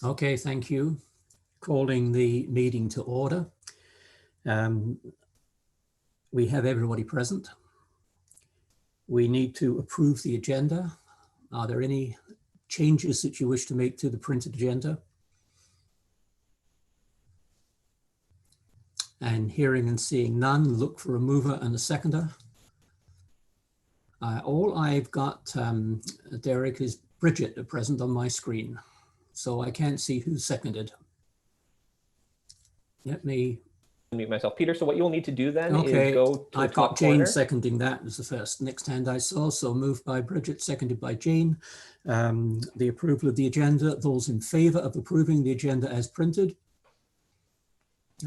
Okay, thank you. Calling the meeting to order. We have everybody present. We need to approve the agenda. Are there any changes that you wish to make to the printed agenda? And hearing and seeing none, look for a mover and a seconder. All I've got, Derek, is Bridget present on my screen, so I can't see who seconded. Let me mute myself, Peter. So what you'll need to do then okay. is go to I've the top got Jane corner. seconding that as the first. Next hand I saw, so moved by Bridget, seconded by Jane. The approval of the agenda. Those in favour of approving the agenda as printed.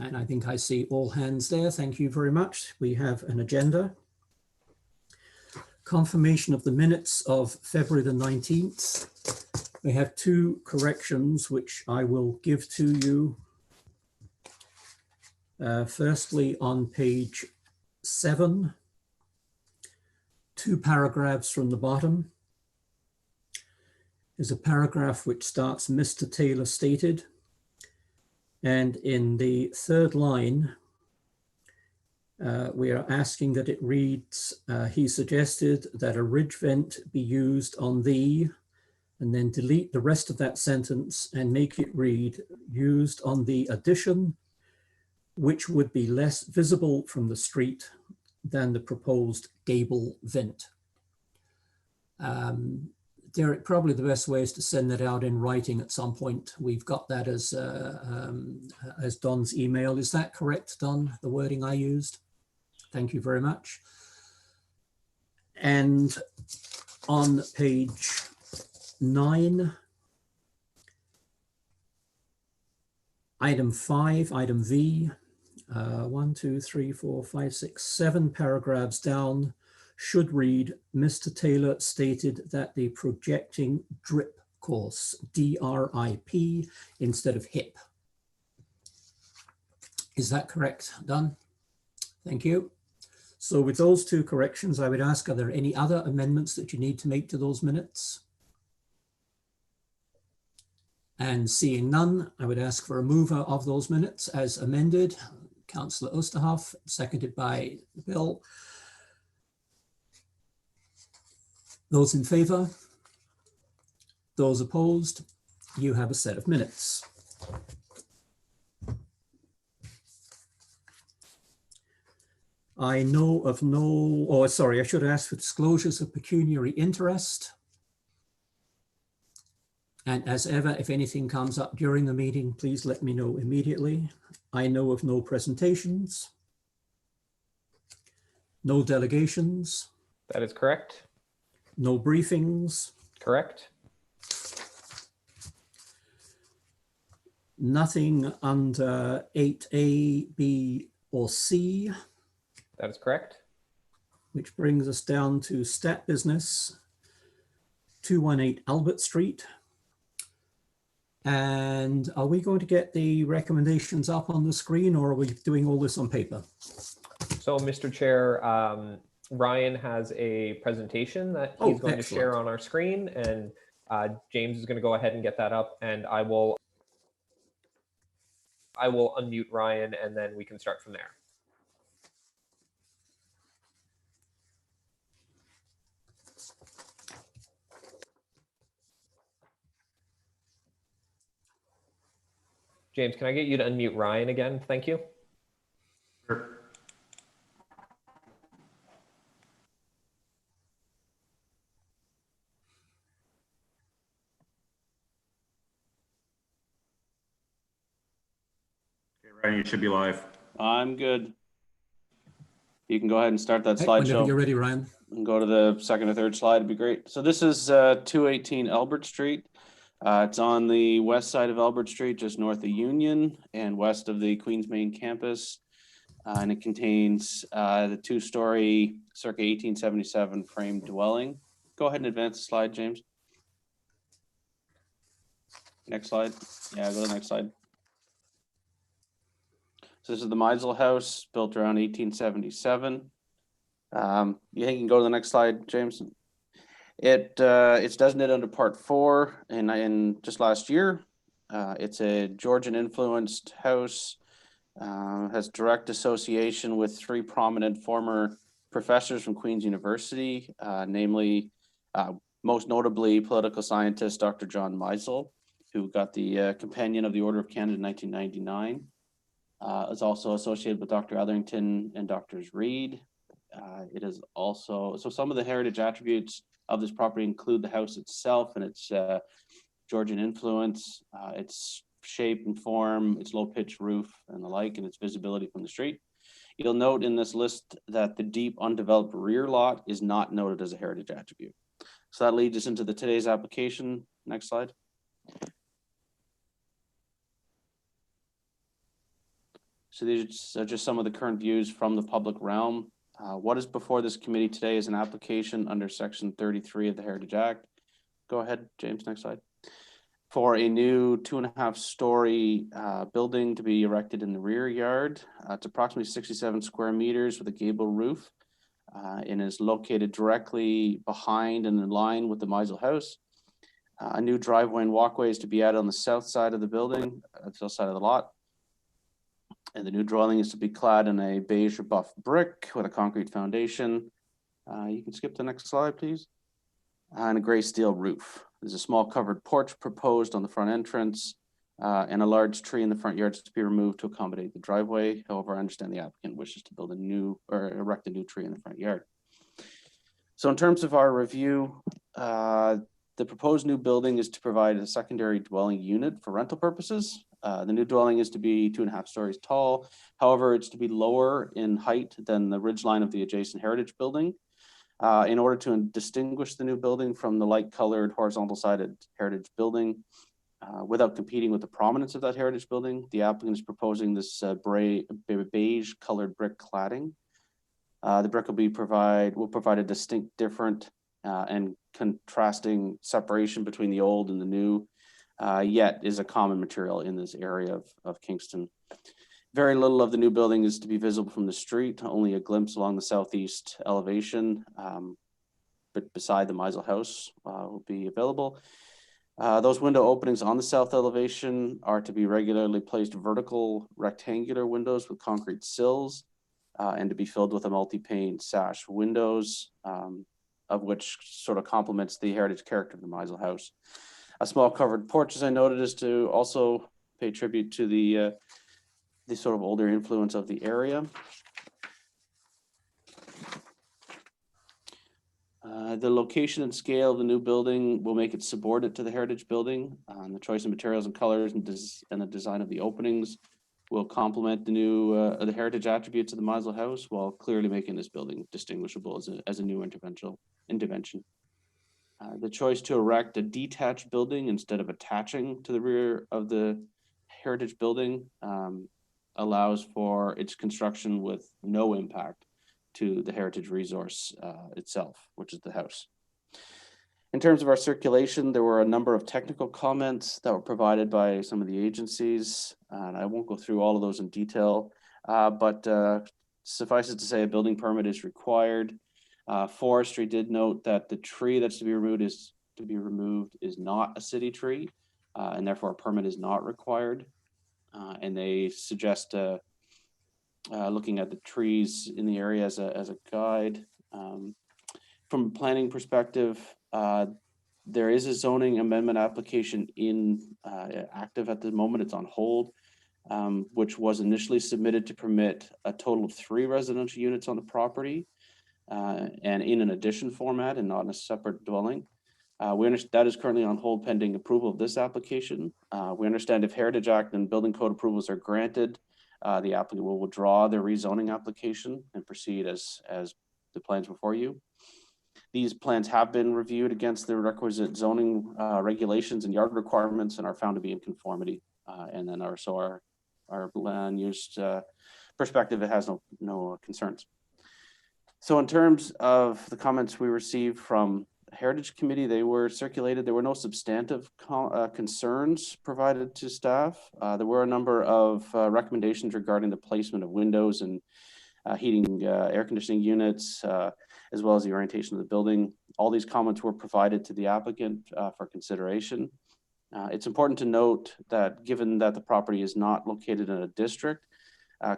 And I think I see all hands there. Thank you very much. We have an agenda. Confirmation of the minutes of February the 19th. We have two corrections which I will give to you. Firstly, on page 7, 2 paragraphs from the bottom. There's a paragraph which starts, Mr. Taylor stated. And in the third line, we are asking that it reads, he suggested that a ridge vent be used on the, and then delete the rest of that sentence and make it read, used on the addition, which would be less visible from the street than the proposed gable vent. Derek, probably the best way is to send that out in writing at some point. We've got that as Don's email. Is that correct, Don, the wording I used? Thank you very much. And on page 9, item 5, item V, 1, 2, 3, 4, 5, 6, 7 paragraphs down should read, Mr. Taylor stated that the projecting drip course, DRIP, instead of HIP. Is that correct, Don? Thank you. So with those two corrections, I would ask, are there any other amendments that you need to make to those minutes? And seeing none, I would ask for a mover of those minutes as amended. Councillor Oosterhoff, seconded by Bill. Those in favour? Those opposed? You have a set of minutes. I know of no, oh, sorry, I should ask for disclosures of pecuniary interest. And as ever, if anything comes up during the meeting, please let me know immediately. I know of no presentations. No delegations. That is correct. No briefings. Correct. Nothing under 8A, B, or C. That is correct. Which brings us down to stat business, 218 Albert Street. And are we going to get the recommendations up on the screen, or are we doing all this on paper? So, Mr. Chair, Ryan has a presentation that he's going to share on our screen, and James is going to go ahead and get that up, and I will unmute Ryan, and then we can start from there. James, can I get you to unmute Ryan again? Thank you. Sure. Okay, Ryan, you should be live. I'm good. You can go ahead and start that slideshow. Whenever you're ready, Ryan. And go to the second or third slide, it'd be great. So this is 218 Albert Street. It's on the west side of Albert Street, just north of Union and west of the Queens Main campus. And it contains the 2-story circa 1877 frame dwelling. Go ahead and advance the slide, James. Next slide. Yeah, go to the next slide. So this is the Meisel house, built around 1877. You can go to the next slide, James. It's designated under Part 4 in just last year. It's a Georgian influenced house, has direct association with three prominent former professors from Queen's University, namely, most notably political scientist Dr. John Meisel, who got the Companion of the Order of Canada in 1999. Is also associated with Dr. Etherington and Drs. Reed. It is also, so some of the heritage attributes of this property include the house itself and its Georgian influence, its shape and form, its low pitched roof and the like, and its visibility from the street. You'll note in this list that the deep undeveloped rear lot is not noted as a heritage attribute. So that leads us into today's application. Next slide. So these are just some of the current views from the public realm. What is before this committee today is an application under Section 33 of the Heritage Act. Go ahead, James, next slide. For a new 2.5-story building to be erected in the rear yard. It's approximately 67 square meters with a gable roof and is located directly behind and in line with the Meisel house. A new driveway and walkway is to be added on the south side of the building, the south side of the lot. And the new dwelling is to be clad in a beige or buff brick with a concrete foundation. You can skip the next slide, please. And a gray steel roof. There's a small covered porch proposed on the front entrance and a large tree in the front yard to be removed to accommodate the driveway. However, I understand the applicant wishes to build a new or erect a new tree in the front yard. So in terms of our review, the proposed new building is to provide a secondary dwelling unit for rental purposes. The new dwelling is to be 2.5 stories tall. However, it's to be lower in height than the ridgeline of the adjacent heritage building. In order to distinguish the new building from the light-colored horizontal-sided heritage building, without competing with the prominence of that heritage building, the applicant is proposing this beige-colored brick cladding. The brick will provide a distinct, different, and contrasting separation between the old and the new. Yet is a common material in this area of Kingston. Very little of the new building is to be visible from the street, only a glimpse along the southeast elevation, but beside the Meisel house will be available. Those window openings on the south elevation are to be regularly placed vertical rectangular windows with concrete sills and to be filled with a multi-pane sash windows, of which sort of complements the heritage character of the Meisel house. A small covered porch, as I noted, is to also pay tribute to the sort of older influence of the area. The location and scale of the new building will make it subordinate to the heritage building. The choice of materials and colors and the design of the openings will complement the new the heritage attributes of the Meisel house, while clearly making this building distinguishable as a new intervention. The choice to erect a detached building instead of attaching to the rear of the heritage building allows for its construction with no impact to the heritage resource itself, which is the house. In terms of our circulation, there were a number of technical comments that were provided by some of the agencies, and I won't go through all of those in detail, but suffice it to say a building permit is required. Forestry did note that the tree that's to be removed is not a city tree, and therefore a permit is not required. And they suggest looking at the trees in the area as a guide. From a planning perspective, there is a zoning amendment application active at the moment. It's on hold, which was initially submitted to permit a total of 3 residential units on the property. And in an addition format and not in a separate dwelling. We understand that is currently on hold pending approval of this application. We understand if Heritage Act and building code approvals are granted, the applicant will withdraw their rezoning application and proceed as the plans before you. These plans have been reviewed against the requisite zoning regulations and yard requirements and are found to be in conformity. And then our land use perspective, it has no concerns. So in terms of the comments we received from Heritage Committee, they were circulated. There were no substantive concerns provided to staff. There were a number of recommendations regarding the placement of windows and heating, air conditioning units, as well as the orientation of the building. All these comments were provided to the applicant for consideration. It's important to note that given that the property is not located in a district,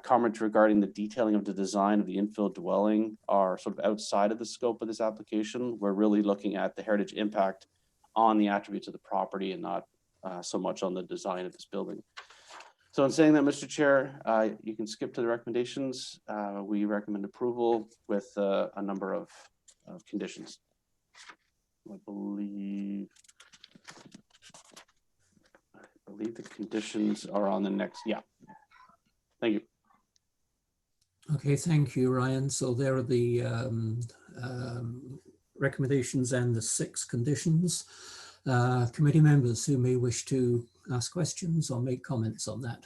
comments regarding the detailing of the design of the infill dwelling are sort of outside of the scope of this application. We're really looking at the heritage impact on the attributes of the property and not so much on the design of this building. So in saying that, Mr. Chair, you can skip to the recommendations. We recommend approval with a number of conditions. I believe the conditions are on the next. Yeah. Thank you. Okay, thank you, Ryan. So there are the recommendations and the 6 conditions. Committee members who may wish to ask questions or make comments on that.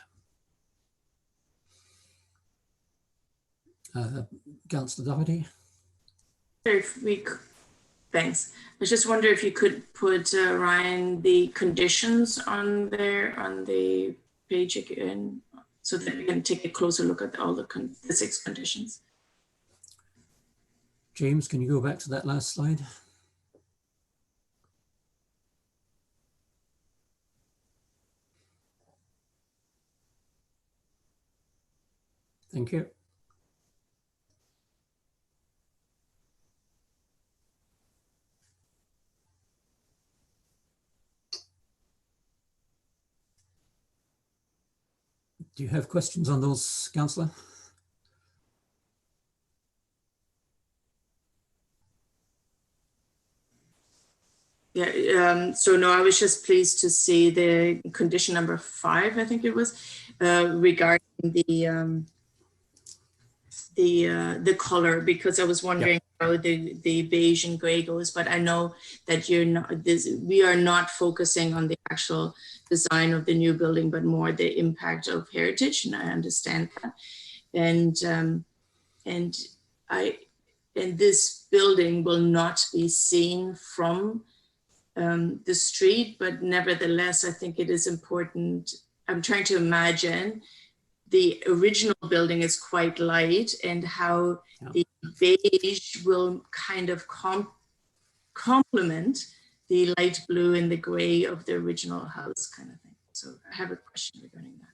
Councillor Doherty. Thanks. I just wonder if you could put, Ryan, the conditions on there on the page again, so that we can take a closer look at all the 6 conditions. James, can you go back to that last slide? Thank you. Do you have questions on those, Councillor? Yeah, so no, I was just pleased to see the condition number 5, I think it was, regarding the color, because I was wondering how the beige and gray goes, but I know that we are not focusing on the actual design of the new building, but more the impact of heritage, and I understand that. And this building will not be seen from the street, but nevertheless, I think it is important. I'm trying to imagine the original building is quite light, and how the beige will kind of complement the light blue and the gray of the original house kind of thing. So I have a question regarding that.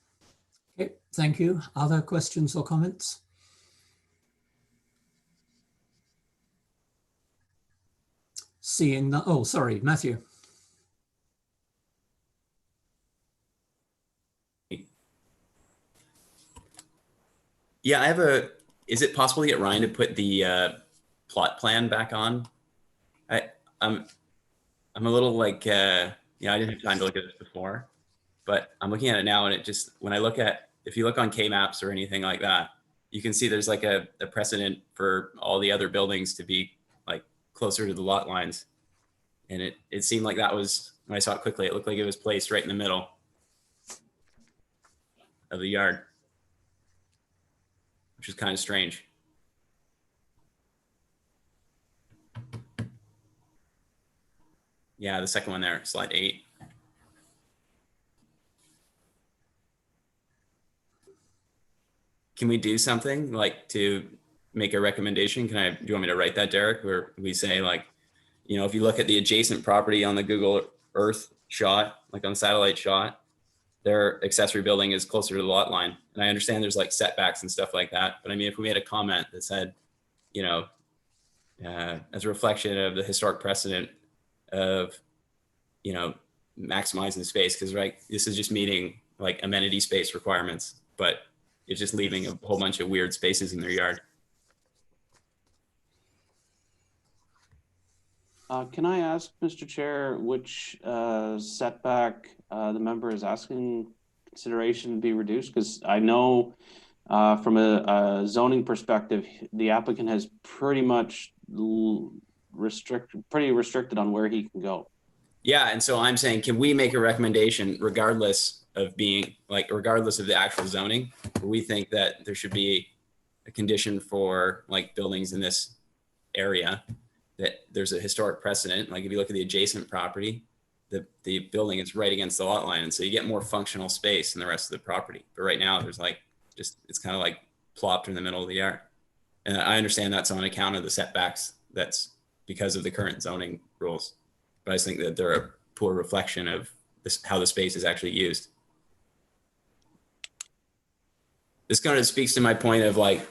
Okay, thank you. Other questions or comments? Seeing that, oh, sorry, Matthew. Yeah, is it possible to get Ryan to put the plot plan back on? I'm a little like, I didn't have time to look at this before, but I'm looking at it now, and it just, when I look at, if you look on K-maps or anything like that, you can see there's like a precedent for all the other buildings to be like closer to the lot lines. And it seemed like that was, when I saw it quickly, it looked like it was placed right in the middle of the yard, which is kind of strange. Yeah, the second one there, slide 8. Can we do something like to make a recommendation? Do you want me to write that, Derek? Where we say like, if you look at the adjacent property on the Google Earth shot, like on satellite shot, their accessory building is closer to the lot line. And I understand there's like setbacks and stuff like that. But I mean, if we made a comment that said, as a reflection of the historic precedent of, maximizing space, because this is just meeting like amenity space requirements, but it's just leaving a whole bunch of weird spaces in their yard. Can I ask, Mr. Chair, which setback the member is asking consideration to be reduced? Because I know from a zoning perspective, the applicant has pretty much restricted on where he can go. Yeah, and so I'm saying, can we make a recommendation regardless of the actual zoning, where we think that there should be a condition for like buildings in this area, that there's a historic precedent. Like if you look at the adjacent property, the building is right against the lot line. And so you get more functional space in the rest of the property. But right now there's it's kind of like plopped in the middle of the yard. And I understand that's on account of the setbacks. That's because of the current zoning rules. But I just think that they're a poor reflection of how the space is actually used. This kind of speaks to my point of like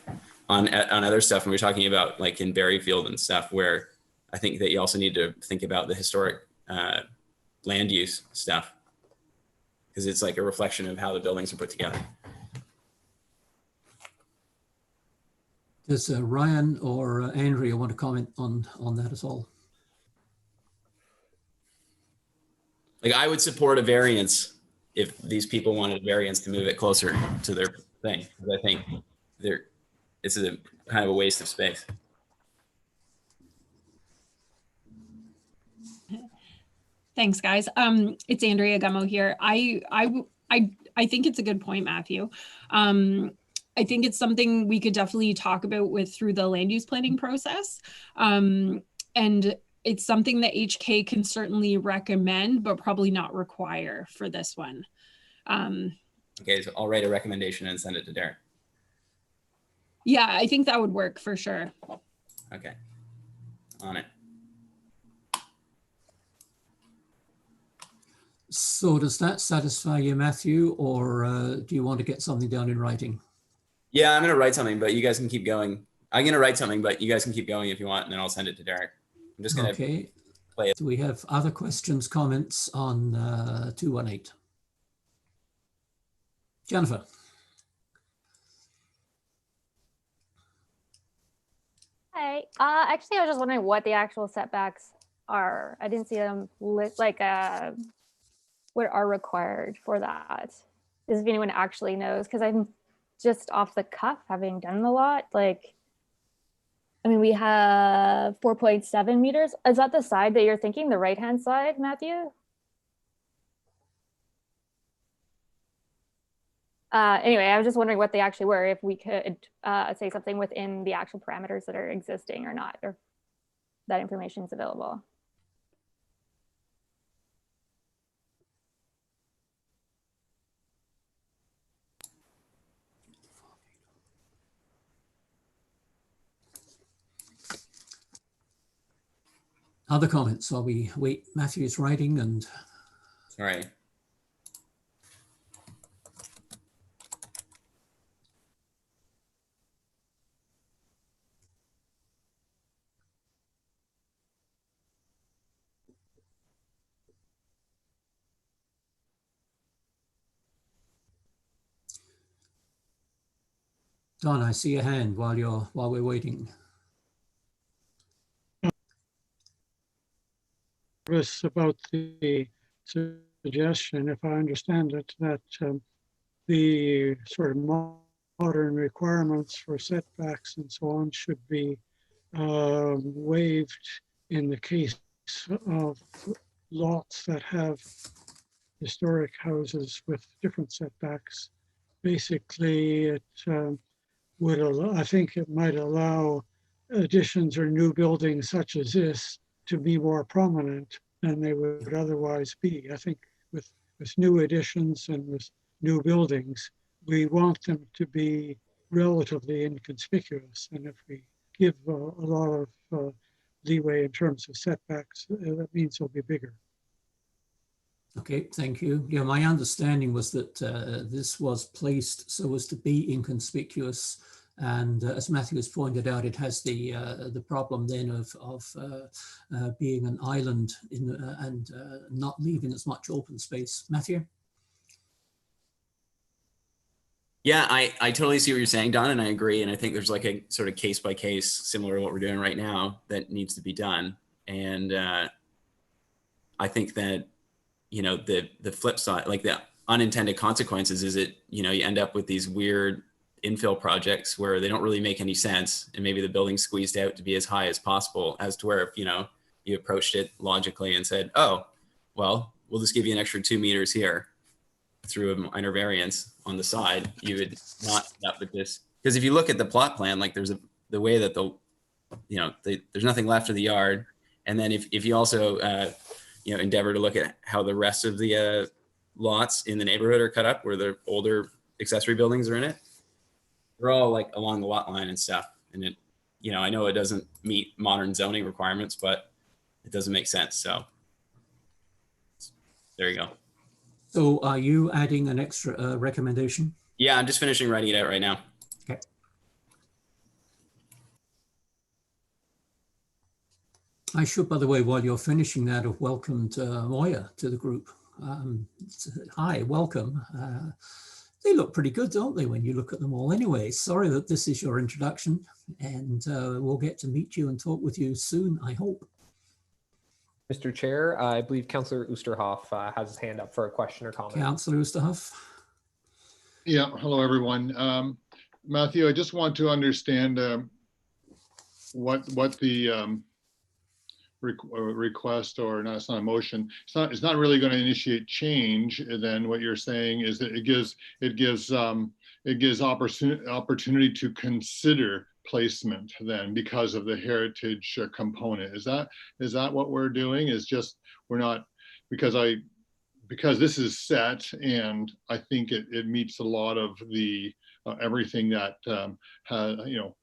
on other stuff when we're talking about like in Berryfield and stuff, where I think that you also need to think about the historic land use stuff, because it's like a reflection of how the buildings are put together. Does Ryan or Andrea want to comment on that at all? Like I would support a variance if these people wanted a variance to move it closer to their thing. Because I think it's a kind of a waste of space. Thanks, guys. It's Andrea Gummo here. I think it's a good point, Matthew. I think it's something we could definitely talk about through the land use planning process. And it's something that HK can certainly recommend, but probably not require for this one. Okay, so I'll write a recommendation and send it to Derek. Yeah, I think that would work for sure. Okay, on it. So does that satisfy you, Matthew, or do you want to get something down in writing? Yeah, I'm going to write something, but you guys can keep going. I'm going to write something, but you guys can keep going if you want, and then I'll send it to Derek. I'm just going to play it. Do we have other questions, comments on 218? Jennifer. Hi. Actually, I was just wondering what the actual setbacks are. I didn't see them like what are required for that. If anyone actually knows, because I'm just off the cuff, having done the lot. Like, I mean, we have 4.7 meters. Is that the side that you're thinking, the right-hand side, Matthew? Anyway, I was just wondering what they actually were, if we could say something within the actual parameters that are existing or not, or that information is available. Other comments while we wait Matthew's writing and... All right. Don, I see a hand while we're waiting. Was about the suggestion, if I understand it, that the sort of modern requirements for setbacks and so on should be waived in the case of lots that have historic houses with different setbacks. Basically, it would allow, I think it might allow additions or new buildings such as this to be more prominent than they would otherwise be. I think with new additions and with new buildings, we want them to be relatively inconspicuous. And if we give a lot of leeway in terms of setbacks, that means they'll be bigger. Okay, thank you. Yeah, my understanding was that this was placed so as to be inconspicuous. And as Matthew has pointed out, it has the problem then of being an island and not leaving as much open space. Matthew? Yeah, I totally see what you're saying, Don, and I agree. And I think there's like a sort of case by case, similar to what we're doing right now, that needs to be done. And I think that, you know, the flip side, like the unintended consequences is it, you know, you end up with these weird infill projects where they don't really make any sense, and maybe the building's squeezed out to be as high as possible, as to where if, you know, you approached it logically and said, oh, well, we'll just give you an extra 2 meters here through a minor variance on the side, you would not end up with this. Because if you look at the plot plan, like there's the way that there's nothing left of the yard. And then if you also, you know, endeavor to look at how the rest of the lots in the neighborhood are cut up, where the older accessory buildings are in it, they're all like along the lot line and stuff. And it, you know, I know it doesn't meet modern zoning requirements, but it doesn't make sense. So there you go. So are you adding an extra recommendation? Yeah, I'm just finishing writing it out right now. Okay. I should, by the way, while you're finishing that, have welcomed Moya to the group. Hi, welcome. They look pretty good, don't they, when you look at them all? Anyway, sorry that this is your introduction, and we'll get to meet you and talk with you soon, I hope. Mr. Chair, I believe Councillor Oosterhoff has his hand up for a question or comment. Councillor Oosterhoff. Yeah, hello, everyone. Matthew, I just want to understand what the request, or no, it's not a motion. It's not really going to initiate change. Then what you're saying is that it gives opportunity to consider placement then because of the heritage component. Is that what we're doing? Is just we're not, because this is set, and I think it meets a lot of the everything that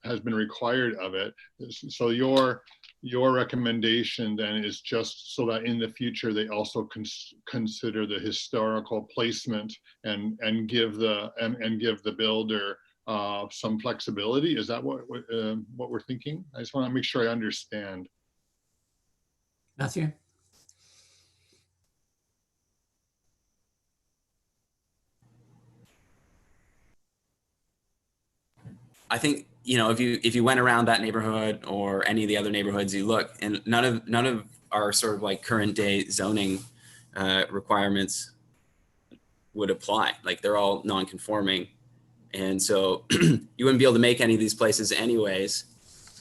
has been required of it. So your recommendation then is just so that in the future they also consider the historical placement and give the builder some flexibility. Is that what we're thinking? I just want to make sure I understand. Matthew. I think, if you went around that neighborhood or any of the other neighborhoods you look, and none of our sort of like current day zoning requirements would apply. Like they're all non-conforming. And so you wouldn't be able to make any of these places anyways.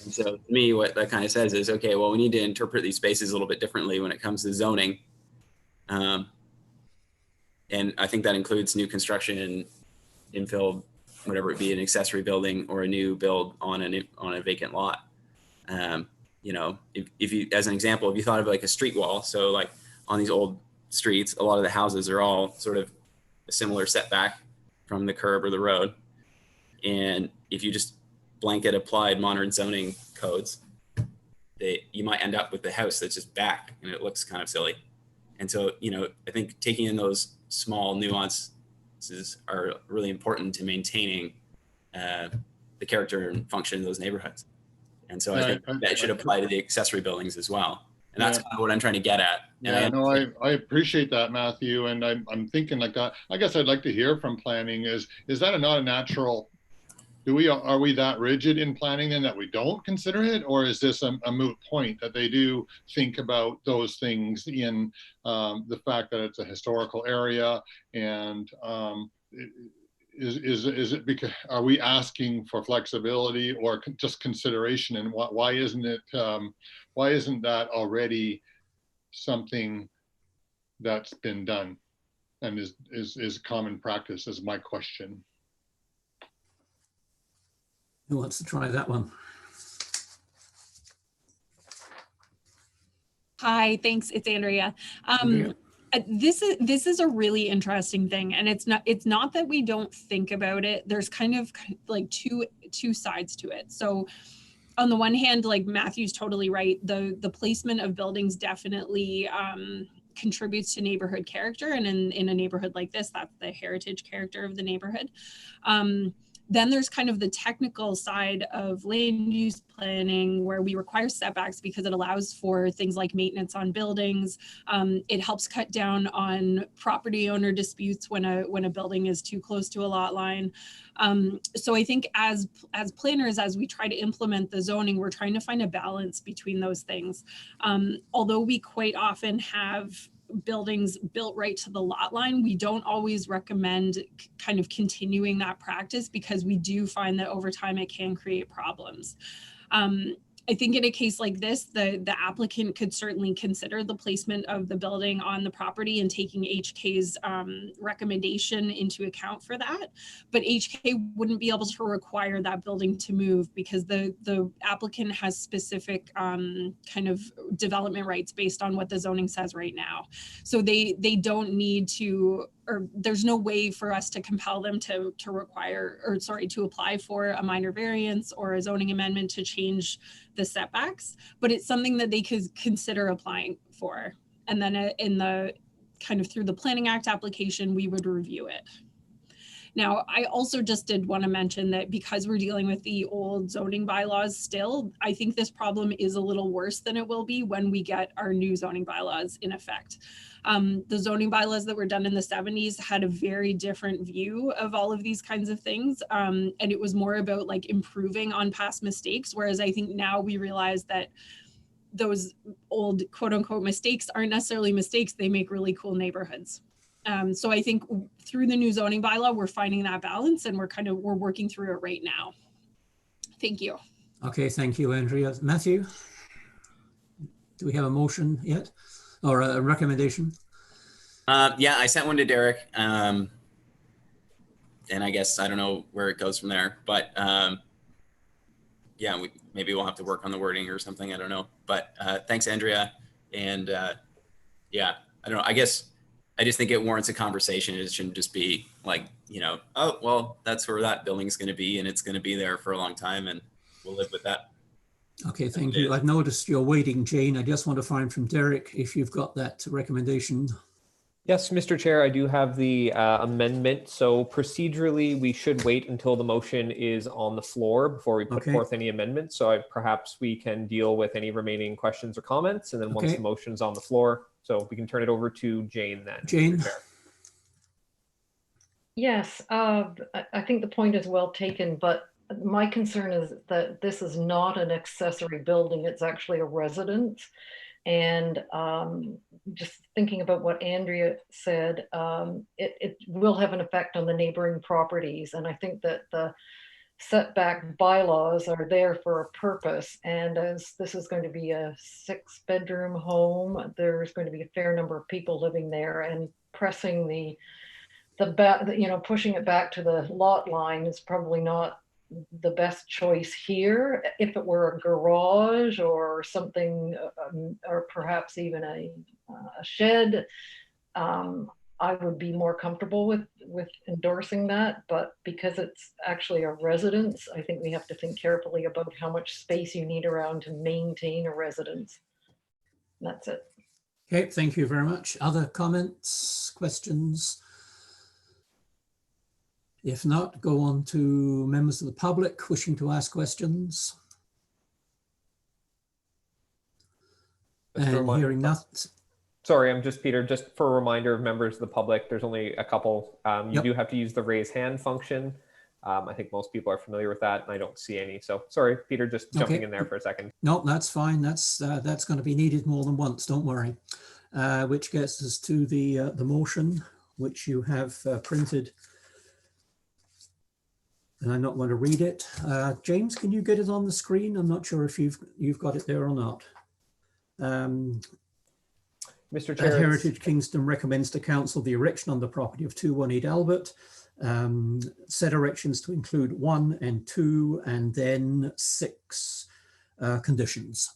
And so to me, what that kind of says is, okay, well, we need to interpret these spaces a little bit differently when it comes to zoning. And I think that includes new construction and infill, whatever it be, an accessory building or a new build on a vacant lot. If you, as an example, if you thought of like a street wall, so like on these old streets, a lot of the houses are all sort of a similar setback from the curb or the road. And if you just blanket applied modern zoning codes, you might end up with the house that's just back and it looks kind of silly. And so, I think taking in those small nuances are really important to maintaining the character and function of those neighborhoods. And so I think that should apply to the accessory buildings as well. And that's kind of what I'm trying to get at. And I appreciate that, Matthew. And I'm thinking like that. I guess I'd like to hear from planning is that not a natural, are we that rigid in planning then that we don't consider it? Or is this a moot point that they do think about those things in the fact that it's a historical area? And is it because, are we asking for flexibility or just consideration? And why isn't that already something that's been done and is common practice, is my question. Who wants to try that one? Hi, thanks. It's Andrea. This is a really interesting thing, and it's not that we don't think about it. There's kind of like two sides to it. So on the one hand, like Matthew's totally right, the placement of buildings definitely contributes to neighborhood character, and in a neighborhood like this, that's the heritage character of the neighborhood. Then there's kind of the technical side of land use planning where we require setbacks because it allows for things like maintenance on buildings. It helps cut down on property owner disputes when a building is too close to a lot line. So I think as planners, as we try to implement the zoning, we're trying to find a balance between those things. Although we quite often have buildings built right to the lot line, we don't always recommend kind of continuing that practice because we do find that over time it can create problems. I think in a case like this, the applicant could certainly consider the placement of the building on the property and taking HK's recommendation into account for that. But HK wouldn't be able to require that building to move because the applicant has specific kind of development rights based on what the zoning says right now. So they don't need to, or there's no way for us to compel them to apply for a minor variance or a zoning amendment to change the setbacks, but it's something that they could consider applying for. And then in the kind of through the Planning Act application, we would review it. Now, I also just did want to mention that because we're dealing with the old zoning bylaws still, I think this problem is a little worse than it will be when we get our new zoning bylaws in effect. The zoning bylaws that were done in the 70s had a very different view of all of these kinds of things. And it was more about like improving on past mistakes. Whereas I think now we realize that those old quote unquote mistakes aren't necessarily mistakes. They make really cool neighborhoods. So I think through the new zoning bylaw, we're finding that balance and we're working through it right now. Thank you. Okay, thank you, Andrea. Matthew, do we have a motion yet or a recommendation? Yeah, I sent one to Derek. And I guess I don't know where it goes from there, but yeah, maybe we'll have to work on the wording or something. I don't know, but thanks, Andrea. And yeah, I don't know. I guess I just think it warrants a conversation. It shouldn't just be like, you know, oh, well, that's where that building's going to be and it's going to be there for a long time and we'll live with that. Okay, thank you. I've noticed you're waiting, Jane. I just want to find from Derek if you've got that recommendation. Yes, Mr. Chair, I do have the amendment. So procedurally, we should wait until the motion is on the floor before we put forth any amendments. So perhaps we can deal with any remaining questions or comments. And then once the motion's on the floor, so we can turn it over to Jane then. Jane? Yes, I think the point is well taken, but my concern is that this is not an accessory building. It's actually a residence. And just thinking about what Andrea said, it will have an effect on the neighboring properties. And I think that the setback bylaws are there for a purpose. And as this is going to be a 6-bedroom home, there's going to be a fair number of people living there, and pressing pushing it back to the lot line is probably not the best choice here. If it were a garage or something, or perhaps even a shed, I would be more comfortable with endorsing that. But because it's actually a residence, I think we have to think carefully about how much space you need around to maintain a residence. And that's it. Okay, thank you very much. Other comments, questions? If not, go on to members of the public wishing to ask questions. And hearing nothing. Sorry, I'm just Peter, just for a reminder of members of the public, there's only a couple. You do have to use the raise hand function. I think most people are familiar with that, and I don't see any. So sorry, Peter, just jumping in there for a second. No, that's fine. That's going to be needed more than once, don't worry. Which gets us to the motion, which you have printed. And I'm not going to read it. James, can you get it on the screen? I'm not sure if you've got it there or not. Mr. Chair, Heritage Kingston recommends to council the erection on the property of 218 Albert. Said erections to include 1 and 2 and then 6 conditions.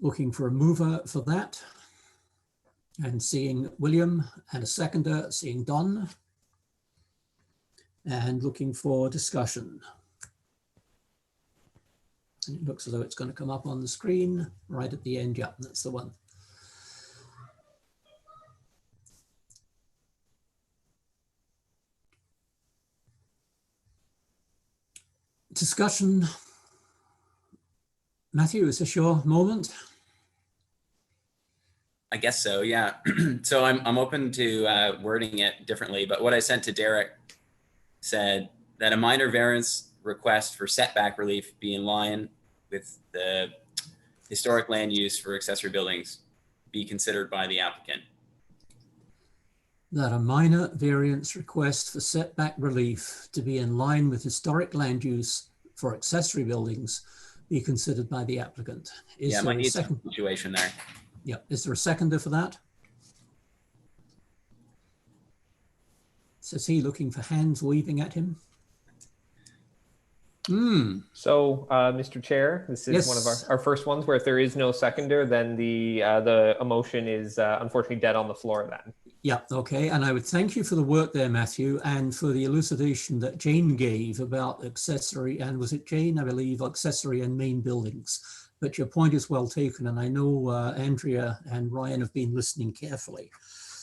Looking for a mover for that. And seeing William, and a seconder, seeing Don. And looking for discussion. And it looks as though it's going to come up on the screen right at the end. Yeah, that's the one. Discussion. Matthew, is this your moment? I guess so, yeah. So I'm open to wording it differently, but what I sent to Derek said that a minor variance request for setback relief be in line with the historic land use for accessory buildings be considered by the applicant. That a minor variance request for setback relief to be in line with historic land use for accessory buildings be considered by the applicant. Is yeah, might need some situation there. Yeah, is there a seconder for that? Says he, looking for hands waving at him. So, Mr. Chair, this is one of our first ones where if there is no seconder, then the motion is unfortunately dead on the floor then. Yeah, okay. And I would thank you for the work there, Matthew, and for the elucidation that Jane gave about accessory, and was it Jane, I believe, accessory and main buildings. but your point is well taken. And I know Andrea and Ryan have been listening carefully.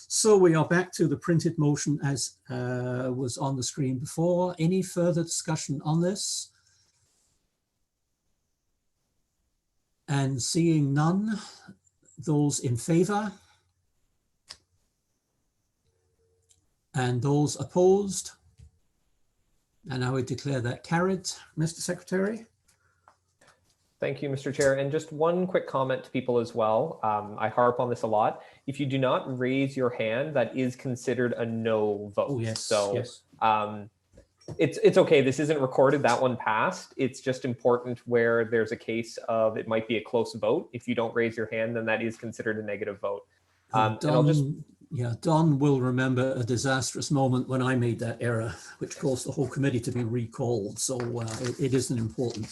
So we are back to the printed motion as was on the screen before. Any further discussion on this? And seeing none, those in favor? And those opposed? And I would declare that carried. Mr. Secretary? Thank you, Mr. Chair. And just one quick comment to people as well. I harp on this a lot. If you do not raise your hand, that is considered a no vote. Oh, yes. So yes. It's okay. This isn't recorded. That one passed. It's just important where there's a case of it might be a close vote. If you don't raise your hand, then that is considered a negative vote. Don will remember a disastrous moment when I made that error, which caused the whole committee to be recalled. So it is an important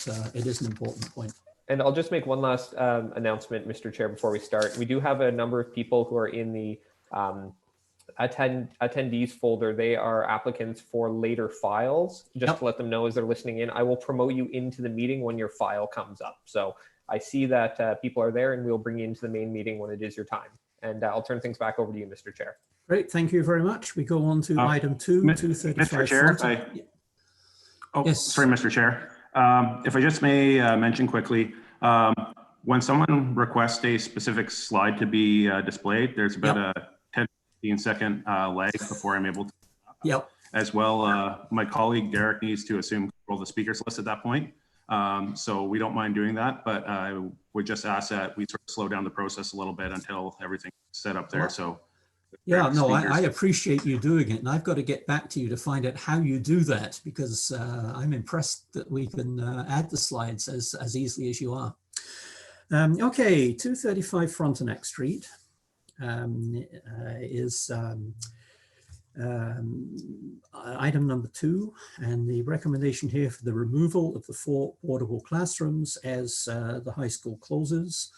point. And I'll just make one last announcement, Mr. Chair, before we start. We do have a number of people who are in the attendees folder. They are applicants for later files. Just to let them know as they're listening in, I will promote you into the meeting when your file comes up. So I see that people are there, and we'll bring you into the main meeting when it is your time. And I'll turn things back over to you, Mr. Chair. Great, thank you very much. We go on to item 235. Mr. Chair, yes. Sorry, Mr. Chair. If I just may mention quickly, when someone requests a specific slide to be displayed, there's about a 10-15 second lag before I'm able to. As well, my colleague Derek needs to assume control of the speakers list at that point. So we don't mind doing that, but I would just ask that we sort of slow down the process a little bit until everything's set up there. So yeah, no, I appreciate you doing it, and I've got to get back to you to find out how you do that, because I'm impressed that we can add the slides as easily as you are. Okay, 235 Frontenac Street is item number 2, and the recommendation here for the removal of the 4 portable classrooms as the high school closes.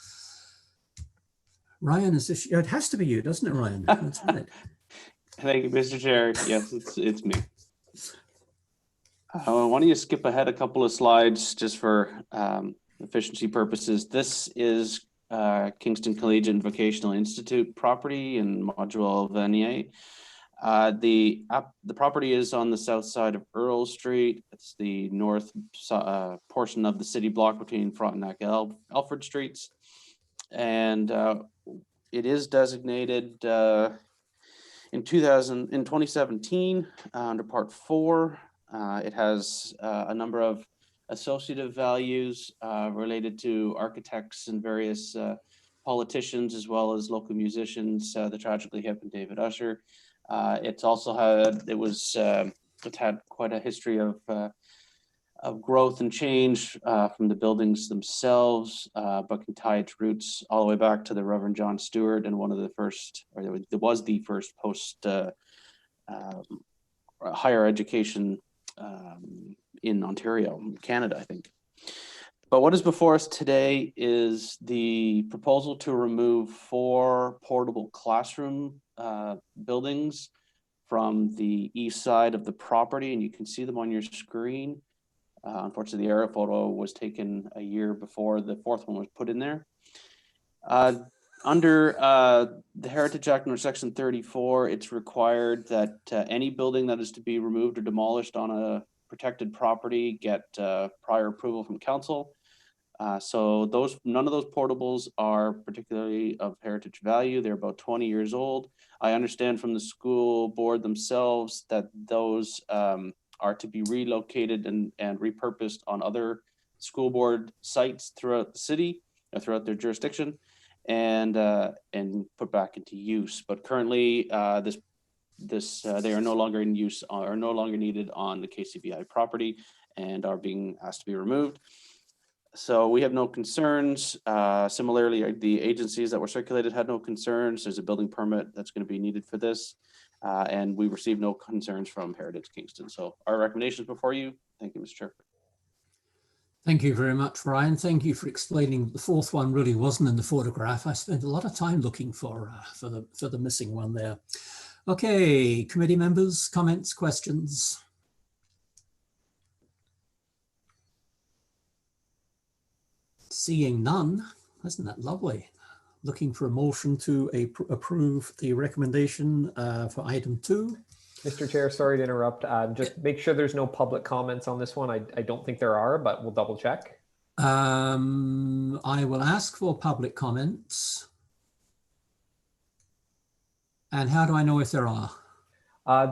Ryan, is this? It has to be you, doesn't it, Ryan? That's right. Thank you, Mr. Chair. Yes, it's me. Why don't you skip ahead a couple of slides just for efficiency purposes. This is Kingston Collegiate Vocational Institute property in Module Vanier. The property is on the south side of Earl Street. It's the north portion of the city block between Frontenac and Alfred Streets. And it is designated in 2017 under Part 4. It has a number of associative values related to architects and various politicians, as well as local musicians, the Tragically Hip and David Usher. It's also had, it had quite a history of growth and change from the buildings themselves, but can tie its roots all the way back to the Reverend John Stewart and one of the first, or it was the first post higher education in Ontario, Canada, I think. But what is before us today is the proposal to remove 4 portable classroom buildings from the east side of the property, and you can see them on your screen. Unfortunately, the aerial photo was taken a year before the 4th one was put in there. Under the Heritage Act under Section 34, it's required that any building that is to be removed or demolished on a protected property get prior approval from council. So none of those portables are particularly of heritage value. They're about 20 years old. I understand from the school board themselves that those are to be relocated and repurposed on other school board sites throughout the city, throughout their jurisdiction, and put back into use. But currently, they are no longer in use or no longer needed on the KCBI property and are being asked to be removed. So we have no concerns. Similarly, the agencies that were circulated had no concerns. There's a building permit that's going to be needed for this. And we received no concerns from Heritage Kingston. So our recommendations before you. Thank you, Mr. Chair. Thank you very much, Ryan. Thank you for explaining the 4th one really wasn't in the photograph. I spent a lot of time looking for the missing one there. Okay, committee members, comments, questions? Seeing none, isn't that lovely? Looking for a motion to approve the recommendation for item 2. Mr. Chair, sorry to interrupt. Just make sure there's no public comments on this one. I don't think there are, but we'll double check. I will ask for public comments. And how do I know if there are?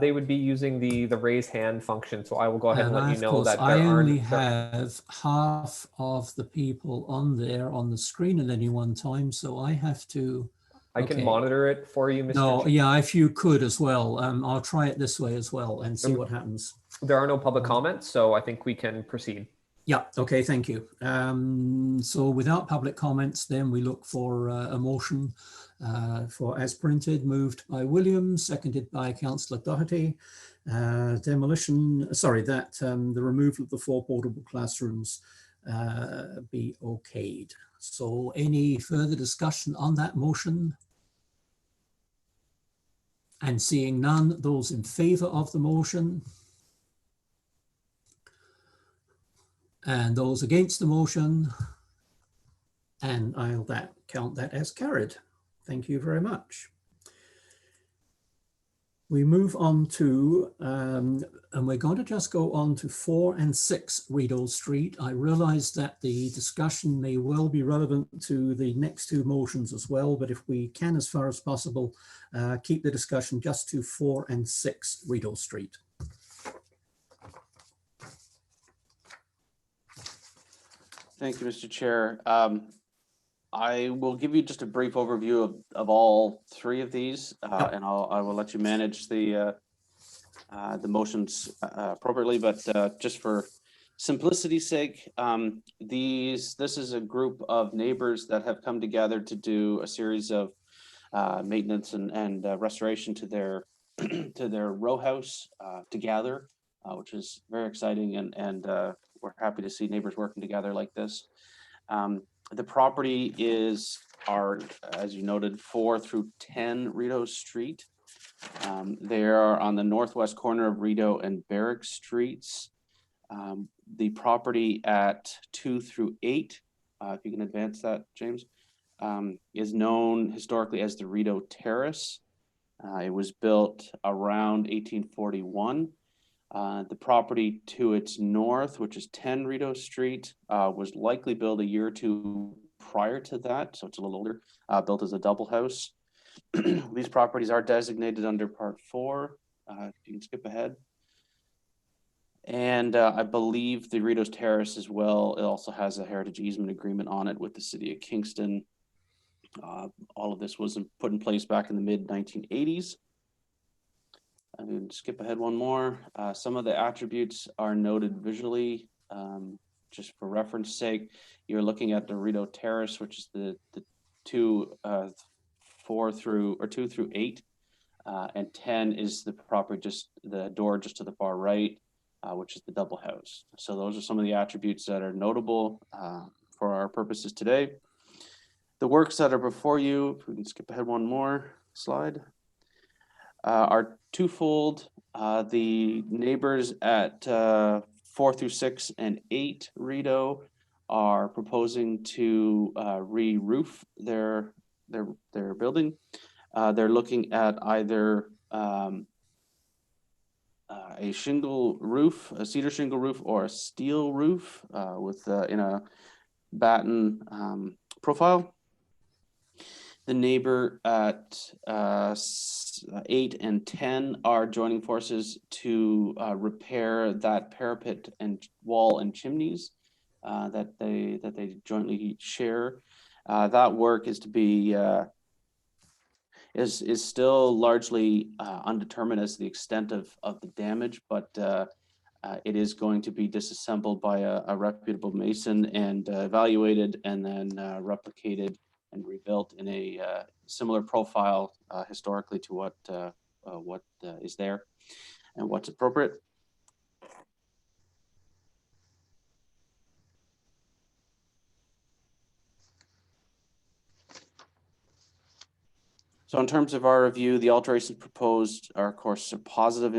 They would be using the raise hand function. So I will go ahead and let you know that I there only aren't. have half of the people on there on the screen at any one time. So I have to. I can monitor it for you, Mr. No, Chair. yeah, if you could as well. I'll try it this way as well and see what happens. There are no public comments, so I think we can proceed. Yeah, okay, thank you. So without public comments, then we look for a motion for as printed, moved by Williams, seconded by Councillor Doherty. Demolition, sorry, that the removal of the 4 portable classrooms be okayed. So any further discussion on that motion? And seeing none, those in favour of the motion? And those against the motion? And I'll count that as carried. Thank you very much. We move on to, and we're going to just go on to 4 and 6 Rideau Street. I realize that the discussion may well be relevant to the next 2 motions as well, but if we can, as far as possible, keep the discussion just to 4 and 6 Rideau Street. Thank you, Mr. Chair. I will give you just a brief overview of all 3 of these, and I will let you manage the motions appropriately. But just for simplicity's sake, this is a group of neighbors that have come together to do a series of maintenance and restoration to their to their row house together, which is very exciting, and we're happy to see neighbors working together like this. The property are, as you noted, 4 through 10 Rideau Street. They are on the northwest corner of Rideau and Barrack Streets. The property at 2 through 8, if you can advance that, James, is known historically as the Rideau Terrace. It was built around 1841. The property to its north, which is 10 Rideau Street, was likely built a year or 2 prior to that, so it's a little older, built as a double house. These properties are designated under Part 4. If you can skip ahead. And I believe the Rideau Terrace as well, it also has a heritage easement agreement on it with the city of Kingston. All of this was put in place back in the mid-1980s. I'm going to skip ahead one more. Some of the attributes are noted visually, just for reference sake. You're looking at the Rideau Terrace, which is the 2 through 8, and 10 is the property, just the door just to the far right, which is the double house. So those are some of the attributes that are notable for our purposes today. The works that are before you, if we can skip ahead one more slide, are twofold. The neighbors at 4 through 6 and 8 Rideau are proposing to re-roof their building. They're looking at either a shingle roof, a cedar shingle roof, or a steel roof with in a batten profile. The neighbor at 8 and 10 are joining forces to repair that parapet and wall and chimneys that they jointly share. That work is to be is still largely undetermined as the extent of the damage, but it is going to be disassembled by a reputable mason and evaluated, and then replicated and rebuilt in a similar profile historically to what is there and what's appropriate. So in terms of our review, the alterations proposed are, of course, a positive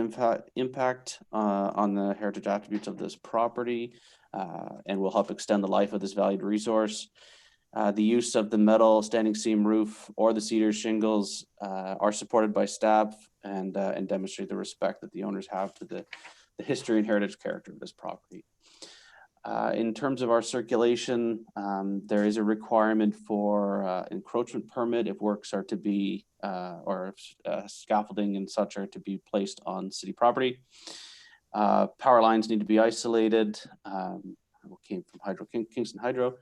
impact on the heritage attributes of this property and will help extend the life of this valued resource. The use of the metal standing seam roof or the cedar shingles are supported by staff and demonstrate the respect that the owners have to the history and heritage character of this property. In terms of our circulation, there is a requirement for encroachment permit if works are to be, or if scaffolding and such are to be placed on city property. Power lines need to be isolated. Came from Kingston Hydro.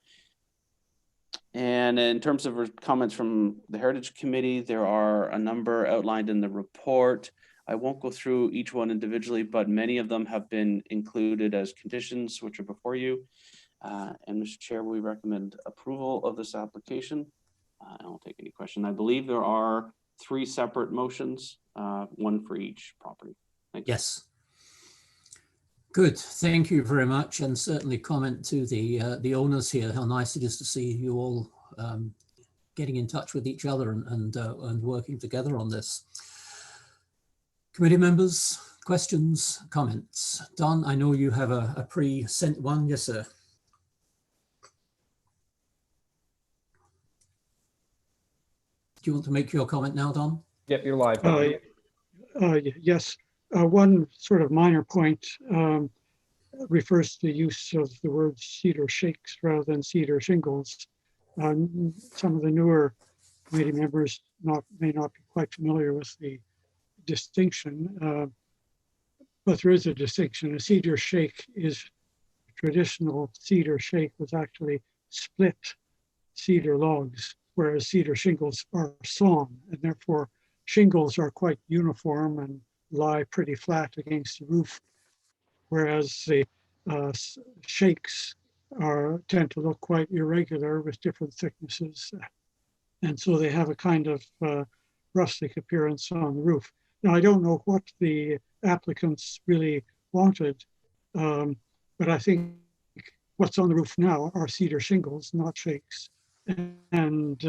And in terms of comments from the Heritage Committee, there are a number outlined in the report. I won't go through each one individually, but many of them have been included as conditions, which are before you. And Mr. Chair, we recommend approval of this application. I won't take any question. I believe there are 3 separate motions, one for each property. Thank you. Yes. Good, thank you very much, and certainly comment to the owners here. How nice it is to see you all getting in touch with each other and working together on this. Committee members, questions, comments? Don, I know you have a pre-sent one. Yes, sir. Do you want to make your comment now, Don? Yep, you're live. Yes. One sort of minor point refers to the use of the word cedar shakes rather than cedar shingles. Some of the newer committee members may not be quite familiar with the distinction, but there is a distinction. A cedar shake is traditional cedar shake was actually split cedar logs, whereas cedar shingles are sawn, and therefore shingles are quite uniform and lie pretty flat against the roof, whereas the shakes tend to look quite irregular with different thicknesses, and so they have a kind of rustic appearance on the roof. Now, I don't know what the applicants really wanted, but I think what's on the roof now are cedar shingles, not shakes, and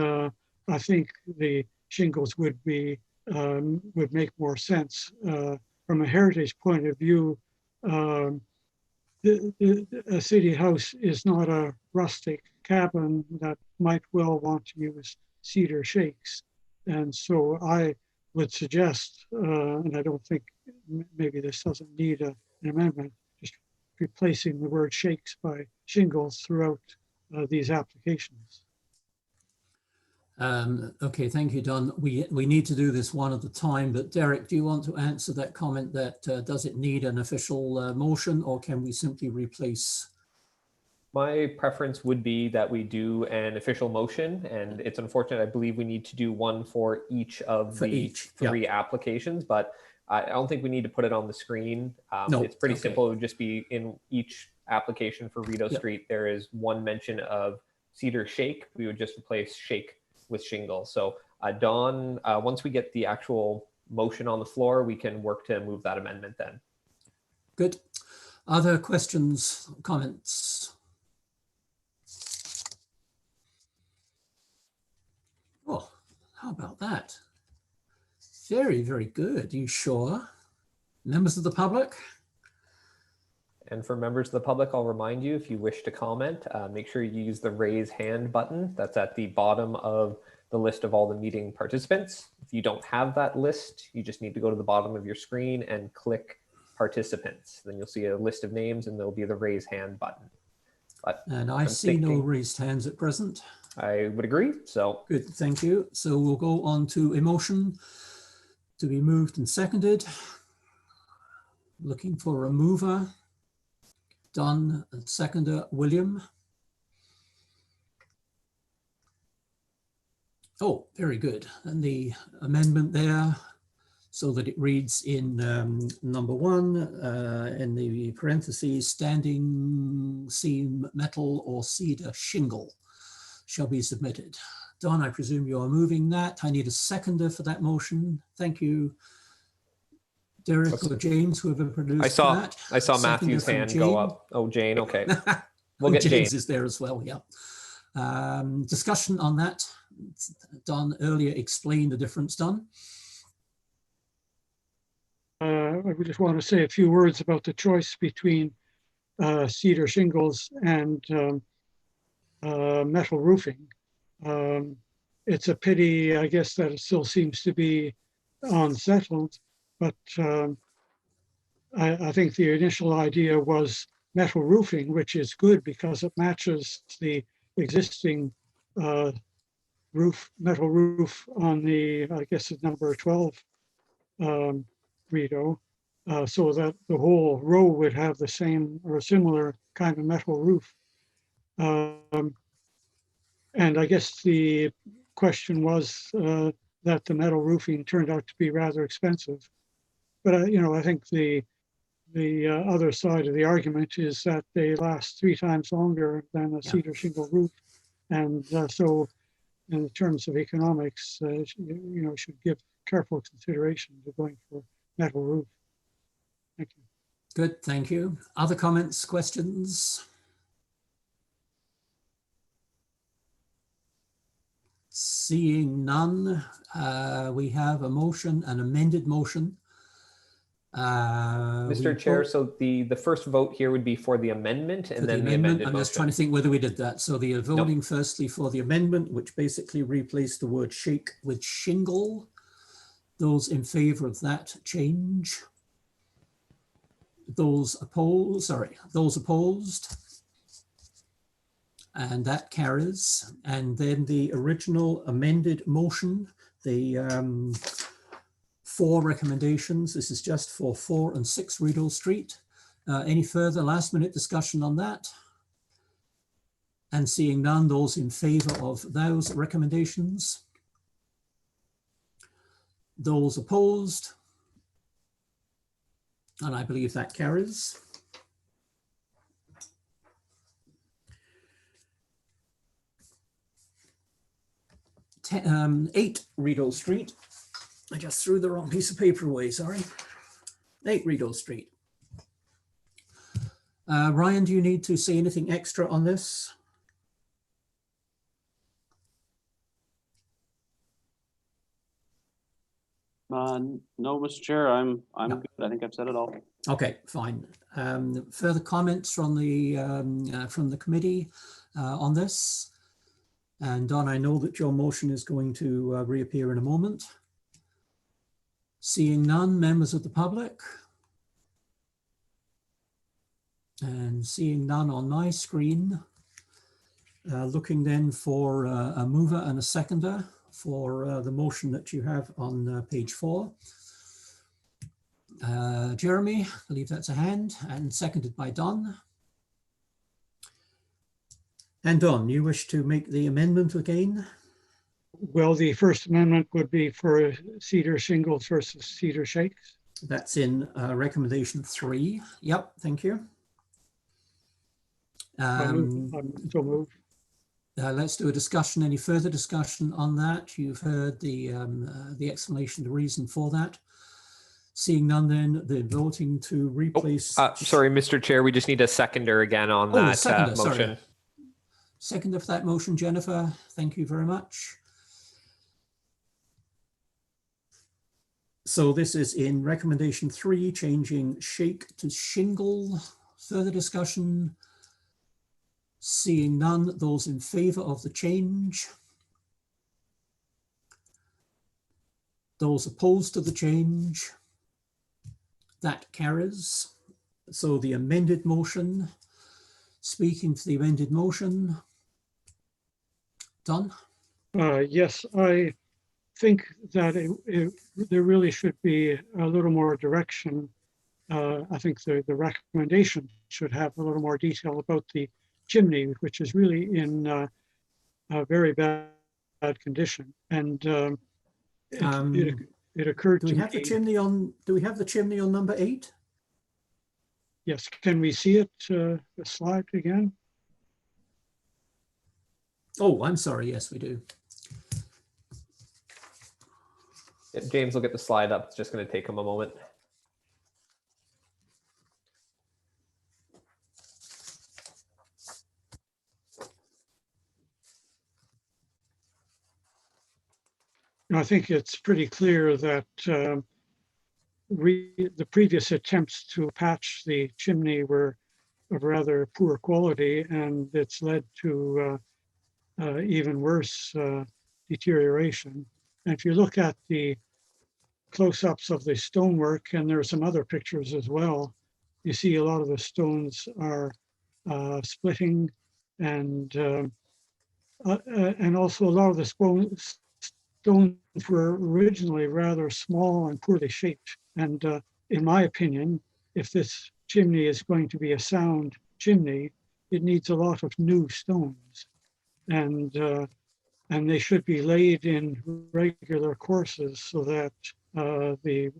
I think the shingles would make more sense. From a heritage point of view, a city house is not a rustic cabin that might well want to use cedar shakes. And so I would suggest, and I don't think maybe this doesn't need an amendment, just replacing the word shakes by shingles throughout these applications. Okay, thank you, Don. We need to do this one at a time, but Derek, do you want to answer that comment that does it need an official motion, or can we simply replace? My preference would be that we do an official motion, and it's unfortunate. I believe we need to do one for each of the 3 applications, but I don't think we need to put it on the screen. No, it's pretty simple. It would just be in each application for Rideau Street. There is one mention of cedar shake. We would just replace shake with shingle. So Don, once we get the actual motion on the floor, we can work to move that amendment then. Good. Other questions, comments? Oh, how about that? Very, very good. You sure? Members of the public? And for members of the public, I'll remind you, if you wish to comment, make sure you use the raise hand button. That's at the bottom of the list of all the meeting participants. If you don't have that list, you just need to go to the bottom of your screen and click participants. Then you'll see a list of names and there'll be the raise hand button. And I see no raised hands at present. I would agree, so. Good, thank you. So we'll go on to a motion to be moved and seconded. Looking for a mover. Don, and seconder, William. Oh, very good. And the amendment there, so that it reads in number 1, in the parentheses, standing seam metal or cedar shingle shall be submitted. Don, I presume you are moving that. I need a seconder for that motion. Thank you. Derek or James, whoever produced that. I saw Matthew's hand go up. Oh, Jane, okay. We'll get James Jane. is there as well, yeah. Discussion on that Don earlier explained the difference. Don? I just want to say a few words about the choice between cedar shingles and metal roofing. It's a pity, I guess, that it still seems to be unsettled, but I think the initial idea was metal roofing, which is good because it matches the existing metal roof on the, I guess it's number 12 Rideau, so that the whole row would have the same or similar kind of metal roof. And I guess the question was that the metal roofing turned out to be rather expensive. But I think the other side of the argument is that they last 3 times longer than a cedar shingle roof, and so in terms of economics, should give careful consideration to going for metal roof. Thank you. Good, thank you. Other comments, questions? Seeing none, we have a motion, an amended motion. Mr. Chair, so the first vote here would be for the amendment and then the amended I'm motion. just trying to think whether we did that. So the voting firstly for the amendment, which basically replaced the word shake with shingle. Those in favor of that change? Those opposed? And that carries. And then the original amended motion, the 4 recommendations. This is just for 4 and 6 Rideau Street. Any further last minute discussion on that? And seeing none, those in favor of those recommendations? Those opposed? And I believe that carries. Ten, 8 Rideau Street. I just threw the wrong piece of paper away, sorry. 8 Rideau Street. Ryan, do you need to say anything extra on this? No, Mr. Chair, I'm good. I think I've said it all. Okay, fine. Further comments from the committee on this? And Don, I know that your motion is going to reappear in a moment. Seeing none, members of the public? And seeing none on my screen, looking then for a mover and a seconder for the motion that you have on page 4. Jeremy, I believe that's a hand, and seconded by Don. And Don, you wish to make the amendment again? Well, the first amendment would be for cedar shingles versus cedar shakes. That's in recommendation 3. Yep, thank you. I'm so moved. Let's do a discussion. Any further discussion on that? You've heard the explanation, the reason for that. Seeing none, then the voting to replace. Sorry, Mr. Chair, we just need a seconder again on that seconder, motion. sorry. Seconder for that motion, Jennifer. Thank you very much. So this is in recommendation 3, changing shake to shingle. Further discussion. Seeing none, those in favor of the change? Those opposed to the change? That carries. So the amended motion, speaking to the amended motion. Don? Yes, I think that there really should be a little more direction. I think the recommendation should have a little more detail about the chimney, which is really in a very bad condition. And it occurred to me. Do we have the chimney on number 8? Yes, can we see it, the slide again? Oh, I'm sorry, yes, we do. Yeah, James will get the slide up. It's just going to take him a moment. I think it's pretty clear that the previous attempts to patch the chimney were of rather poor quality, and it's led to even worse deterioration. And if you look at the close-ups of the stonework, and there are some other pictures as well, you see a lot of the stones are splitting, and also a lot of the stones were originally rather small and poorly shaped. And in my opinion, if this chimney is going to be a sound chimney, it needs a lot of new stones, and they should be laid in regular courses so that the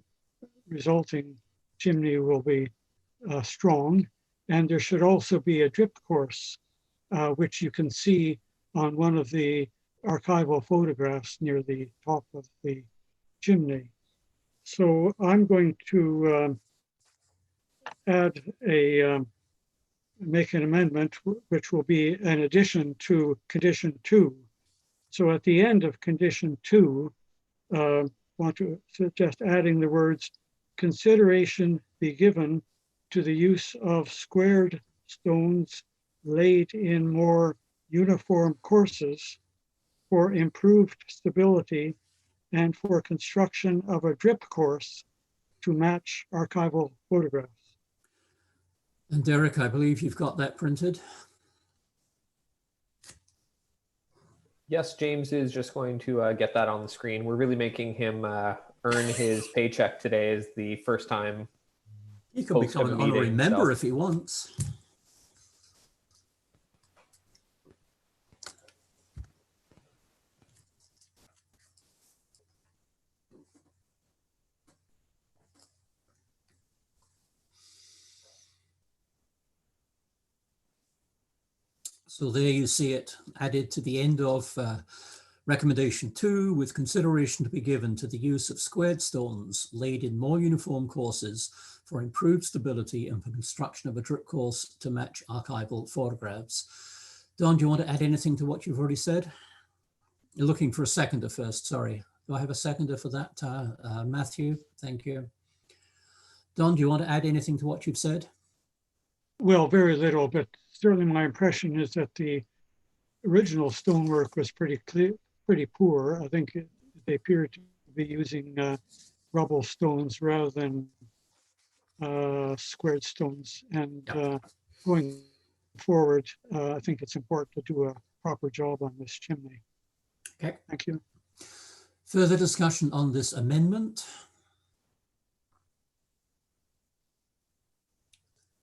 resulting chimney will be strong. And there should also be a drip course, which you can see on one of the archival photographs near the top of the chimney. So I'm going to make an amendment, which will be an addition to condition 2. So at the end of condition 2, want to suggest adding the words, consideration be given to the use of squared stones laid in more uniform courses for improved stability and for construction of a drip course to match archival photographs. And Derek, I believe you've got that printed. Yes, James is just going to get that on the screen. We're really making him earn his paycheck today as the first time. He could become an honorary member if he wants. So there you see it added to the end of recommendation 2, with consideration to be given to the use of squared stones laid in more uniform courses for improved stability and for construction of a drip course to match archival photographs. Don, do you want to add anything to what you've already said? You're looking for a seconder first, sorry. Do I have a seconder for that, Matthew? Thank you. Don, do you want to add anything to what you've said? Well, very little, but certainly my impression is that the original stonework was pretty poor. I think they appear to be using rubble stones rather than squared stones. And going forward, I think it's important to do a proper job on this chimney. Okay. Thank you. Further discussion on this amendment?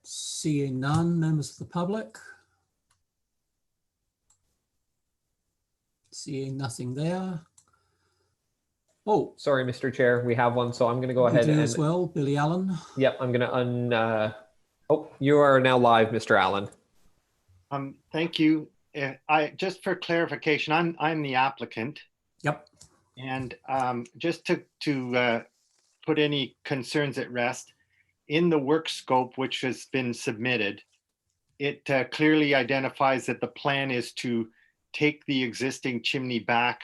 Seeing none, members of the public? Seeing nothing there. Oh, sorry, Mr. Chair, we have one, so I'm going to go ahead and as well, Billy Allen. Yep, I'm going to oh, you are now live, Mr. Allen. Thank you. Just for clarification, I'm the applicant. Yep. And just to put any concerns at rest, in the work scope which has been submitted, it clearly identifies that the plan is to take the existing chimney back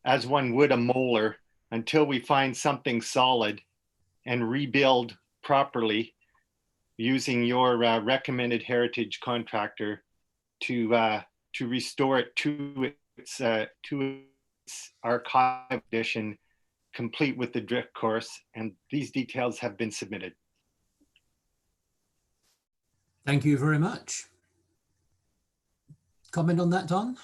as one would a molar until we find something solid and rebuild properly using your recommended heritage contractor to restore it to its archive edition, complete with the drip course, and these details have been submitted. Thank you very much. Comment on that, Don?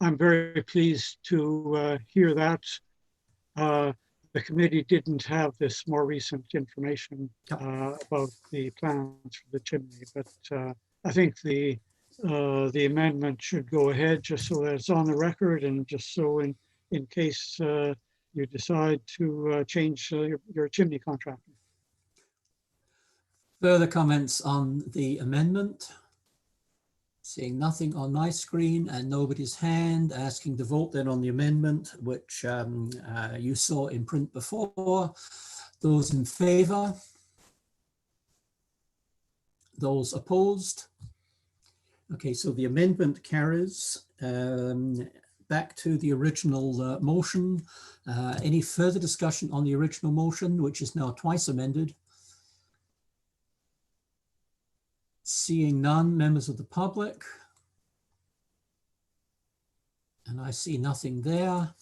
I'm very pleased to hear that. The committee didn't have this more recent information about the plans for the chimney, but I think the amendment should go ahead just so that it's on the record, and just so in case you decide to change your chimney contractor. Further comments on the amendment? Seeing nothing on my screen and nobody's hand, asking to vote then on the amendment, which you saw in print before. Those in favour? Those opposed? Okay, so the amendment carries. Back to the original motion. Any further discussion on the original motion, which is now twice amended? Seeing none, members of the public. And I see nothing there,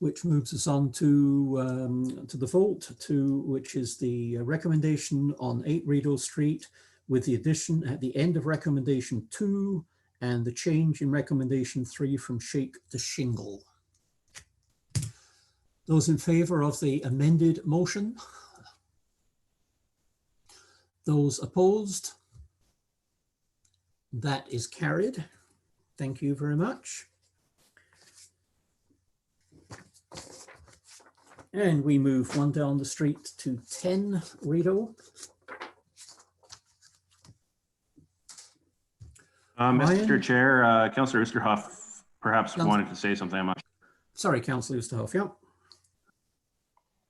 which moves us on to the vote, which is the recommendation on 8 Rideau Street, with the addition at the end of recommendation 2 and the change in recommendation 3 from shake to shingle. Those in favor of the amended motion? Those opposed? That is carried. Thank you very much. And we move one down the street to 10 Rideau. Mr. Chair, Councillor Oosterhoff perhaps wanted to say something. I'm not sure. Sorry, Councillor Oosterhoff.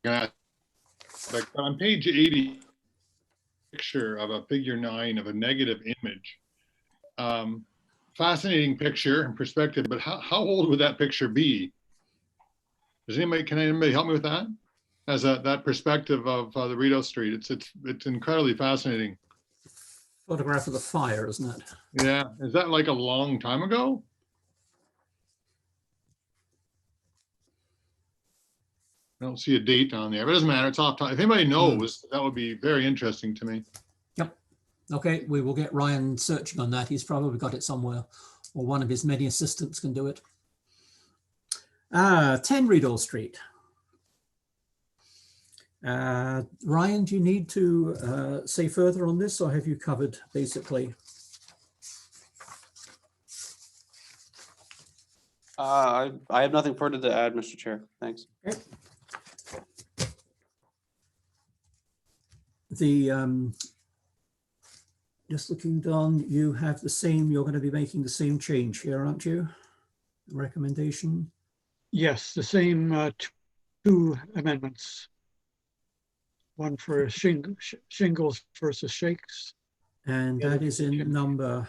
Yeah. Like on page 80, picture of a figure 9 of a negative image. Fascinating picture and perspective, but how old would that picture be? Does anybody, can anybody help me with that? As that perspective of the Rideau Street, it's incredibly fascinating. Photograph of the fire, isn't it? Yeah, is that like a long time ago? I don't see a date on there, but it doesn't matter. It's off time. If anybody knows, that would be very interesting to me. Yep. Okay, we will get Ryan searching on that. He's probably got it somewhere, or one of his many assistants can do it. 10 Rideau Street. Ryan, do you need to say further on this, or have you covered basically? I have nothing further to add, Mr. Chair. Thanks. Okay. The just looking down, you have the same, you're going to be making the same change here, aren't you? Recommendation? Yes, the same 2 amendments. One for shingles versus shakes. And that is in number,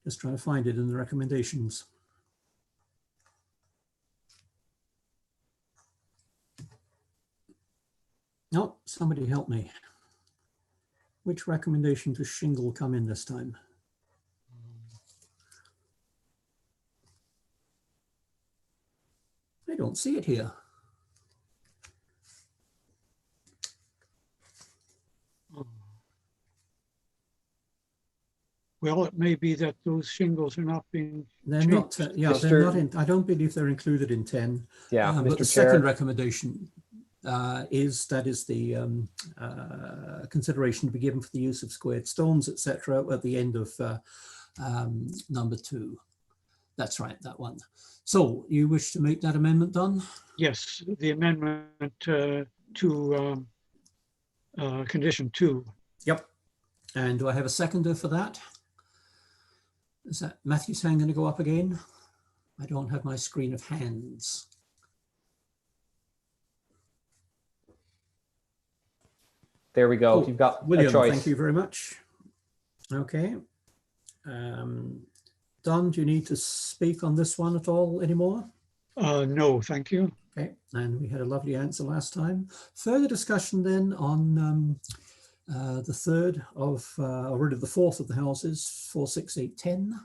just trying to find it in the recommendations. No, somebody help me. Which recommendation does shingle come in this time? I don't see it here. Well, it may be that those shingles are not being. They're not, yeah, they're not in, I don't believe they're included in 10. Yeah, but the Chair. second recommendation is the consideration to be given for the use of squared stones, etc., at the end of number 2. That's right, that one. So you wish to make that amendment done? Yes, the amendment to condition 2. Yep. And do I have a seconder for that? Is that Matthew's hand going to go up again? I don't have my screen of hands. There we go. Oh, You've got William, a choice. thank you very much. Okay. Don, do you need to speak on this one at all anymore? No, thank you. Okay, and we had a lovely answer last time. Further discussion then on the third of, or really the fourth of the houses, 4, 6, 8, 10.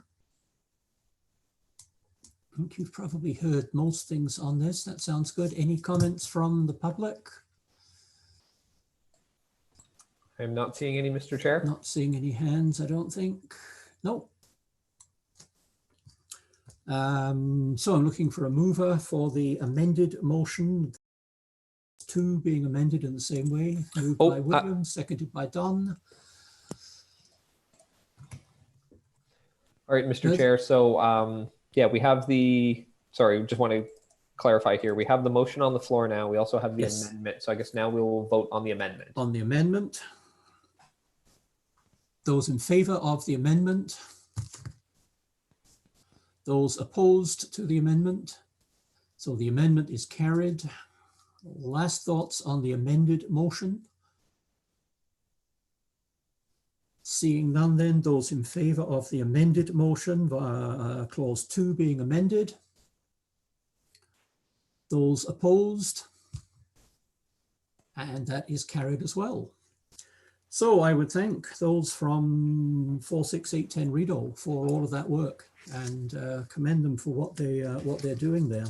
I think you've probably heard most things on this. That sounds good. Any comments from the public? I'm not seeing any, Mr. Chair. Not seeing any hands, I don't think. No. So I'm looking for a mover for the amended motion. 2 being amended in the same way. Moved by William, seconded by Don. All right, Mr. Chair. So yeah, we have the, sorry, just want to clarify here. We have the motion on the floor now. We also have the amendment. So I guess now we will vote on the amendment. On the amendment. Those in favor of the amendment? Those opposed to the amendment? So the amendment is carried. Last thoughts on the amended motion? Seeing none then, those in favour of the amended motion via clause 2 being amended? Those opposed? And that is carried as well. So I would thank those from 46810 Rideau for all of that work and commend them for what they're doing there.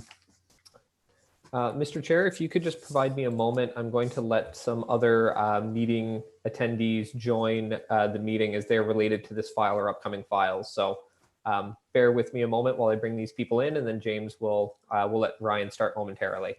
Mr. Chair, if you could just provide me a moment, I'm going to let some other meeting attendees join the meeting as they're related to this file or upcoming files. So bear with me a moment while I bring these people in, and then James will let Ryan start momentarily.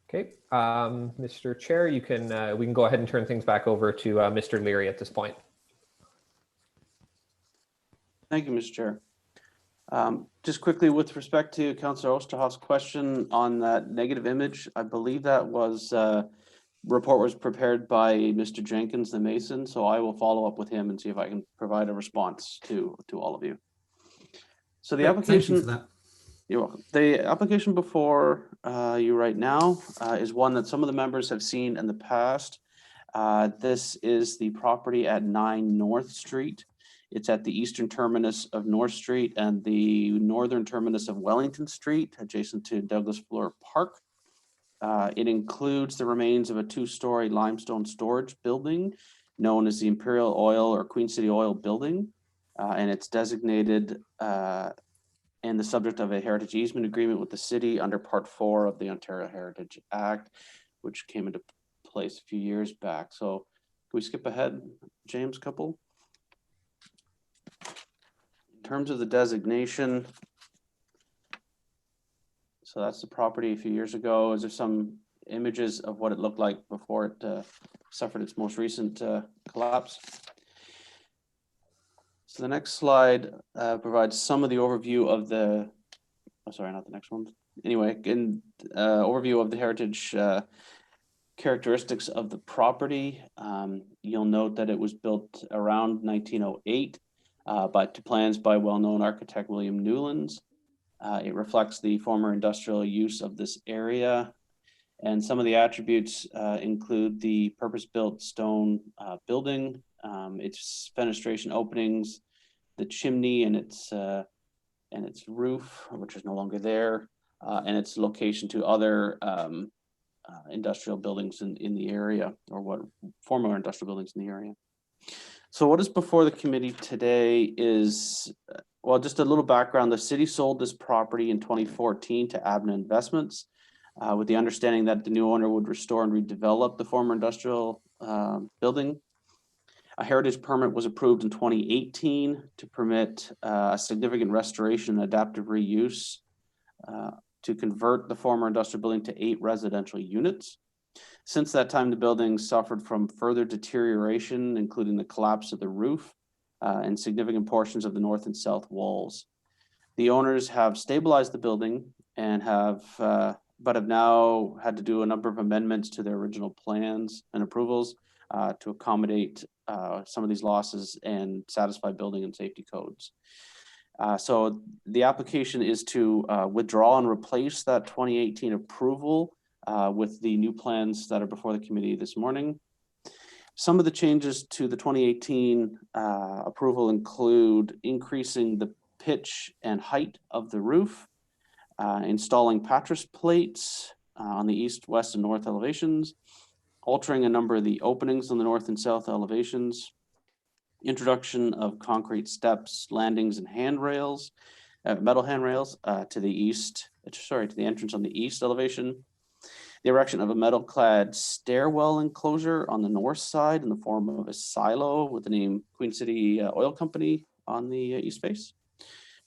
Okay, Mr. Chair, you can we can go ahead and turn things back over to Mr. Leary at this point. Thank you, Mr. Chair. Just quickly with respect to Councillor Osterhoff's question on that negative image, I believe that was report was prepared by Mr. Jenkins, the Mason, so I will follow up with him and see if I can provide a response to all of you. So the application. Thank you for that. You're welcome. The application before you right now is one that some of the members have seen in the past. This is the property at 9 North Street. It's at the eastern terminus of North Street and the northern terminus of Wellington Street, adjacent to Douglas Fleur Park. It includes the remains of a 2-story limestone storage building known as the Imperial Oil or Queen City Oil Building, and it's designated and the subject of a heritage easement agreement with the city under Part 4 of the Ontario Heritage Act, which came into place a few years back. So can we skip ahead, James, couple? In terms of the designation, so that's the property a few years ago. Is there some images of what it looked like before it suffered its most recent collapse? So the next slide provides some of the overview of the, oh, sorry, not the next one. Anyway, in overview of the heritage characteristics of the property. You'll note that it was built around 1908 to plans by well-known architect William Newlands. It reflects the former industrial use of this area. And some of the attributes include the purpose-built stone building, its fenestration openings, the chimney and its roof, which is no longer there, and its location to other industrial buildings in the area, or what former industrial buildings in the area. So what is before the committee today is, well, just a little background. The city sold this property in 2014 to Abna Investments with the understanding that the new owner would restore and redevelop the former industrial building. A heritage permit was approved in 2018 to permit a significant restoration and adaptive reuse to convert the former industrial building to 8 residential units. Since that time, the building suffered from further deterioration, including the collapse of the roof and significant portions of the north and south walls. The owners have stabilized the building and but have now had to do a number of amendments to their original plans and approvals to accommodate some of these losses and satisfy building and safety codes. So the application is to withdraw and replace that 2018 approval with the new plans that are before the committee this morning. Some of the changes to the 2018 approval include increasing the pitch and height of the roof, installing patras plates on the east, west, and north elevations, altering a number of the openings on the north and south elevations, introduction of concrete steps, landings, and handrails, metal handrails to the entrance on the east elevation, the erection of a metal-clad stairwell enclosure on the north side in the form of a silo with the name Queen City Oil Company on the east face,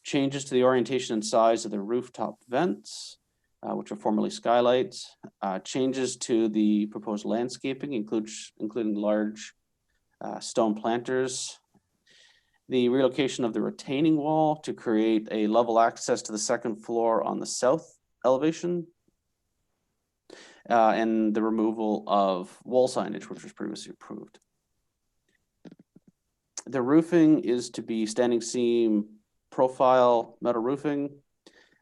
changes to the orientation and size of the rooftop vents, which are formerly skylights, changes to the proposed landscaping, including large stone planters, The relocation of the retaining wall to create a level access to the second floor on the south elevation, and the removal of wall signage, which was previously approved. The roofing is to be standing seam profile metal roofing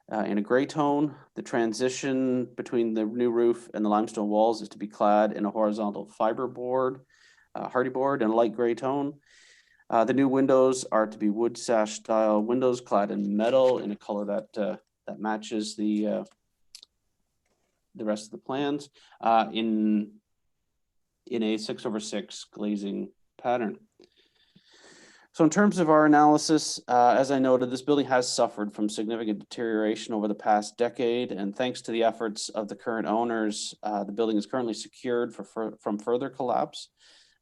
in a gray tone. The transition between the new roof and the limestone walls is to be clad in a horizontal fiber board, hardy board in a light gray tone. The new windows are to be wood sash style windows clad in metal in a color that matches the rest of the plans in a 6/6 glazing pattern. So in terms of our analysis, as I noted, this building has suffered from significant deterioration over the past decade, and thanks to the efforts of the current owners, the building is currently secured from further collapse.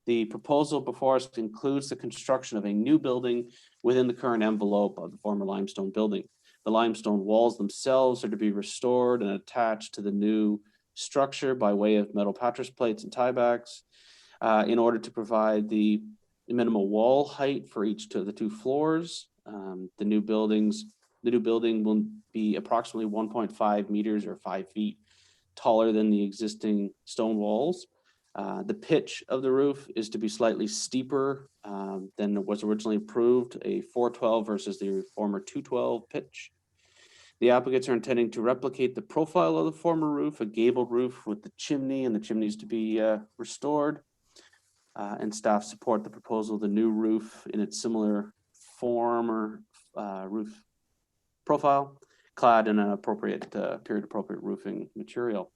The proposal before us includes the construction of a new building within the current envelope of the former limestone building. The limestone walls themselves are to be restored and attached to the new structure by way of metal patras plates and tiebacks in order to provide the minimal wall height for each of the two floors. The new building will be approximately 1.5 meters or 5 feet taller than the existing stone walls. The pitch of the roof is to be slightly steeper than was originally approved, a 412 versus the former 212 pitch. The applicants are intending to replicate the profile of the former roof, a gabled roof with the chimney, and the chimneys to be restored. And staff support the proposal of the new roof in its similar form or roof profile, clad in an appropriate period-appropriate roofing material.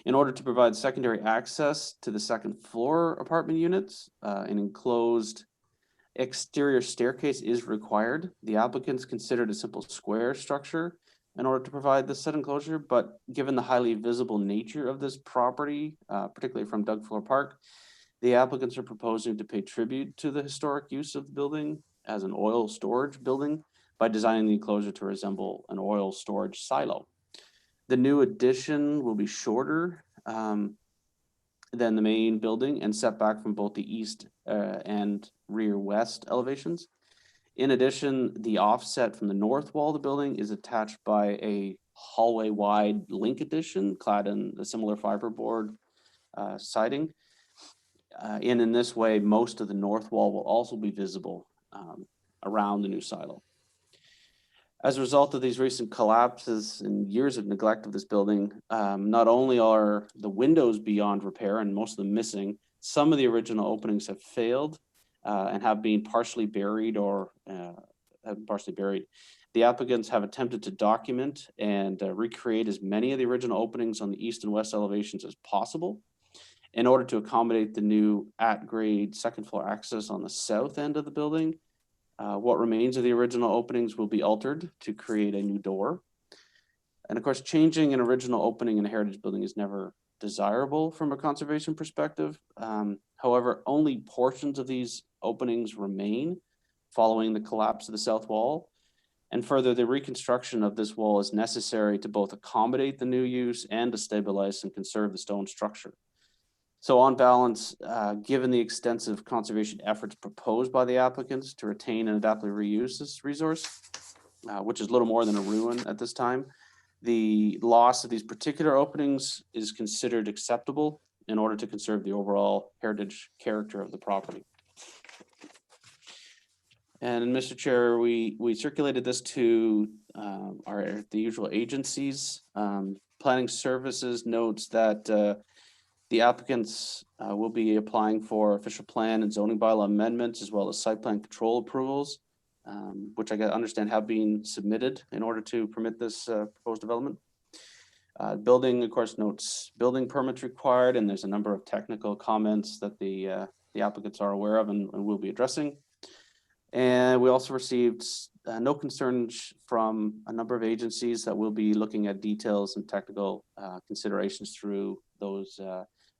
In order to provide secondary access to the second floor apartment units, an enclosed exterior staircase is required. The applicants considered a simple square structure in order to provide this set enclosure, but given the highly visible nature of this property, particularly from Doug Fuller Park, the applicants are proposing to pay tribute to the historic use of the building as an oil storage building by designing the enclosure to resemble an oil storage silo. The new addition will be shorter than the main building and set back from both the east and rear west elevations. In addition, the offset from the north wall of the building is attached by a hallway wide link addition clad in a similar fiberboard siding. In this way, most of the north wall will also be visible around the new silo. As a result of these recent collapses and years of neglect of this building, not only are the windows beyond repair and most of them missing, some of the original openings have failed and have been partially buried or The applicants have attempted to document and recreate as many of the original openings on the east and west elevations as possible in order to accommodate the new at-grade second floor access on the south end of the building. What remains of the original openings will be altered to create a new door. And of course, changing an original opening in a heritage building is never desirable from a conservation perspective. However, only portions of these openings remain following the collapse of the south wall. And further, the reconstruction of this wall is necessary to both accommodate the new use and to stabilize and conserve the stone structure. So on balance, given the extensive conservation efforts proposed by the applicants to retain and adaptively reuse this resource, which is little more than a ruin at this time, the loss of these particular openings is considered acceptable in order to conserve the overall heritage character of the property. And Mr. Chair, we circulated this to the usual agencies. Planning Services notes that the applicants will be applying for official plan and zoning bylaw amendments as well as site plan control approvals, which I understand have been submitted in order to permit this proposed development. Building, of course, notes building permits required, and there's a number of technical comments that the applicants are aware of and will be addressing. And we also received no concerns from a number of agencies that will be looking at details and technical considerations through those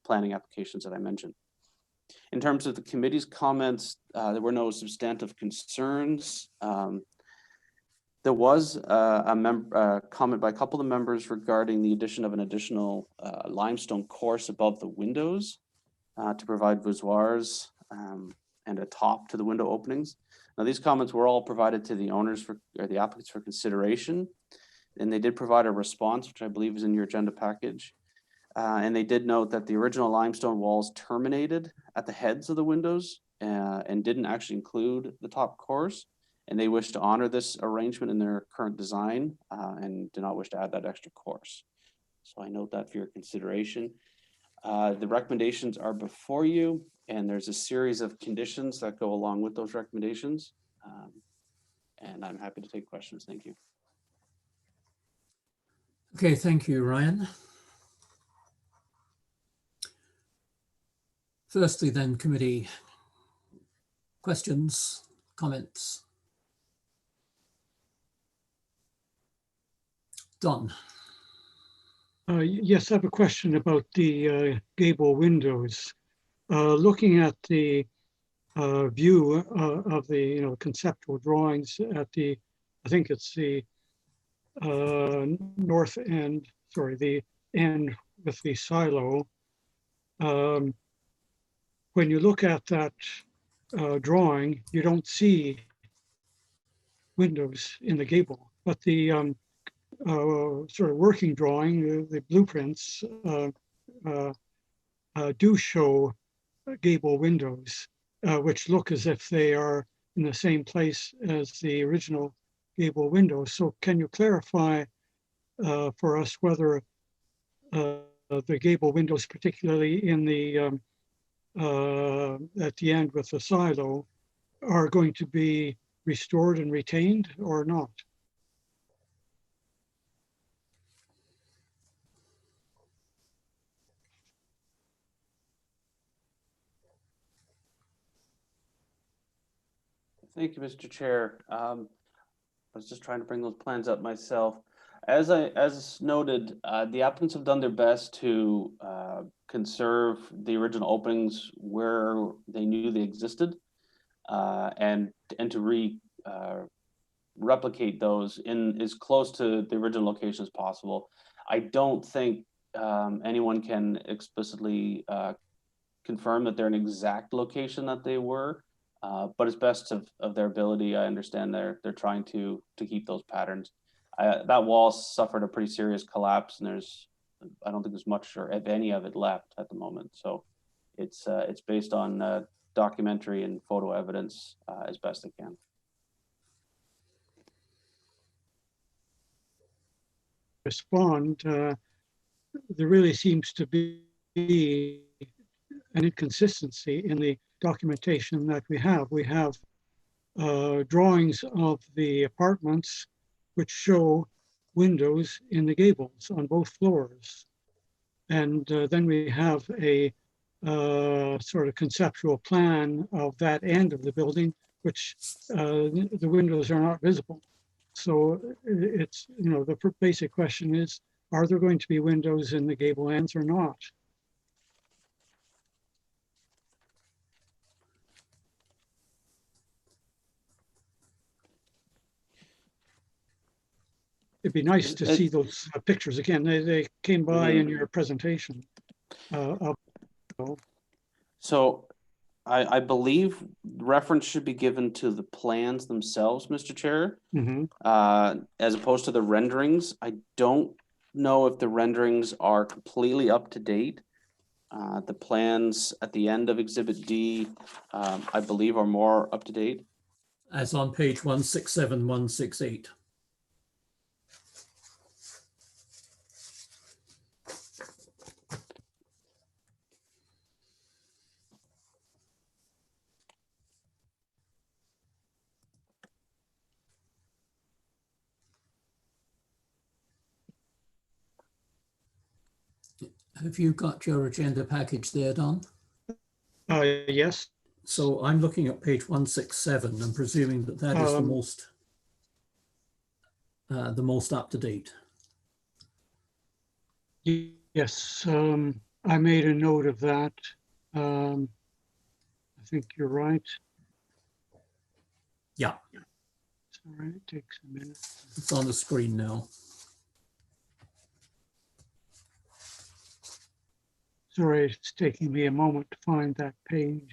planning applications that I mentioned. In terms of the committee's comments, there were no substantive concerns. There was a comment by a couple of members regarding the addition of an additional limestone course above the windows to provide voussoirs and a top to the window openings. Now, these comments were all provided to the owners or the applicants for consideration, and they did provide a response, which I believe is in your agenda package. And they did note that the original limestone walls terminated at the heads of the windows and didn't actually include the top cores. And they wish to honor this arrangement in their current design and do not wish to add that extra course. So I note that for your consideration. The recommendations are before you, and there's a series of conditions that go along with those recommendations. And I'm happy to take questions. Thank you. Okay, thank you, Ryan. Firstly then, committee, questions, comments? Don. Yes, I have a question about the gable windows. Looking at the view of the conceptual drawings at the, I think it's the north end, sorry, the end with the silo. When you look at that drawing, you don't see windows in the gable, but the sort of working drawing, the blueprints do show gable windows, which look as if they are in the same place as the original gable windows. So can you clarify for us whether the gable windows, particularly in the at the end with the silo, are going to be restored and retained or not? Thank you, Mr. Chair. I was just trying to bring those plans up myself. As noted, the applicants have done their best to conserve the original openings where they knew they existed, and to replicate those in as close to the original location as possible. I don't think anyone can explicitly confirm that they're an exact location that they were, but as best of their ability, I understand they're trying to keep those patterns. That wall suffered a pretty serious collapse, and I don't think there's much or if any of it left at the moment. So it's based on documentary and photo evidence as best I can. Respond, there really seems to be an inconsistency in the documentation that we have. We have drawings of the apartments which show windows in the gables on both floors. And then we have a sort of conceptual plan of that end of the building, which the windows are not visible. So it's, the basic question is, are there going to be windows in the gable ends or not? It'd be nice to see those pictures again. They came by in your presentation. So I believe reference should be given to the plans themselves, Mr. Chair, as opposed to the renderings. I don't know if the renderings are completely up to date. The plans at the end of Exhibit D, I believe, are more up to date. As on page 167, 168. Have you got your agenda package there, Don? Yes. So I'm looking at page 167 and presuming that that is the most up to date. Yes, I made a note of that. I think you're right. Yeah. Sorry, it takes a minute. It's on the screen now. Sorry, it's taking me a moment to find that page.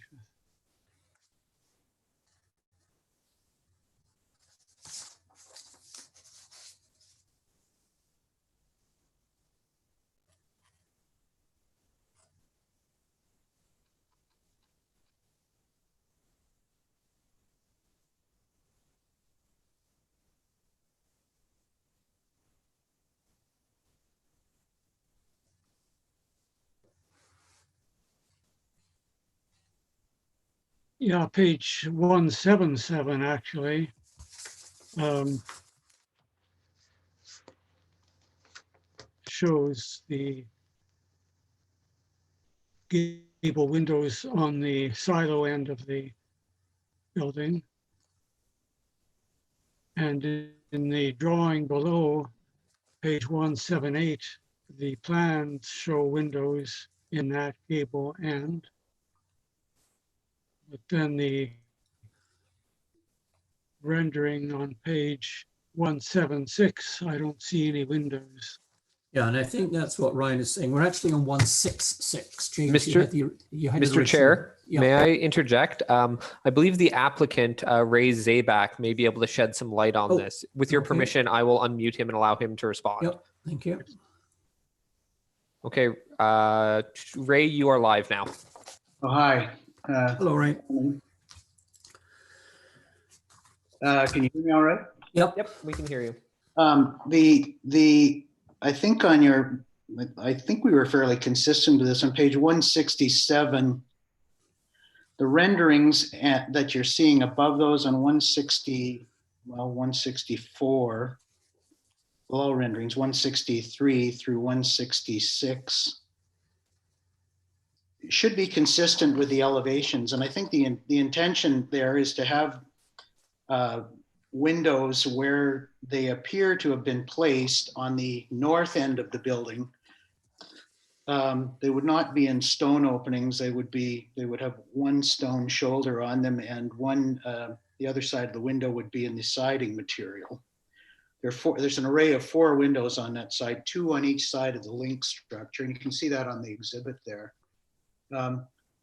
Yeah, page 177 actually. Shows the gable windows on the silo end of the building. And in the drawing below, page 178, the plans show windows in that gable end. But then the rendering on page 176, I don't see any windows. Yeah, and I think that's what Ryan is saying. We're actually on 166. James, Mr. Chair, yeah. May I interject? I believe the applicant, Ray Zabak, may be able to shed some light on this. With your permission, I will unmute him and allow him to respond. Yep, thank you. Okay, Ray, you are live now. Oh, hi. Hello, Ray. Can you hear me all right? Yep, we can hear you. I think I think we were fairly consistent with this on page 167. The renderings that you're seeing above those on 164, below renderings 163 through 166 should be consistent with the elevations. And I think the intention there is to have windows where they appear to have been placed on the north end of the building. They would not be in stone openings. They would have one stone shoulder on them, and the other side of the window would be in the siding material. There's an array of 4 windows on that side, 2 on each side of the link structure, and you can see that on the exhibit there.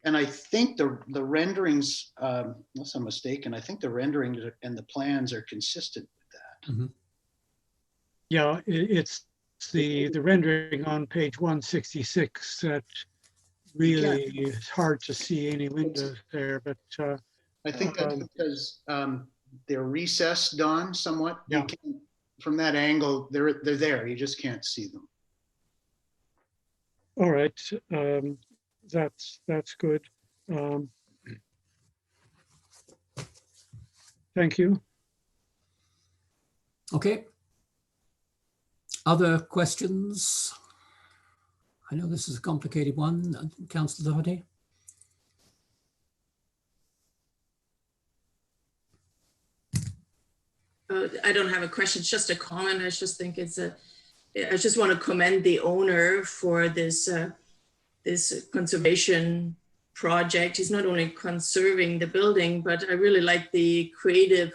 And I think the renderings, unless I'm mistaken, I think the renderings and the plans are consistent with that. Mm-hmm. Yeah, it's the rendering on page 166 that really is hard to see any windows there, but I think that's because they're recessed, Don, somewhat. Yeah. From that angle, they're there. You just can't see them. All right. That's good. Thank you. Okay. Other questions? I know this is a complicated one. Councillor Doherty? I don't have a question, it's just a comment. I just think I just want to commend the owner for this this conservation project. He's not only conserving the building, but I really like the creative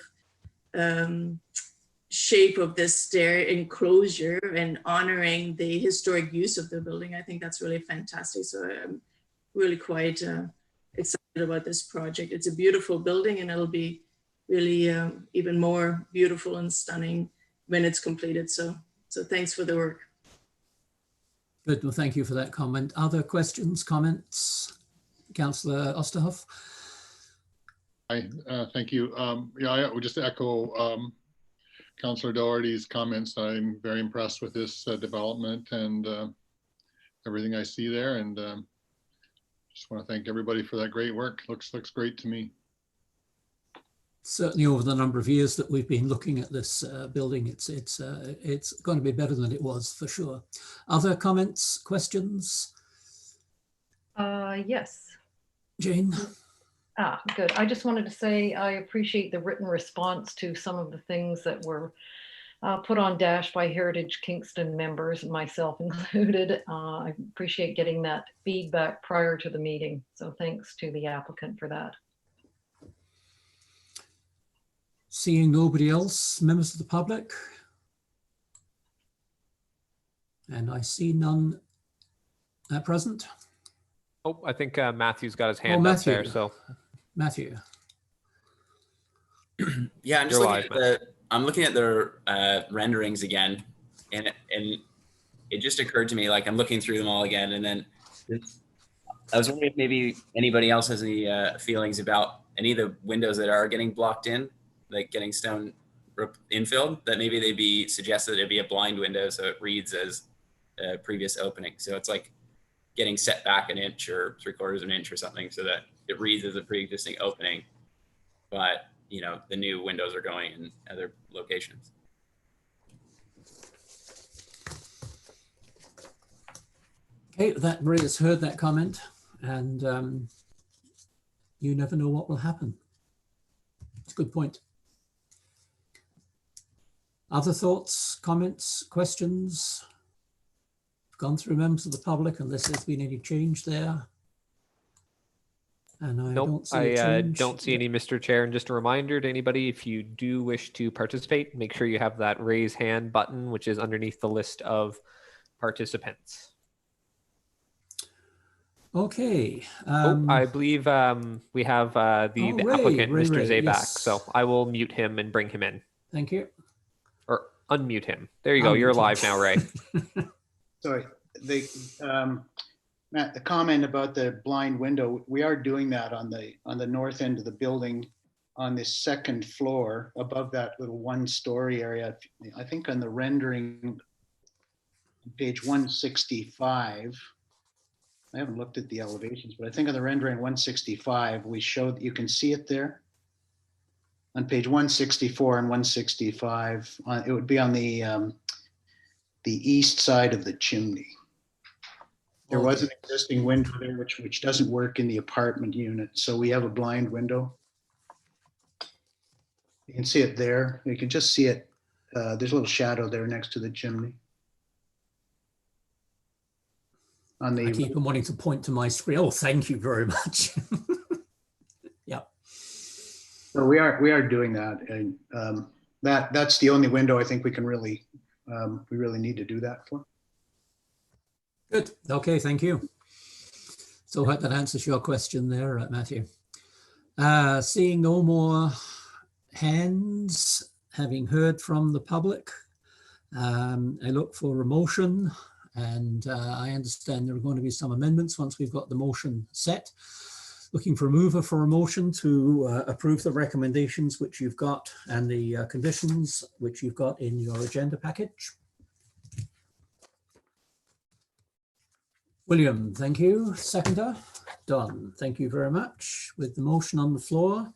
shape of this stair enclosure and honoring the historic use of the building. I think that's really fantastic. So I'm really quite excited about this project. It's a beautiful building, and it'll be really even more beautiful and stunning when it's completed. So thanks for the work. Good, well, thank you for that comment. Other questions, comments? Councillor Osterhoff? Hi, thank you. Yeah, I would just echo Councillor Doherty's comments. I'm very impressed with this development and everything I see there, and just want to thank everybody for that great work. Looks great to me. Certainly over the number of years that we've been looking at this building, it's going to be better than it was for sure. Other comments, questions? Yes. Jane? Good. I just wanted to say I appreciate the written response to some of the things that were put on Dash by Heritage Kingston members, myself included. I appreciate getting that feedback prior to the meeting. So thanks to the applicant for that. Seeing nobody else, members of the public? And I see none at present. Oh, I think Matthew's got his hand up there. So Matthew. Yeah, I'm just looking at the renderings again, and it just occurred to me, like I'm looking through them all again, and then I was wondering if maybe anybody else has any feelings about any of the windows that are getting blocked in, like getting stone infilled, that maybe they'd be suggested that it'd be a blind window so it reads as a previous opening. So it's like getting set back an inch or 3/4 of an inch or something, so that it reads as a pre-existing opening, but you know, the new windows are going in other locations. Okay, that Maria's heard that comment, and you never know what will happen. It's a good point. Other thoughts, comments, questions? Gone through members of the public, unless there's been any change there. And I don't see a change. Don't see any, Mr. Chair. And just a reminder to anybody, if you do wish to participate, make sure you have that raise hand button, which is underneath the list of participants. Okay. I believe we have the applicant, Mr. Zabak. Yes. So I will mute him and bring him in. Thank you. Or unmute him. There you go. You're live now, Ray. Sorry, Matt, the comment about the blind window, we are doing that on the north end of the building on the second floor above that little one-story area. I think on the rendering, page 165, I haven't looked at the elevations, but I think on the rendering 165, we showed, you can see it there. On page 164 and 165, it would be on the east side of the chimney. There was an existing window there, which doesn't work in the apartment unit. So we have a blind window. You can see it there. You can just see it. There's a little shadow there next to the chimney. I keep on wanting to point to my screen. Oh, thank you very much. Yeah. So we are doing that, and that's the only window I think we can really we really need to do that for. Good. Okay, thank you. So I hope that answers your question there, Matthew. Seeing no more hands, having heard from the public, I look for a motion, and I understand there are going to be some amendments once we've got the motion set. Looking for a mover for a motion to approve the recommendations which you've got and the conditions which you've got in your agenda package. William, thank you. Seconder, Don, thank you very much. With the motion on the floor,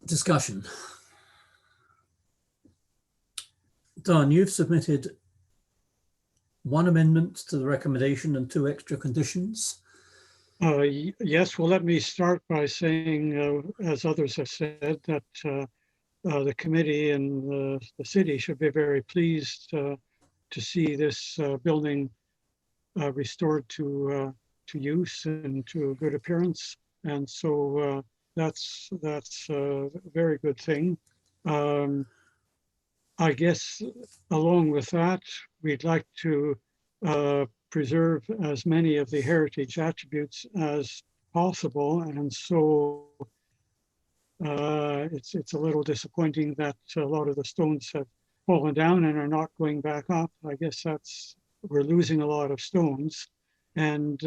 discussion. Don, you've submitted one amendment to the recommendation and 2 extra conditions. Yes, well, let me start by saying, as others have said, that the committee and the city should be very pleased to see this building restored to use and to a good appearance, and so that's a very good thing. I guess along with that, we'd like to preserve as many of the heritage attributes as possible, and so it's a little disappointing that a lot of the stones have fallen down and are not going back up. I guess we're losing a lot of stones. And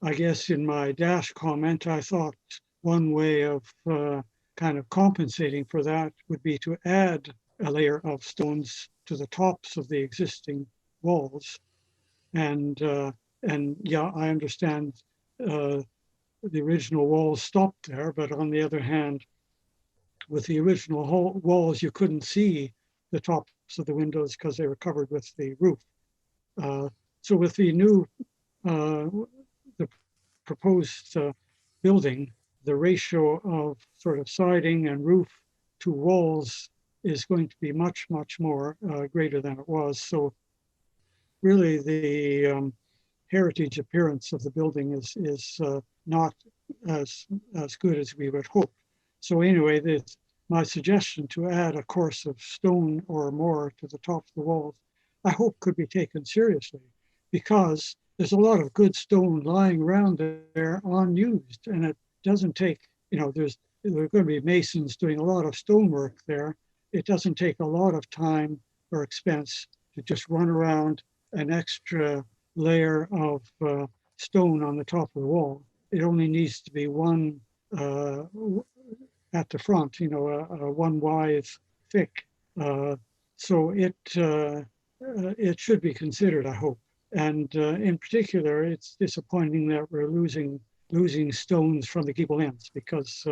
I guess in my dash comment, I thought one way of kind of compensating for that would be to add a layer of stones to the tops of the existing walls. And yeah, I understand the original walls stopped there, but on the other hand, with the original walls, you couldn't see the tops of the windows because they were covered with the roof. So with the new, the proposed building, the ratio of sort of siding and roof to walls is going to be much, much more greater than it was. So really the heritage appearance of the building is not as good as we would hope. So anyway, my suggestion to add a course of stone or more to the top of the walls, I hope could be taken seriously, because there's a lot of good stone lying around there unused, and it doesn't take, there are going to be masons doing a lot of stonework there. It doesn't take a lot of time or expense to just run around an extra layer of stone on the top of the wall. It only needs to be one at the front, one wide thick. So it should be considered, I hope. And in particular, it's disappointing that we're losing losing stones from the gable ends because,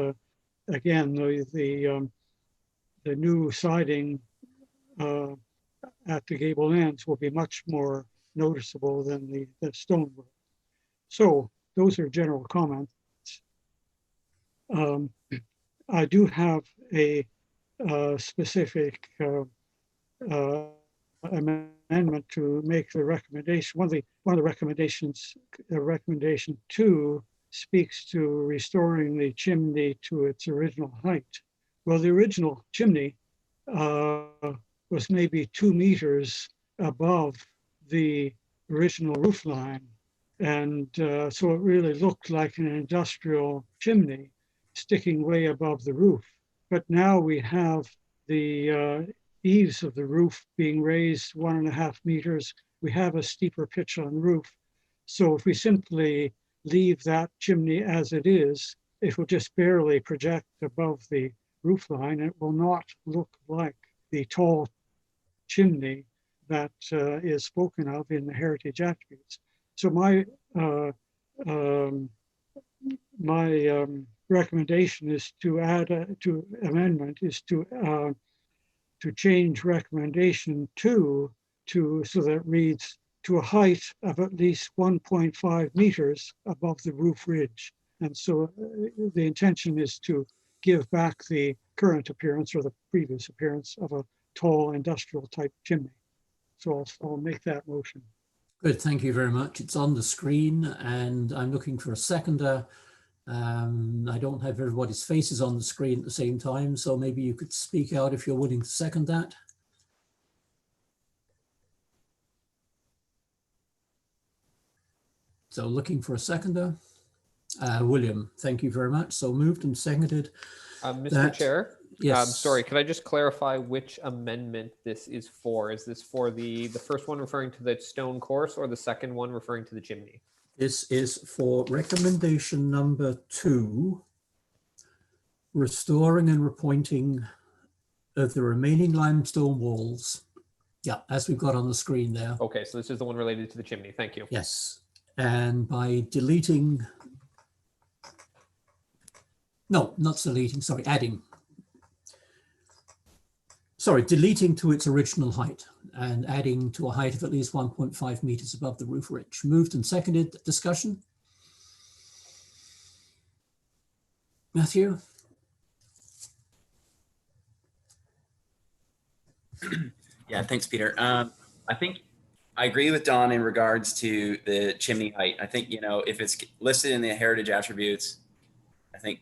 again, the new siding at the gable ends will be much more noticeable than the stone will. So those are general comments. I do have a specific amendment to make the recommendation. One of the recommendations, recommendation 2 speaks to restoring the chimney to its original height. Well, the original chimney was maybe 2 meters above the original roof line. And so it really looked like an industrial chimney sticking way above the roof. But now we have the eaves of the roof being raised 1.5 meters. We have a steeper pitch on the roof. So if we simply leave that chimney as it is, it will just barely project above the roof line. It will not look like the tall chimney that is spoken of in the heritage attributes. So my recommendation is to add to amendment is to change recommendation 2 to so that it reads to a height of at least 1.5 meters above the roof ridge. And so the intention is to give back the current appearance or the previous appearance of a tall industrial type chimney. So I'll make that motion. Good, thank you very much. It's on the screen and I'm looking for a seconder. I don't have everybody's faces on the screen at the same time, so maybe you could speak out if you're willing to second that. So looking for a seconder. William, thank you very much. So moved and seconded. Mr. Chair? Yes. Sorry, could I just clarify which amendment this is for? Is this for the first one referring to the stone course or the second one referring to the chimney? This is for recommendation number 2, restoring and repointing of the remaining limestone walls. Yeah, as we've got on the screen there. Okay, so this is the one related to the chimney. Thank you. Yes, and by deleting, no, not deleting, sorry, adding. Sorry, deleting to its original height and adding to a height of at least 1.5 meters above the roof ridge. Moved and seconded. Discussion? Matthew? Yeah, thanks, Peter. I think I agree with Don in regards to the chimney height. I think, you know, if it's listed in the heritage attributes, I think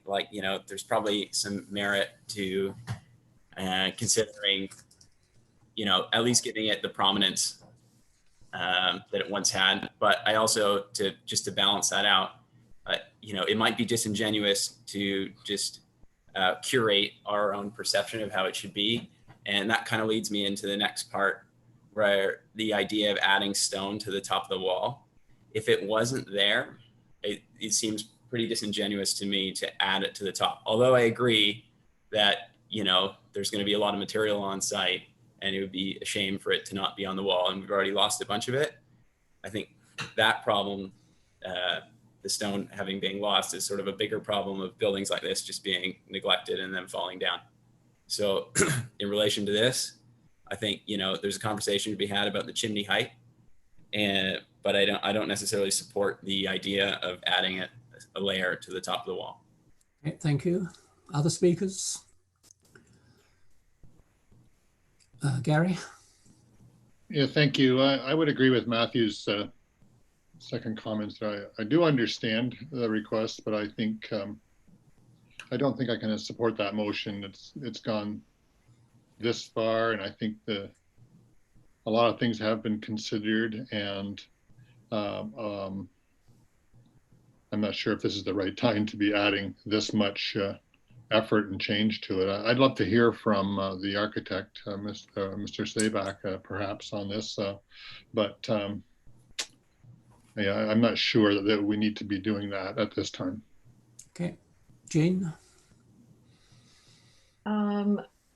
there's probably some merit to considering, at least giving it the prominence that it once had. But I also, to balance that out, it might be disingenuous to just curate our own perception of how it should be. And that kind of leads me into the next part, where the idea of adding stone to the top of the wall. If it wasn't there, it seems pretty disingenuous to me to add it to the top. Although I agree that, there's going to be a lot of material on site and it would be a shame for it to not be on the wall. And we've already lost a bunch of it. I think that problem, the stone having been lost, is sort of a bigger problem of buildings like this just being neglected and then falling down. So in relation to this, I think, there's a conversation to be had about the chimney height, but I don't necessarily support the idea of adding a layer to the top of the wall. Okay, thank you. Other speakers? Gary? Yeah, thank you. I would agree with Matthew's second comments. I do understand the request, but I think I don't think I can support that motion. It's gone this far, and I think a lot of things have been considered, and I'm not sure if this is the right time to be adding this much effort and change to it. I'd love to hear from the architect, Mr. Sabak, perhaps on this, but yeah, I'm not sure that we need to be doing that at this time. Okay, Jane?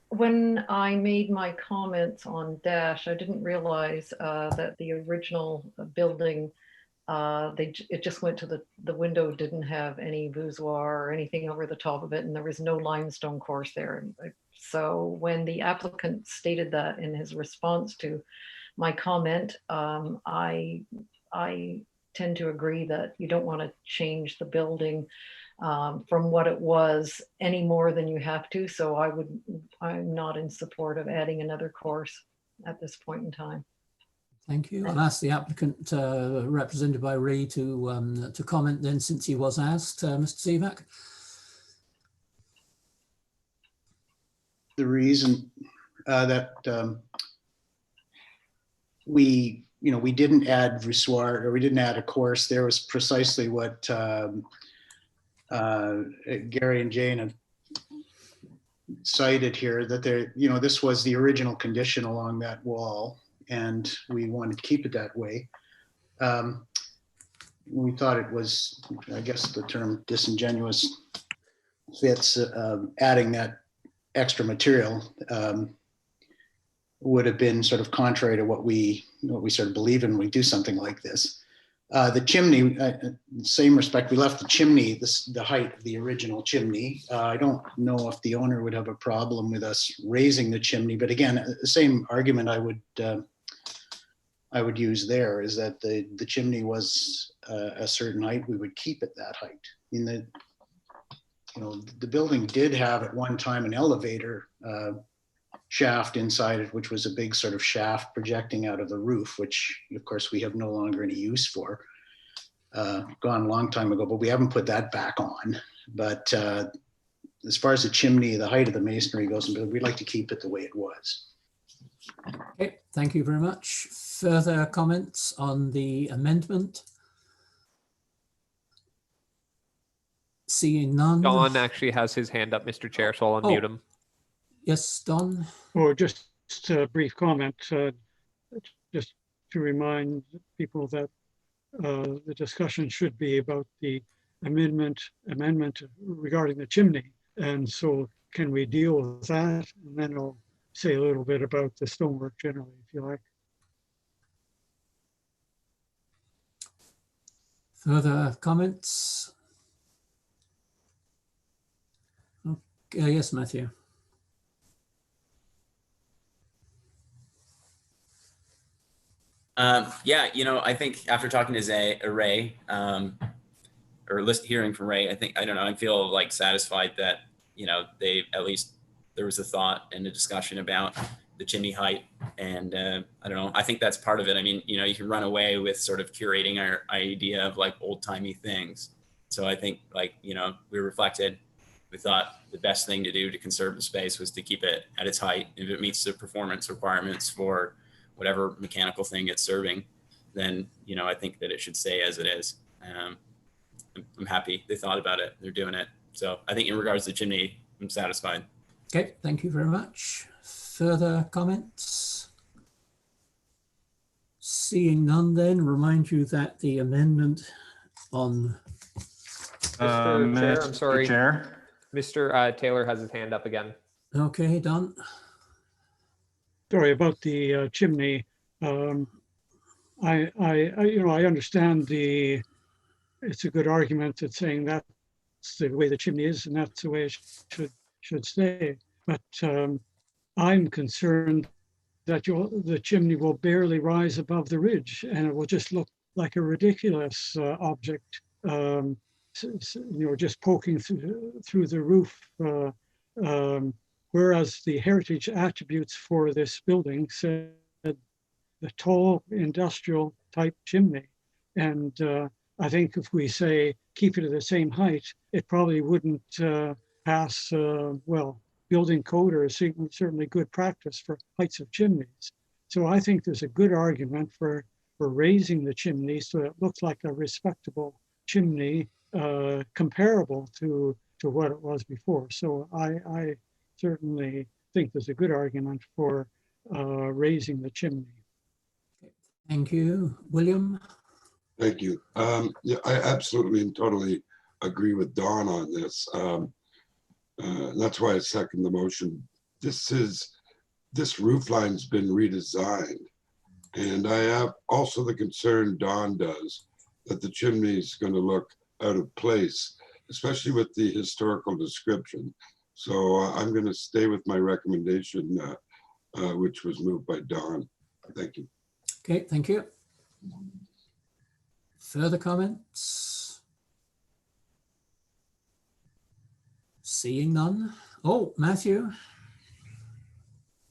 When I made my comments on Dash, I didn't realize that the original building it just went to the window didn't have any voussoir or anything over the top of it, and there was no limestone course there. So when the applicant stated that in his response to my comment, I tend to agree that you don't want to change the building from what it was any more than you have to. So I'm not in support of adding another course at this point in time. Thank you. I'll ask the applicant, represented by Ray, to comment then, since he was asked. Mr. Sivak. The reason that we didn't add voussoir, or we didn't add a course there, was precisely what Gary and Jane have cited here, that this was the original condition along that wall, and we wanted to keep it that way. We thought it was, I guess the term disingenuous fits, adding that extra material would have been sort of contrary to what we sort of believe in when we do something like this. The chimney, same respect, we left the chimney, the height of the original chimney. I don't know if the owner would have a problem with us raising the chimney, but again, the same argument I would use there is that the chimney was a certain height, we would keep it that height. The building did have at one time an elevator shaft inside it, which was a big sort of shaft projecting out of the roof, which of course we have no longer any use for. Gone a long time ago, but we haven't put that back on. But as far as the chimney, the height of the masonry goes, we'd like to keep it the way it was. Okay, thank you very much. Further comments on the amendment? Seeing none. Don actually has his hand up, Mr. Chair, so I'll unmute him. Yes, Don. Or just a brief comment, just to remind people that the discussion should be about the amendment regarding the chimney. And so can we deal with that? And then I'll say a little bit about the stonework generally, if you like. Further comments? Okay, yes, Matthew. Yeah, I think after talking to Ray, or hearing from Ray, I feel like satisfied that, they, at least there was a thought and a discussion about the chimney height. And I don't know, I think that's part of it. I mean, you can run away with sort of curating our idea of like old timey things. So I think we reflected, we thought the best thing to do to conserve the space was to keep it at its height. If it meets the performance requirements for whatever mechanical thing it's serving, then, I think that it should stay as it is. I'm happy they thought about it. They're doing it. So I think in regards to the chimney, I'm satisfied. Okay, thank you very much. Further comments? Seeing none, then remind you that the amendment on Mr. Chair, I'm sorry. Chair. Mr. Taylor has his hand up again. Okay, done. Sorry about the chimney. I understand it's a good argument that saying that's the way the chimney is and that's the way it should stay. But I'm concerned that the chimney will barely rise above the ridge and it will just look like a ridiculous object, just poking through the roof. Whereas the heritage attributes for this building said the tall industrial type chimney. And I think if we say keep it at the same height, it probably wouldn't pass, building code or certainly good practice for heights of chimneys. So I think there's a good argument for raising the chimney so it looks like a respectable chimney comparable to what it was before. So I certainly think there's a good argument for raising the chimney. Thank you. William? Thank you. Yeah, I absolutely and totally agree with Don on this. That's why I second the motion. This roof line's been redesigned. And I have also the concern Don does that the chimney is going to look out of place, especially with the historical description. So I'm going to stay with my recommendation, which was moved by Don. Thank you. Okay, thank you. Further comments? Seeing none. Oh, Matthew.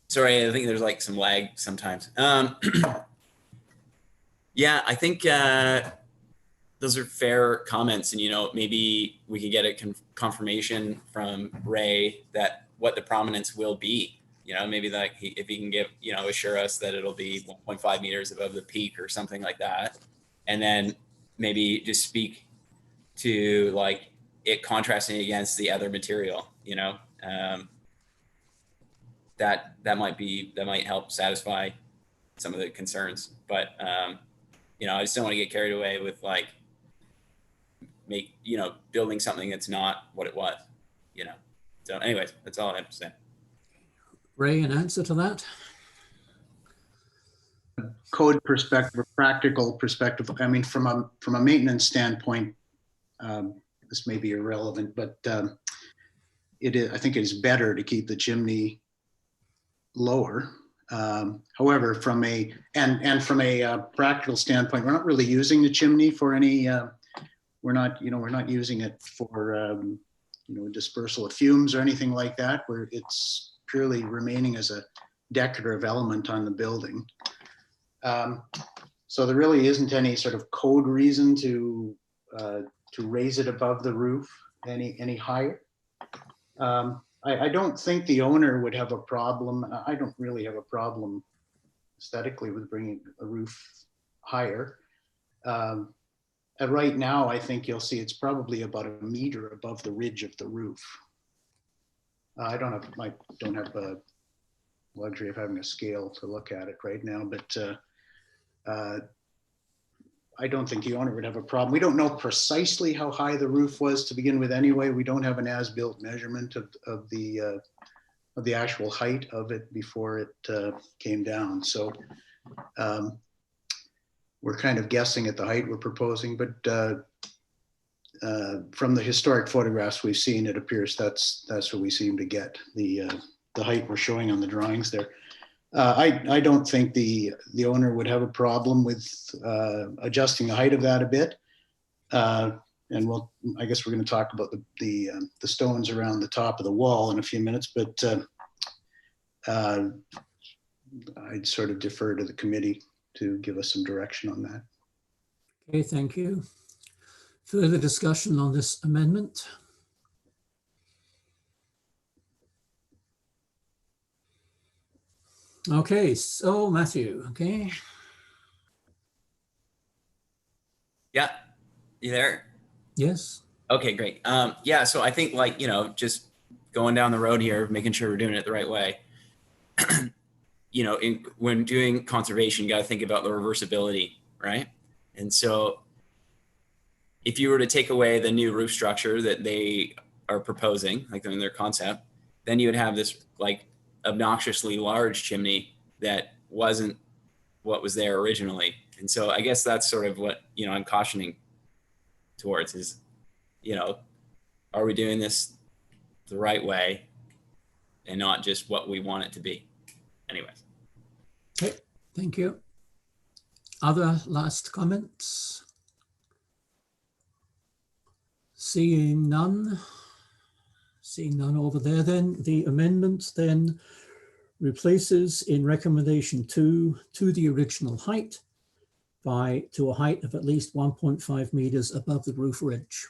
Sorry, I think there's like some lag sometimes. Yeah, I think those are fair comments, and maybe we could get a confirmation from Ray that what the prominence will be. Maybe like if he can give assure us that it'll be 1.5 meters above the peak or something like that, and then maybe just speak to like it contrasting against the other material. That might help satisfy some of the concerns, but I just don't want to get carried away with like building something that's not what it was. So anyways, that's all I have to say. Ray, an answer to that? Code perspective, or practical perspective, I mean, from a maintenance standpoint, this may be irrelevant, but I think it is better to keep the chimney lower. However, from a practical standpoint, we're not really using the chimney for any. We're not using it for dispersal of fumes or anything like that. Where it's purely remaining as a decorative element on the building. So there really isn't any sort of code reason to raise it above the roof any higher. I don't think the owner would have a problem. I don't really have a problem aesthetically with bringing a roof higher. Right now, I think you'll see it's probably about a meter above the ridge of the roof. I don't have the luxury of having a scale to look at it right now, but I don't think the owner would have a problem. We don't know precisely how high the roof was to begin with anyway. We don't have an as-built measurement of the actual height of it before it came down. So we're kind of guessing at the height we're proposing, but from the historic photographs we've seen, it appears that's what we seem to get, the height we're showing on the drawings there. I don't think the owner would have a problem with adjusting the height of that a bit. And I guess we're going to talk about the stones around the top of the wall in a few minutes, but I'd sort of defer to the committee to give us some direction on that. Okay, thank you. Further discussion on this amendment? Okay, so Matthew, okay. Yeah, you there? Yes. Okay, great. Yeah, so I think just going down the road here, making sure we're doing it the right way. When doing conservation, you got to think about the reversibility, right? And so if you were to take away the new roof structure that they are proposing, like in their concept, then you would have this like obnoxiously large chimney that wasn't what was there originally. And so I guess that's sort of what, I'm cautioning towards is, are we doing this the right way and not just what we want it to be? Anyways. Okay, thank you. Other last comments? Seeing none over there, then the amendment then replaces in recommendation 2 to the original height to a height of at least 1.5 meters above the roof ridge.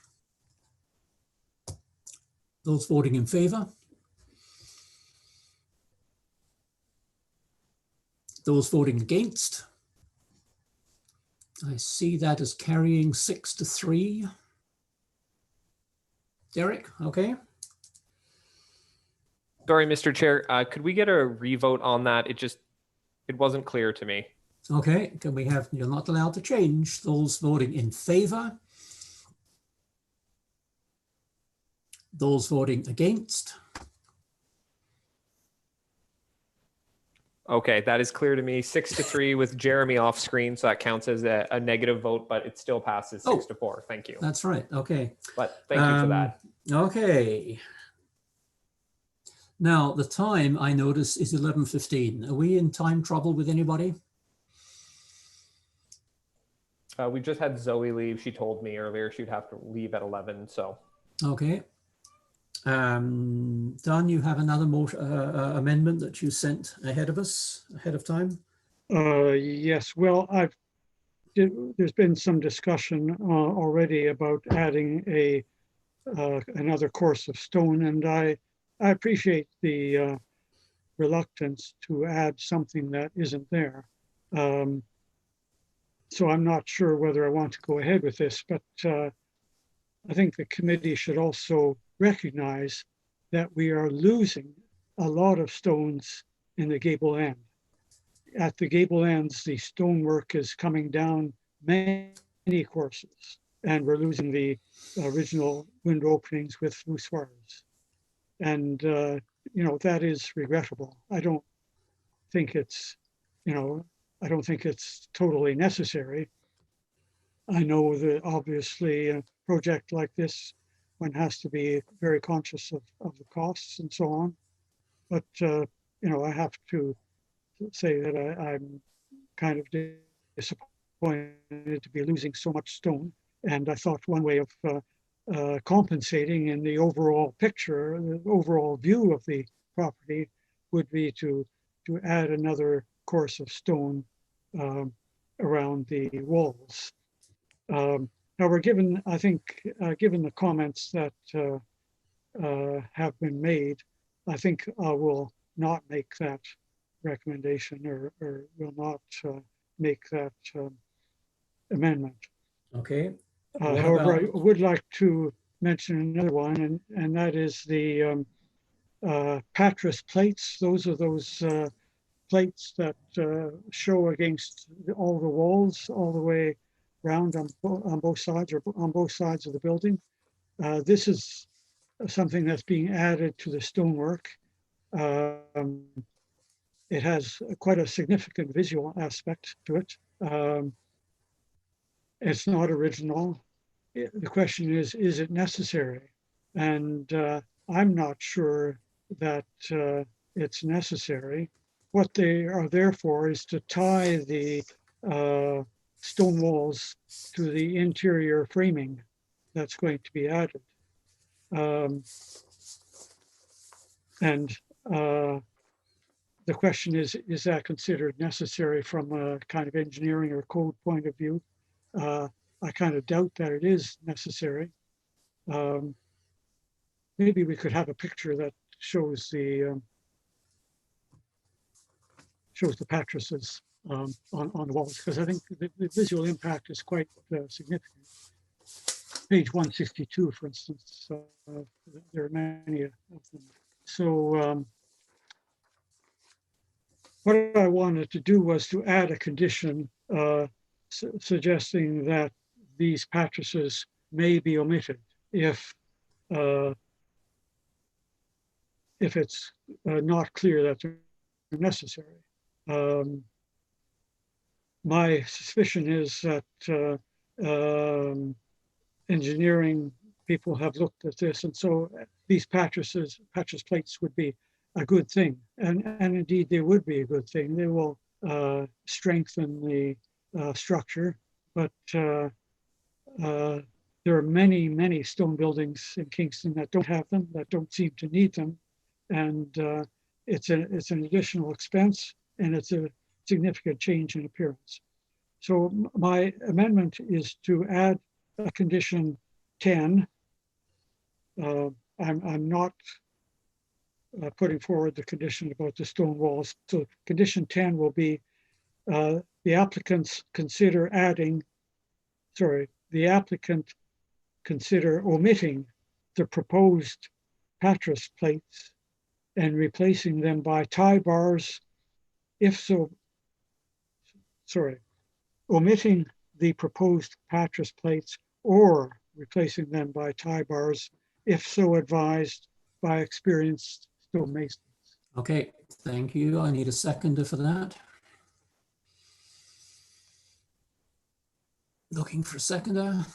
Those voting in favor? Those voting against? I see that as carrying 6-3. Derek, okay. Sorry, Mr. Chair, could we get a revote on that? It wasn't clear to me. Okay, can we have, you're not allowed to change. Those voting in favor? Those voting against? Okay, that is clear to me. 6-3 with Jeremy off screen, so that counts as a negative vote, but it still passes 6-4. Thank you. That's right. Okay. But thank you for that. Okay. Now, the time I notice is 11:15. Are we in time trouble with anybody? We just had Zoe leave. She told me earlier she'd have to leave at 11, so. Okay. Don, you have another amendment that you sent ahead of us, ahead of time? Yes, well, there's been some discussion already about adding another course of stone, and I appreciate the reluctance to add something that isn't there. So I'm not sure whether I want to go ahead with this, but I think the committee should also recognize that we are losing a lot of stones in the gable end. At the gable ends, the stonework is coming down many courses, and we're losing the original window openings with voussoirs. And, you know, that is regrettable. I don't think it's, you know, I don't think it's totally necessary. I know that obviously a project like this, one has to be very conscious of the costs and so on. But, you know, I have to say that I'm kind of disappointed to be losing so much stone. And I thought one way of compensating in the overall picture, the overall view of the property would be to add another course of stone around the walls. Now we're given, I think, given the comments that have been made, I think I will not make that recommendation or will not make that amendment. Okay. However, I would like to mention another one, and that is the Patras plates. Those are those plates that show against all the walls all the way round on both sides or on both sides of the building. This is something that's being added to the stonework. It has quite a significant visual aspect to it. It's not original. The question is it necessary? And I'm not sure that it's necessary. What they are there for is to tie the stone walls to the interior framing that's going to be added. And the question is that considered necessary from a kind of engineering or code point of view? I kind of doubt that it is necessary. Maybe we could have a picture that shows the patrases on the walls, because I think the visual impact is quite significant. Page 162, for instance, there are many of them. So what I wanted to do was to add a condition suggesting that these patrases may be omitted if it's not clear that they're necessary. My suspicion is that engineering people have looked at this, and so these patras plates would be a good thing, and indeed they would be a good thing. They will strengthen the structure, but there are many stone buildings in Kingston that don't have them, that don't seem to need them, and it's an additional expense, and it's a significant change in appearance. So my amendment is to add a condition 10. I'm not putting forward the condition about the stone walls. So condition 10 will be the applicant consider omitting the proposed patras plates and replacing them by tie bars, omitting the proposed patras plates or replacing them by tie bars, if so advised by experienced stonemasons. Okay, thank you. I need a seconder for that. Looking for a seconder.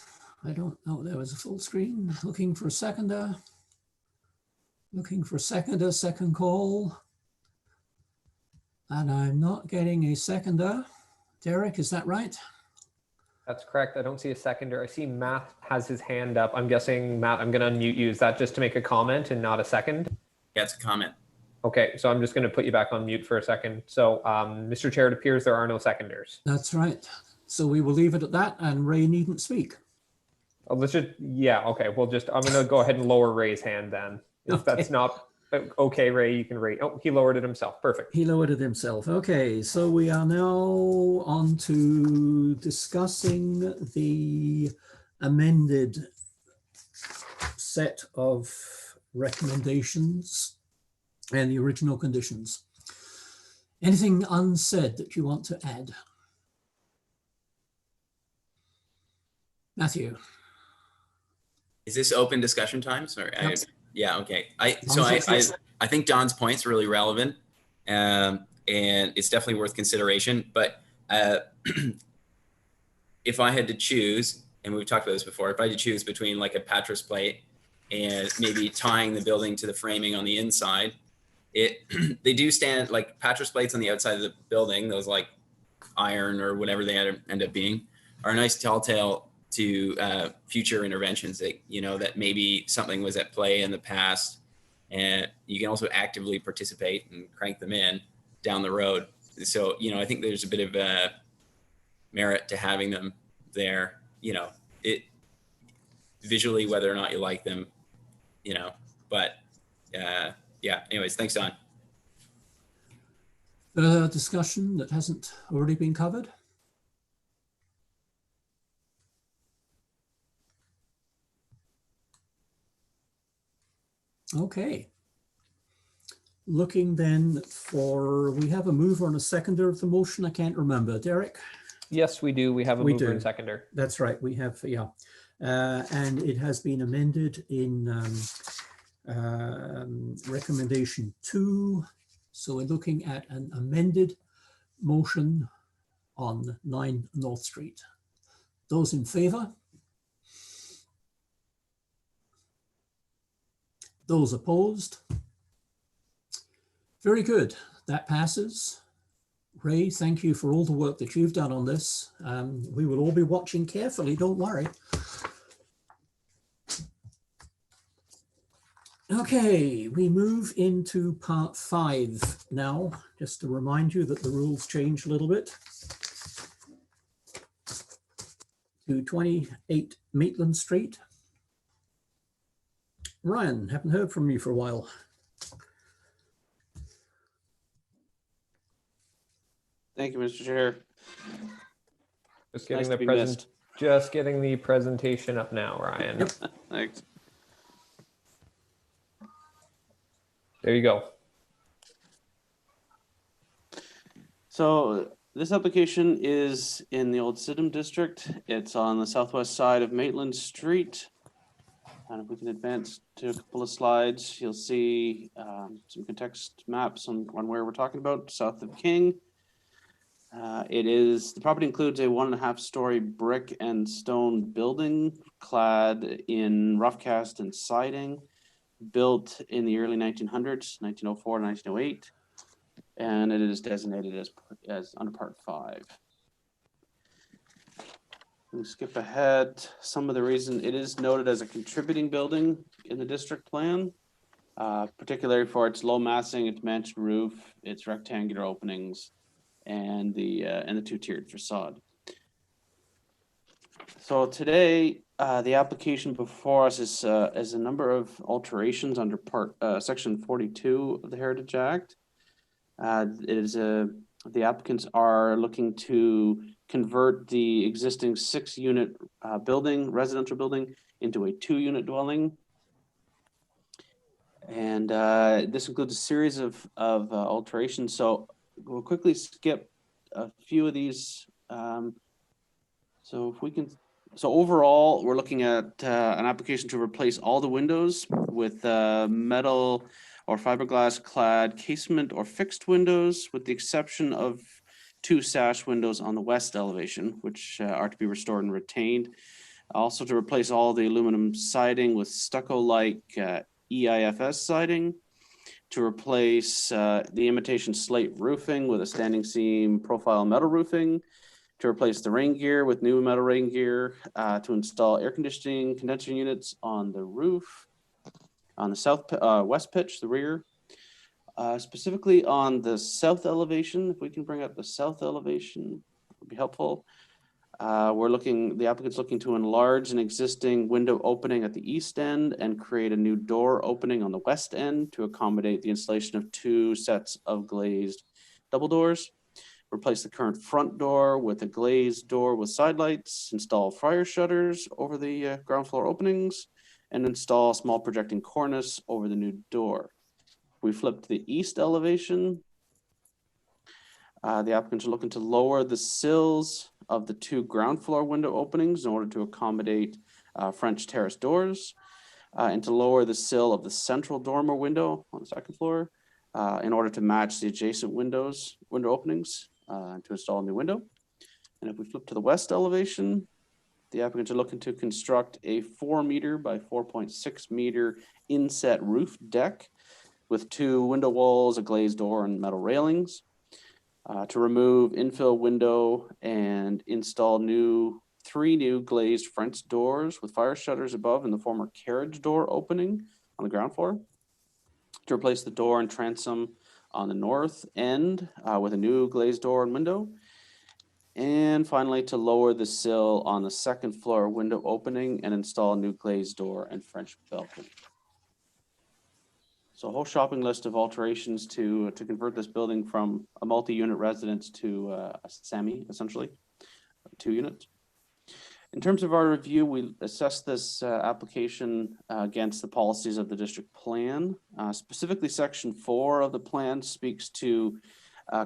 I don't know, there was a full screen. Looking for a seconder. Looking for a seconder, second call. And I'm not getting a seconder. Derek, is that right? That's correct. I don't see a seconder. I see Matt has his hand up. I'm guessing, Matt, I'm going to unmute you. Is that just to make a comment and not a second? Yeah, it's a comment. Okay, so I'm just going to put you back on mute for a second. So, Mr. Chair, it appears there are no seconders. That's right. So we will leave it at that, and Ray needn't speak. Oh, let's just, yeah, okay. We'll just, I'm going to go ahead and lower Ray's hand then. If that's not okay, Ray, you can rate. Oh, he lowered it himself. Perfect. He lowered it himself. Okay, so we are now on to discussing the amended set of recommendations and the original conditions. Anything unsaid that you want to add? Matthew. Is this open discussion time? Sorry. Yep. Yeah, okay. I think Don's point's really relevant, and it's definitely worth consideration. But if I had to choose, and we've talked about this before, if I had to choose between like a Patras plate and maybe tying the building to the framing on the inside, they do stand like Patras plates on the outside of the building, those like iron or whatever they end up being, are a nice telltale to future interventions that, you know, that maybe something was at play in the past, and you can also actively participate and crank them in down the road. So, you know, I think there's a bit of merit to having them there, you know, it visually, whether or not you like them, you know, but yeah, anyways, thanks, Don. Further discussion that hasn't already been covered? Okay. Looking then for, we have a mover and a seconder of the motion. I can't remember. Derek? Yes, we do. We have a mover and seconder. That's right. We have, yeah. And it has been amended in recommendation 2. So we're looking at an amended motion on 9 North Street. Those in favor? Those opposed? Very good. That passes. Ray, thank you for all the work that you've done on this. We will all be watching carefully, don't worry. Okay, we move into part 5 now, just to remind you that the rules change a little bit. To 28 Maitland Street. Ryan, haven't heard from you for a while. Thank you, Mr. Chair. Just getting just getting the presentation up now, Ryan. Yep. Thanks. There you go. So this application is in the Old Sydenham district. It's on the southwest side of Maitland Street. And if we can advance to a couple of slides, you'll see some context maps on where we're talking about, south of King. The property includes a 1.5 story brick and stone building clad in rough cast and siding, built in the early 1900s, 1904 to 1908, and it is designated as under Part 5. We skip ahead. Some of the reason it is noted as a contributing building in the district plan, particularly for its low massing, its mansion roof, its rectangular openings, and the 2-tiered facade. So today, the application before us is a number of alterations under section 42 of the Heritage Act. The applicants are looking to convert the existing 6-unit residential building, into a 2-unit dwelling. And this includes a series of alterations. So we'll quickly skip a few of these. So if we can So overall, we're looking at an application to replace all the windows with metal or fiberglass clad casement or fixed windows, with the exception of 2 sash windows on the west elevation, which are to be restored and retained. Also to replace all the aluminum siding with stucco-like EIFS siding, to replace the imitation slate roofing with a standing seam profile metal roofing, to replace the rain gear with new metal rain gear, to install air conditioning condenser units on the roof, on the west pitch, the rear. Specifically on the south elevation, if we can bring up the south elevation, would be helpful. The applicant's looking to enlarge an existing window opening at the east end and create a new door opening on the west end to accommodate the installation of 2 sets of glazed double doors. Replace the current front door with a glazed door with side lights, install fire shutters over the ground floor openings, and install a small projecting cornice over the new door. We flip to the east elevation. The applicants are looking to lower the sills of the 2 ground floor window openings in order to accommodate French terrace doors, and to lower the sill of the central dormer window on the 2nd floor in order to match the adjacent window openings to install a new window. And if we flip to the west elevation, the applicants are looking to construct a 4 meter by 4.6 meter inset roof deck with 2 window walls, a glazed door, and metal railings. To remove infill window and install 3 new glazed French doors with fire shutters above in the former carriage door opening on the ground floor. To replace the door and transom on the north end with a new glazed door and window. And finally, to lower the sill on the 2nd floor window opening and install a new glazed door and French balcony. So a whole shopping list of alterations to convert this building from a multi-unit residence to a semi, essentially, 2 units. In terms of our review, we assess this application against the policies of the district plan. Specifically, section 4 of the plan speaks to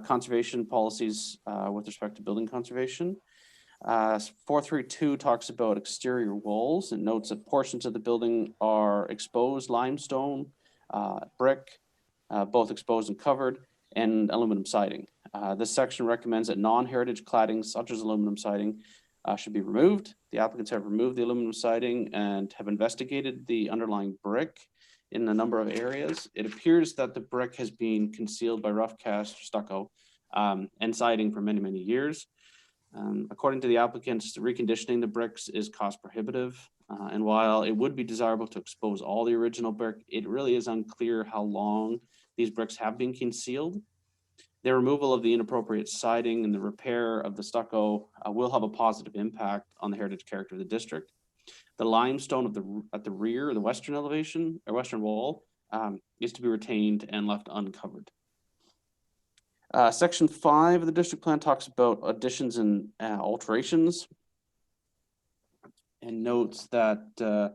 conservation policies with respect to building conservation. 432 talks about exterior walls and notes that portions of the building are exposed limestone, brick, both exposed and covered, and aluminum siding. This section recommends that non-heritage cladding, such as aluminum siding, should be removed. The applicants have removed the aluminum siding and have investigated the underlying brick in a number of areas. It appears that the brick has been concealed by rough cast stucco and siding for many, many years. According to the applicants, reconditioning the bricks is cost prohibitive. And while it would be desirable to expose all the original brick, it really is unclear how long these bricks have been concealed. The removal of the inappropriate siding and the repair of the stucco will have a positive impact on the heritage character of the district. The limestone at the rear, the western elevation or western wall, is to be retained and left uncovered. Section 5 of the district plan talks about additions and alterations, and notes that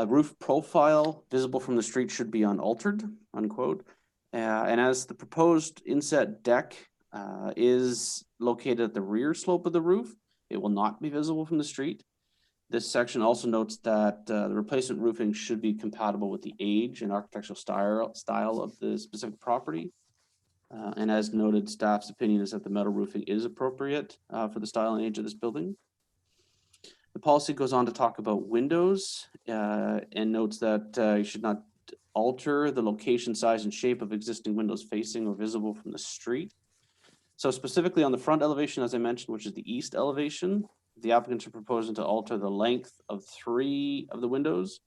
roof profile visible from the street should be unaltered, unquote. And as the proposed inset deck is located at the rear slope of the roof, it will not be visible from the street. This section also notes that the replacement roofing should be compatible with the age and architectural style of the specific property. And as noted, staff's opinion is that the metal roofing is appropriate for the style and age of this building. The policy goes on to talk about windows and notes that you should not alter the location, size, and shape of existing windows facing or visible from the street. So specifically on the front elevation, as I mentioned, which is the east elevation, the applicants are proposing to alter the length of 3 of the windows,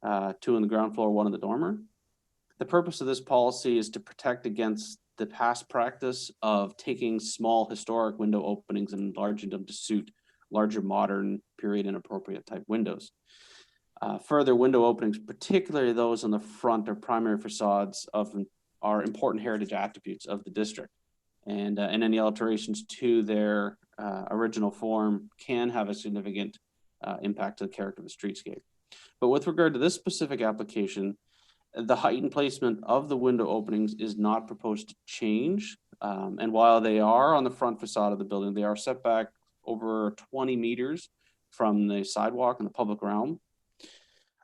2 on the ground floor, 1 on the dormer. The purpose of this policy is to protect against the past practice of taking small historic window openings and enlarging them to suit larger modern period inappropriate type windows. Further, window openings, particularly those on the front or primary facades, are important heritage attributes of the district. And any alterations to their original form can have a significant impact to the character of the streetscape. But with regard to this specific application, the height and placement of the window openings is not proposed to change. And while they are on the front facade of the building, they are set back over 20 meters from the sidewalk in the public realm.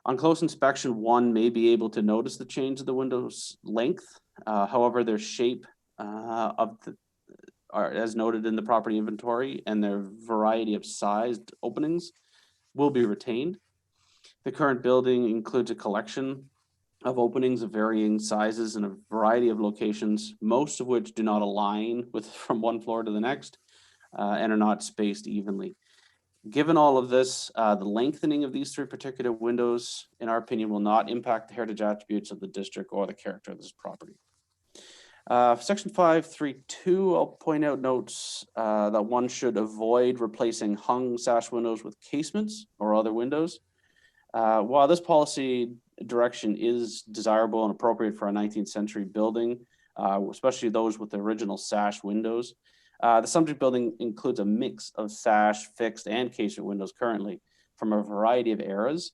On close inspection, one may be able to notice the change of the window's length. However, their shape are as noted in the property inventory, and their variety of sized openings will be retained. The current building includes a collection of openings of varying sizes in a variety of locations, most of which do not align with from one floor to the next and are not spaced evenly. Given all of this, the lengthening of these three particular windows, in our opinion, will not impact the heritage attributes of the district or the character of this property. Section 532, I'll point out notes that one should avoid replacing hung sash windows with casements or other windows. While this policy direction is desirable and appropriate for a 19th century building, especially those with the original sash windows, the subject building includes a mix of sash, fixed, and casement windows currently from a variety of eras.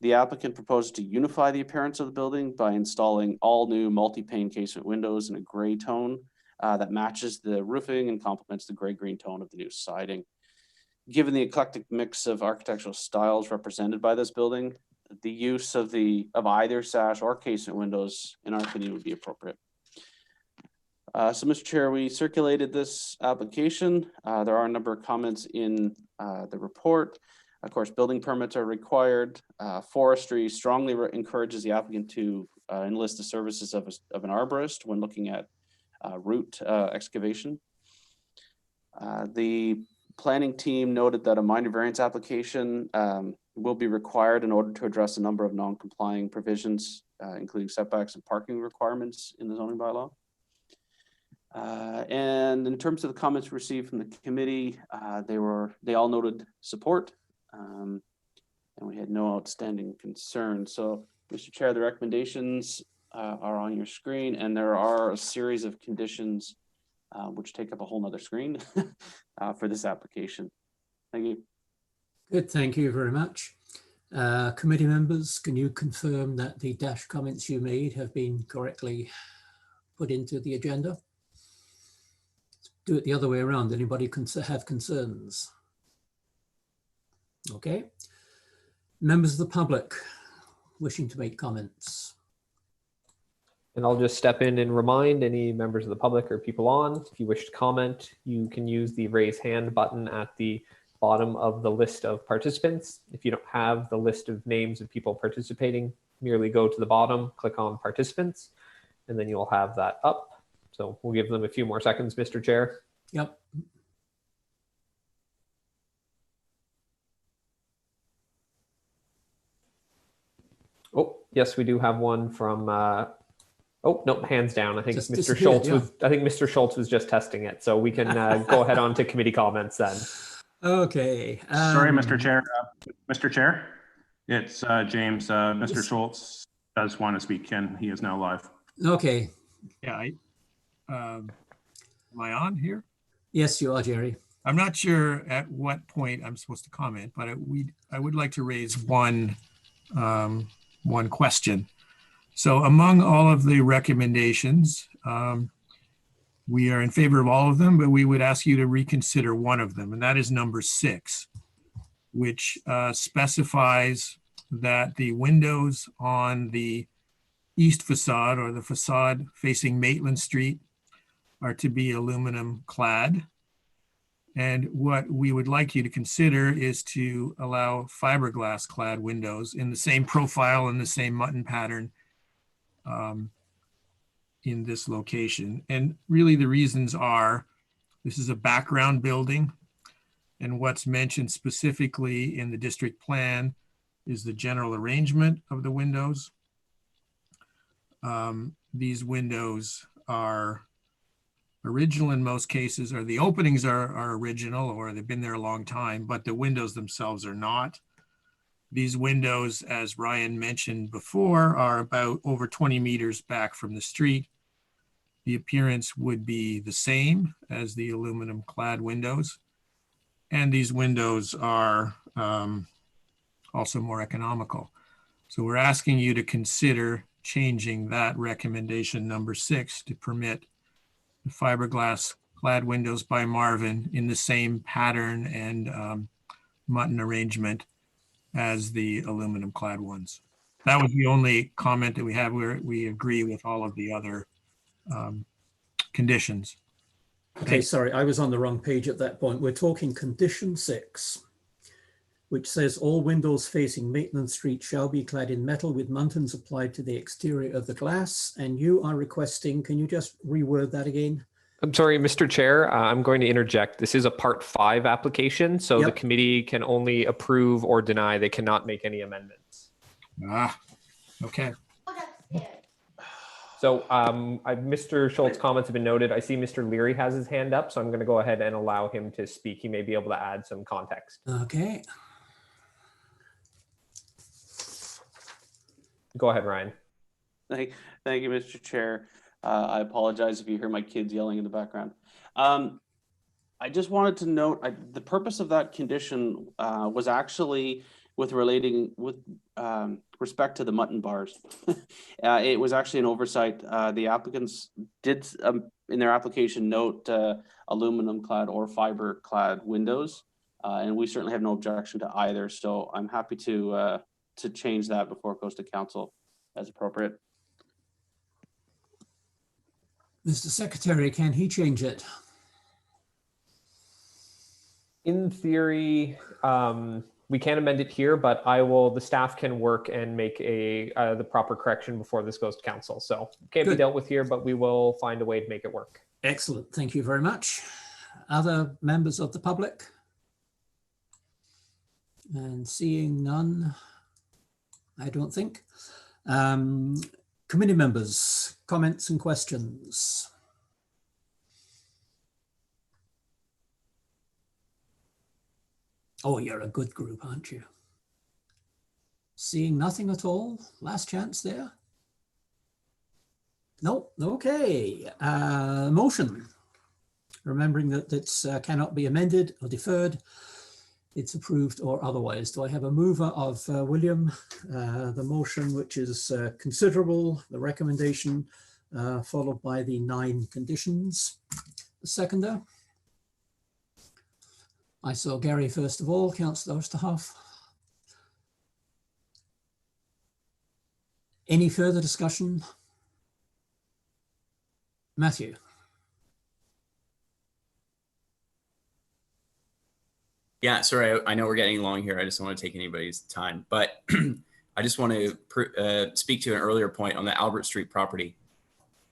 The applicant proposes to unify the appearance of the building by installing all new multi-pane casement windows in a gray tone that matches the roofing and complements the gray-green tone of the new siding. Given the eclectic mix of architectural styles represented by this building, the use of either sash or casement windows, in our opinion, would be appropriate. So, Mr. Chair, we circulated this application. There are a number of comments in the report. Of course, building permits are required. Forestry strongly encourages the applicant to enlist the services of an arborist when looking at root excavation. The planning team noted that a minor variance application will be required in order to address a number of non-complying provisions, including setbacks and parking requirements in the zoning bylaw. And in terms of the comments received from the committee, they all noted support, and we had no outstanding concerns. So, Mr. Chair, the recommendations are on your screen, and there are a series of conditions which take up a whole nother screen for this application. Thank you. Good, thank you very much. Committee members, can you confirm that the dash comments you made have been correctly put into the agenda? Do it the other way around. Anybody have concerns? Okay. Members of the public wishing to make comments. And I'll just step in and remind any members of the public or people on, if you wish to comment, you can use the raise hand button at the bottom of the list of participants. If you don't have the list of names of people participating, merely go to the bottom, click on participants, and then you'll have that up. So we'll give them a few more seconds, Mr. Chair. Yep. Oh, yes, we do have one from, oh, no, hands down. I think Just Mr. Schultz was, I think Mr. Schultz was just testing it. So we can go ahead on to committee comments then. Okay. Sorry, Mr. Chair. Mr. Chair, it's James. Mr. Schultz does want to speak, and he is now live. Okay. Yeah, am I on here? Yes, you are, Jerry. I'm not sure at what point I'm supposed to comment, but I would like to raise one question. So among all of the recommendations, we are in favor of all of them, but we would ask you to reconsider one of them, and that is number 6, which specifies that the windows on the east facade, or the facade facing Maitland Street, are to be aluminum clad. And what we would like you to consider is to allow fiberglass clad windows in the same profile and the same mutton pattern in this location. And really the reasons are, this is a background building, and what's mentioned specifically in the district plan is the general arrangement of the windows. These windows are original in most cases, or the openings are original, or they've been there a long time, but the windows themselves are not. These windows, as Ryan mentioned before, are about over 20 meters back from the street. The appearance would be the same as the aluminum clad windows. And these windows are also more economical. So we're asking you to consider changing that recommendation number 6 to permit the fiberglass clad windows by Marvin in the same pattern and mutton arrangement as the aluminum clad ones. That was the only comment that we have where we agree with all of the other conditions. Okay, sorry, I was on the wrong page at that point. We're talking condition 6, which says all windows facing Maitland Street shall be clad in metal with muntins applied to the exterior of the glass. And you are requesting, can you just reword that again? I'm sorry, Mr. Chair, I'm going to interject. This is a Part 5 application, so the committee can only approve or deny. They cannot make any amendments. Ah, okay. So Mr. Schultz's comments have been noted. I see Mr. Leary has his hand up, so I'm going to go ahead and allow him to speak. He may be able to add some context. Okay. Go ahead, Ryan. Thank you, Mr. Chair. I apologize if you hear my kids yelling in the background. I just wanted to note the purpose of that condition was actually with respect to the mutton bars. It was actually an oversight. The applicants did in their application note aluminum clad or fiber clad windows, and we certainly have no objection to either. So I'm happy to change that before it goes to council as appropriate. Mr. Secretary, can he change it? In theory, we can amend it here, but the staff can work and make the proper correction before this goes to council. So it can't be dealt with here, but we will find a way to make it work. Excellent. Thank you very much. Other members of the public? And seeing none, I don't think. Committee members, comments and questions? Oh, you're a good group, aren't you? Seeing nothing at all? Last chance there? Nope. Okay. Motion. Remembering that it cannot be amended or deferred. It's approved or otherwise. Do I have a mover of William? The motion, which is considerable, the recommendation, followed by the 9 conditions. The seconder. I saw Gary first of all. Councillor Oosterhoff. Any further discussion? Matthew. Yeah, sorry, I know we're getting long here. I just don't want to take anybody's time, but I just want to speak to an earlier point on the Albert Street property.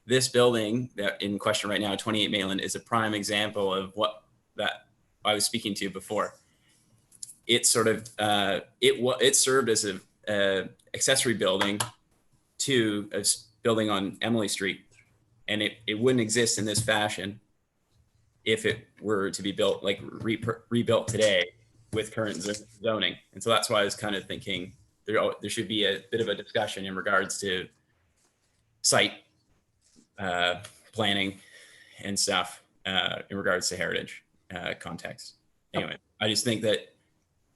This building that in question right now, 28 Maitland, is a prime example of what that I was speaking to before. It sort of it served as a accessory building to a building on Emily Street, and it wouldn't exist in this fashion if it were to be built, like rebuilt today with current zoning. And so that's why I was kind of thinking there should be a bit of a discussion in regards to site planning and stuff in regards to heritage context. Anyway, I just think that,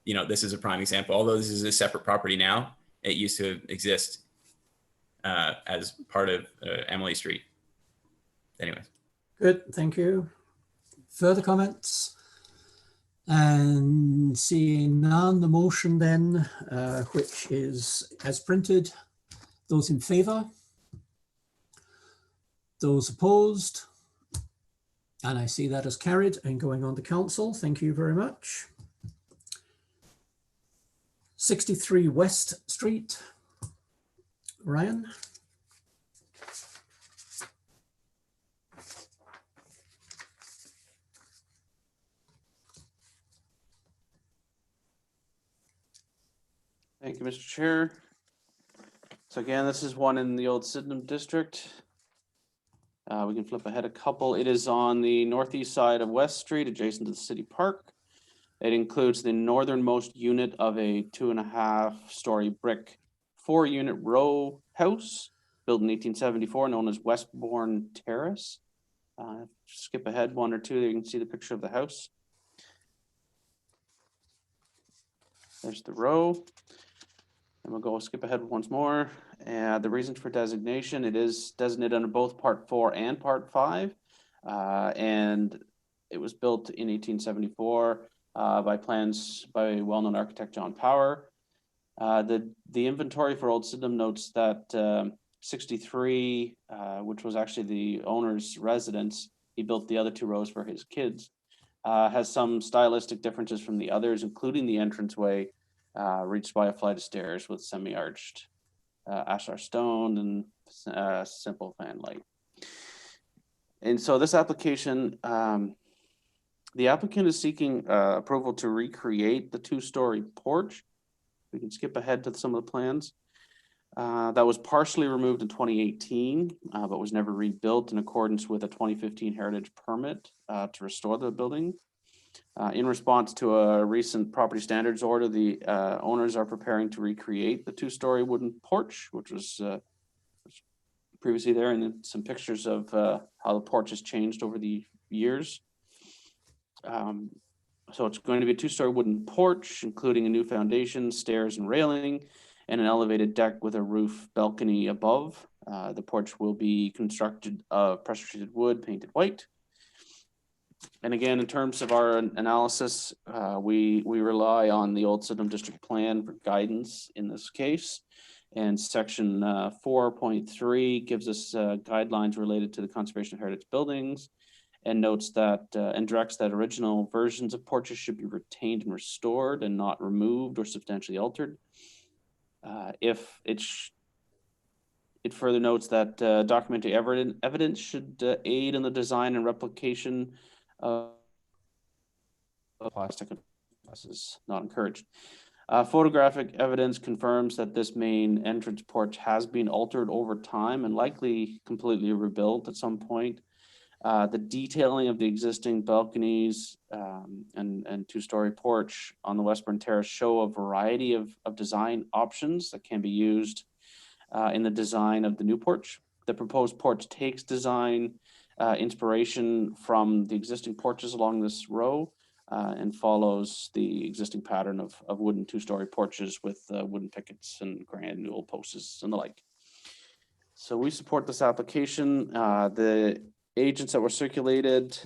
this is a prime example. Although this is a separate property now, it used to exist as part of Emily Street. Anyways. Good, thank you. Further comments? And seeing none, the motion then, which is as printed. Those in favour? Those opposed? And I see that as carried and going on to council. Thank you very much. 63 West Street. Ryan? Thank you, Mr. Chair. So again, this is one in the old Sydenham district. We can flip ahead a couple. It is on the northeast side of West Street, adjacent to the city park. It includes the northernmost unit of a 2.5-story brick 4-unit row house built in 1874, known as Westbourne Terrace. Skip ahead 1 or 2, there you can see the picture of the house. There's the row. And we'll go skip ahead once more. The reasons for designation, it is designated under both Part 4 and Part 5. And it was built in 1874. by plans by well-known architect John Power. The inventory for Old Sydenham notes that 63, which was actually the owner's residence, he built the other 2 rows for his kids, has some stylistic differences from the others, including the entranceway reached by a flight of stairs with semi-arched ashlar stone and simple fanlight. And so this application, the applicant is seeking approval to recreate the 2-story porch. We can skip ahead to some of the plans. That was partially removed in 2018, but was never rebuilt in accordance with a 2015 heritage permit to restore the building. In response to a recent property standards order, the owners are preparing to recreate the 2-story wooden porch, which was previously there, and then some pictures of how the porch has changed over the years. So it's going to be a 2-story wooden porch, including a new foundation, stairs and railing, and an elevated deck with a roof balcony above. The porch will be constructed of pressure-treated wood, painted white. And again, in terms of our analysis, we rely on the Old Sydenham District Plan for guidance in this case. And section 4.3 gives us guidelines related to the conservation of heritage buildings, and notes that and directs that original versions of porches should be retained and restored and not removed or substantially altered. If it further notes that documentary evidence should aid in the design and replication of plastic is not encouraged. Photographic evidence confirms that this main entrance porch has been altered over time and likely completely rebuilt at some point. The detailing of the existing balconies and 2-story porch on the Westbourne Terrace show a variety of design options that can be used in the design of the new porch. The proposed porch takes design inspiration from the existing porches along this row and follows the existing pattern of wooden 2-story porches with wooden pickets and granule posts and the like. So we support this application. The agents that were circulated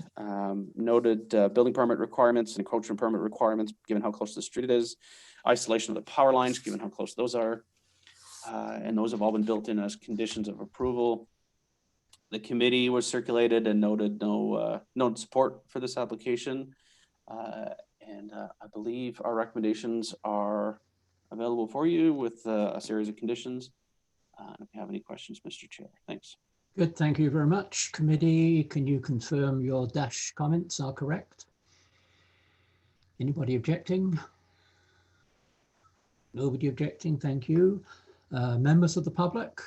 noted building permit requirements and encroachment permit requirements, given how close to the street it is, isolation of the power lines, given how close those are, and those have all been built in as conditions of approval. The committee was circulated and noted no support for this application. And I believe our recommendations are available for you with a series of conditions. If you have any questions, Mr. Chair, thanks. Good, thank you very much. Committee, can you confirm your dash comments are correct? Anybody objecting? Nobody objecting, thank you. Members of the public?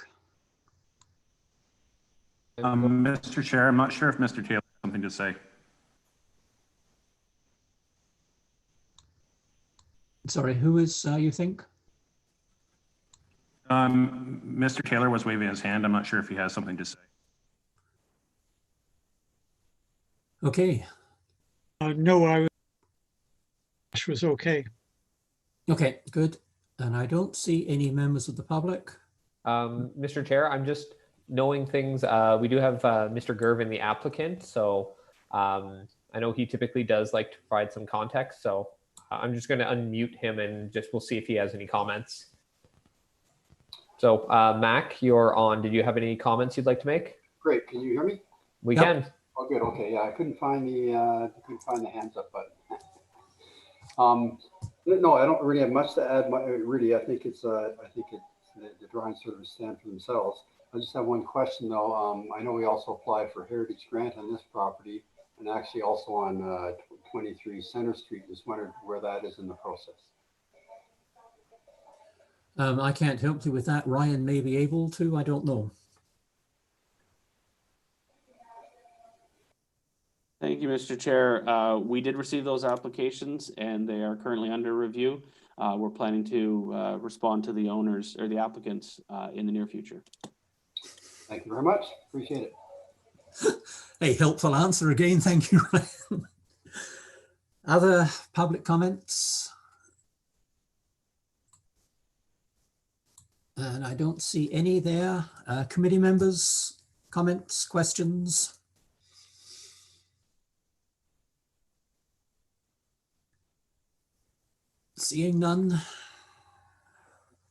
Mr. Chair, I'm not sure if Mr. Taylor has something to say. Sorry, who is, you think? Mr. Taylor was waving his hand. I'm not sure if he has something to say. Okay. No, was okay. Okay, good. And I don't see any members of the public. Mr. Chair, I'm just knowing things. We do have Mr. Gervin, the applicant. So I know he typically does like to provide some context. So I'm just going to unmute him and we'll see if he has any comments. So Mac, you're on. Did you have any comments you'd like to make? Great. Can you hear me? We can. Oh, good. Okay. Yeah, I couldn't find the hands up button. No, I don't really have much to add. Really, I think the drawings sort of stand for themselves. I just have one question though. I know we also applied for Heritage Grant on this property, and actually also on 23 Center Street. Just wondered where that is in the process. I can't help you with that. Ryan may be able to, I don't know. Thank you, Mr. Chair. We did receive those applications and they are currently under review. We're planning to respond to the owners or the applicants in the near future. Thank you very much. Appreciate it. A helpful answer again. Thank you, Ryan. Other public comments? And I don't see any there. Committee members, comments, questions? Seeing none,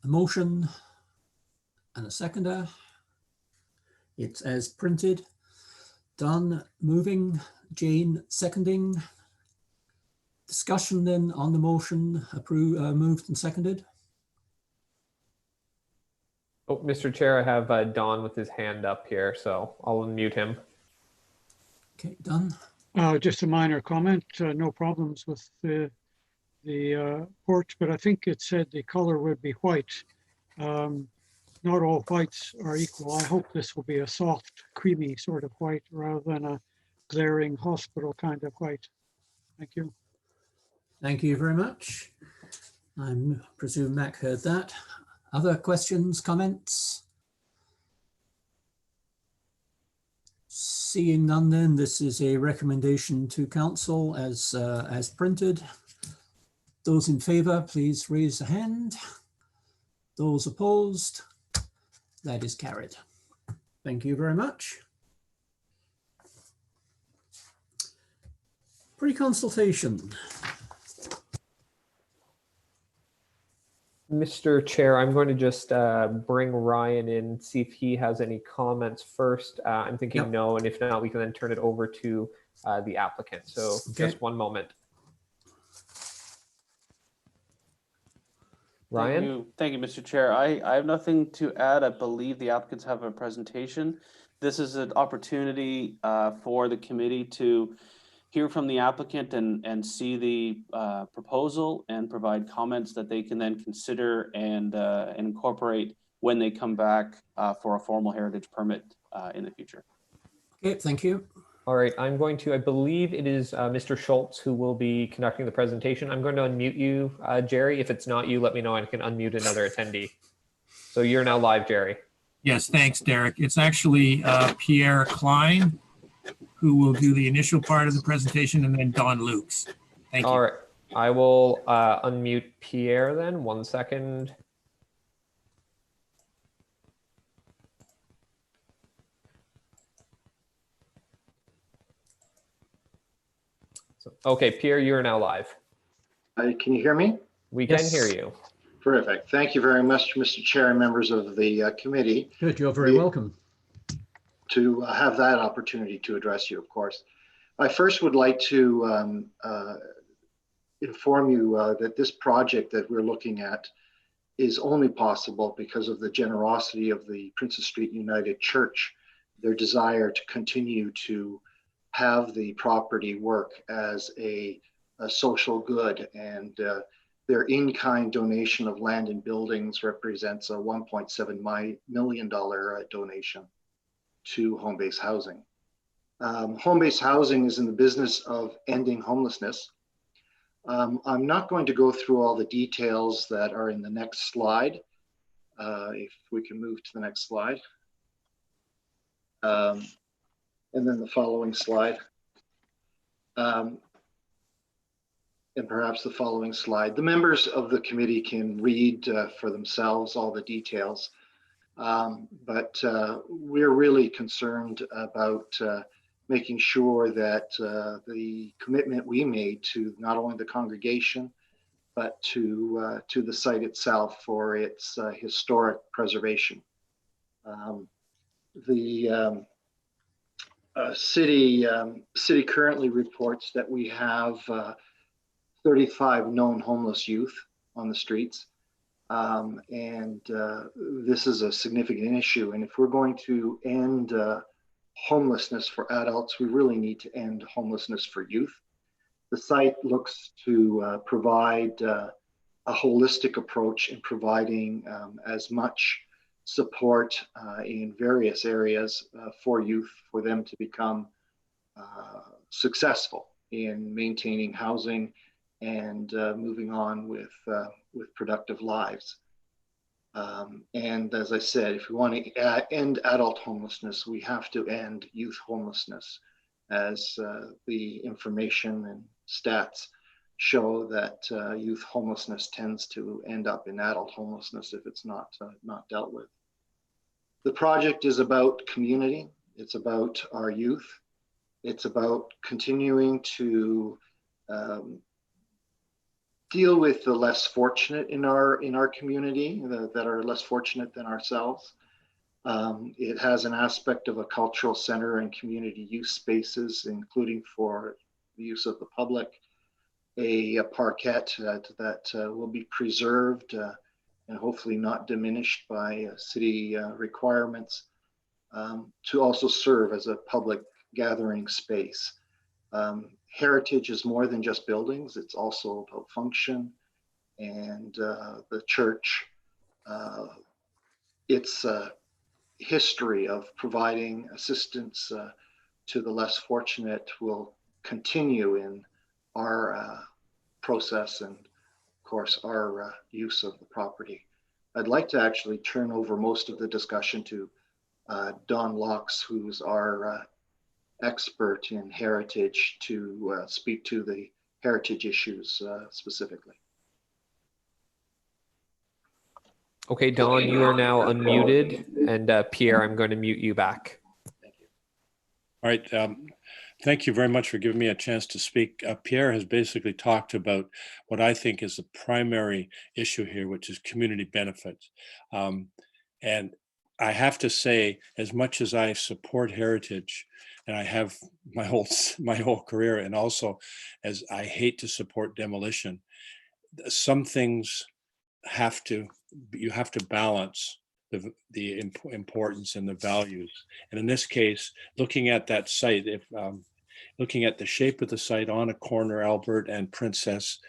a motion and a seconder. It's as printed. Don moving, Jane seconding. Discussion then on the motion, moved and seconded. Oh, Mr. Chair, I have Don with his hand up here, so I'll unmute him. Okay, done. Just a minor comment, no problems with the porch, but I think it said the color would be white. Not all whites are equal. I hope this will be a soft, creamy sort of white rather than a glaring hospital kind of white. Thank you. Thank you very much. I presume Mac heard that. Other questions, comments? Seeing none then, this is a recommendation to council as printed. Those in favour, please raise a hand. Those opposed, that is carried. Thank you very much. Pre-consultation. Mr. Chair, I'm going to just bring Ryan in, see if he has any comments first. I'm thinking Yep. no, and if not, we can then turn it over to the applicant. So Okay. just one moment. Ryan? Thank you, Mr. Chair. I have nothing to add. I believe the applicants have a presentation. This is an opportunity for the committee to hear from the applicant and see the proposal and provide comments that they can then consider and incorporate when they come back for a formal heritage permit in the future. Okay, thank you. All right, I'm going to, I believe it is Mr. Schultz who will be conducting the presentation. I'm going to unmute you, Jerry. If it's not you, let me know. I can unmute another attendee. So you're now live, Jerry. Yes, thanks, Derek. It's actually Pierre Klein who will do the initial part of the presentation, and then Don Lukes. Thank you. All right, I will unmute Pierre then. 1 second. Okay, Pierre, you're now live. Can you hear me? We Yes. can hear you. Terrific. Thank you very much, Mr. Chair and members of the committee. Good, you're very welcome. To have that opportunity to address you, of course. I first would like to inform you that this project that we're looking at is only possible because of the generosity of the Princess Street United Church, their desire to continue to have the property work as a social good, and their in-kind donation of land and buildings represents a $1.7 million donation to Home-Based Housing. Home-Based Housing is in the business of ending homelessness. I'm not going to go through all the details that are in the next slide. If we can move to the next slide. And then the following slide. And perhaps the following slide. The members of the committee can read for themselves all the details. But we're really concerned about making sure that the commitment we made to not only the congregation, but to the site itself for its historic preservation. The city currently reports that we have 35 known homeless youth on the streets. This is a significant issue. And if we're going to end homelessness for adults, we really need to end homelessness for youth. The site looks to provide a holistic approach in providing as much support in various areas for youth, for them to become successful in maintaining housing and moving on with productive lives. And as I said, if we want to end adult homelessness, we have to end youth homelessness, as the information and stats show that youth homelessness tends to end up in adult homelessness if it's not dealt with. The project is about community. It's about our youth. It's about continuing to deal with the less fortunate in our community that are less fortunate than ourselves. It has an aspect of a cultural center and community use spaces, including for the use of the public, a parquet that will be preserved and hopefully not diminished by city requirements, to also serve as a public gathering space. Heritage is more than just buildings, it's also about function, and the church, its history of providing assistance to the less fortunate will continue in our process and of course our use of the property. I'd like to actually turn over most of the discussion to Don Locks, who's our expert in heritage, to speak to the heritage issues specifically. Okay, Don, you are now unmuted, and Pierre, I'm going to mute you back. All right. Thank you very much for giving me a chance to speak. Pierre has basically talked about what I think is the primary issue here, which is community benefits. And I have to say, as much as I support heritage, and I have my whole career, and also as I hate to support demolition, some things you have to balance the importance and the values. And in this case, looking at that site, looking at the shape of the site on a corner, Albert and Princess,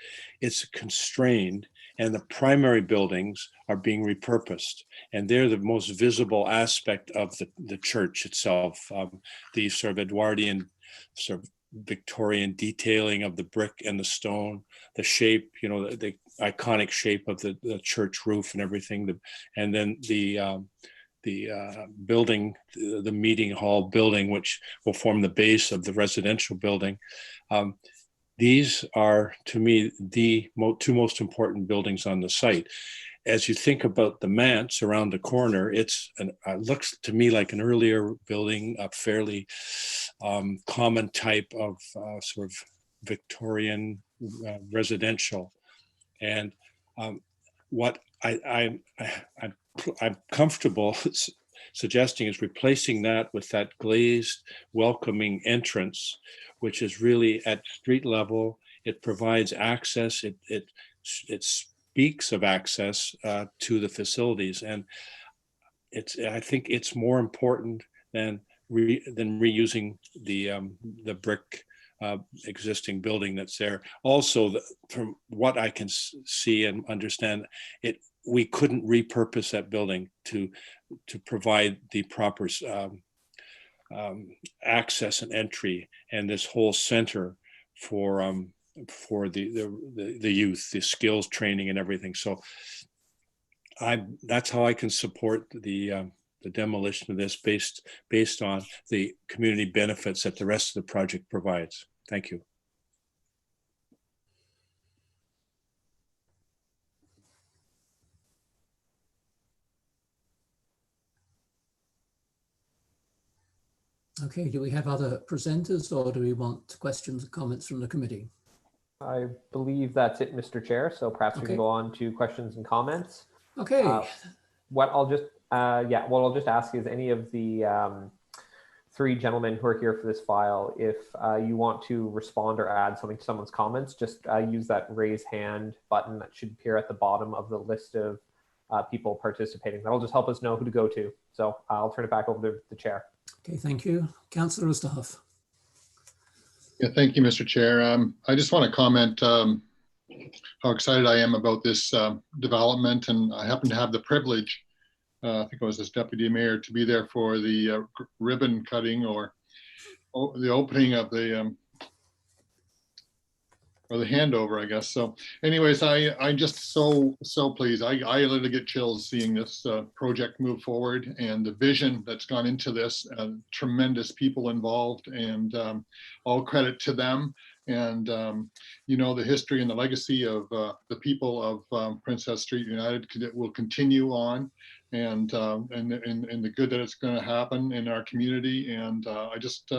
it's constrained, and the primary buildings are being repurposed, and they're the most visible aspect of the church itself. The sort of Edwardian, sort of Victorian detailing of the brick and the stone, the shape, the iconic shape of the church roof and everything, and then the building, the meeting hall building, which will form the base of the residential building. These are, to me, the two most important buildings on the site. As you think about the manse around the corner, it looks to me like an earlier building, a fairly common type of sort of Victorian residential. And what I'm comfortable suggesting is replacing that with that glazed, welcoming entrance, which is really at street level. It provides access. It speaks of access to the facilities, and I think it's more important than reusing the brick existing building that's there. Also, from what I can see and understand, we couldn't repurpose that building to provide the proper access and entry and this whole center for the youth, the skills training and everything. So that's how I can support the demolition of this based on the community benefits that the rest of the project provides. Thank you. Okay, do we have other presenters, or do we want questions and comments from the committee? I believe that's it, Mr. Chair. So perhaps we can go on to questions and comments. Okay. What I'll just ask is any of the three gentlemen who are here for this file, if you want to respond or add something to someone's comments, just use that raise hand button that should appear at the bottom of the list of people participating. That'll just help us know who to go to. So I'll turn it back over to the chair. Okay, thank you. Councillor Oosterhoff. Yeah, thank you, Mr. Chair. I just want to comment how excited I am about this development, and I happen to have the privilege, I think I was as deputy mayor, to be there for the ribbon cutting or the opening of the or the handover, I guess. So anyways, I'm just so pleased. I literally get chills seeing this project move forward, and the vision that's gone into this, tremendous people involved, and all credit to them. And the history and the legacy of the people of Princess Street United will continue on, and the good that it's going to happen in our community. And I just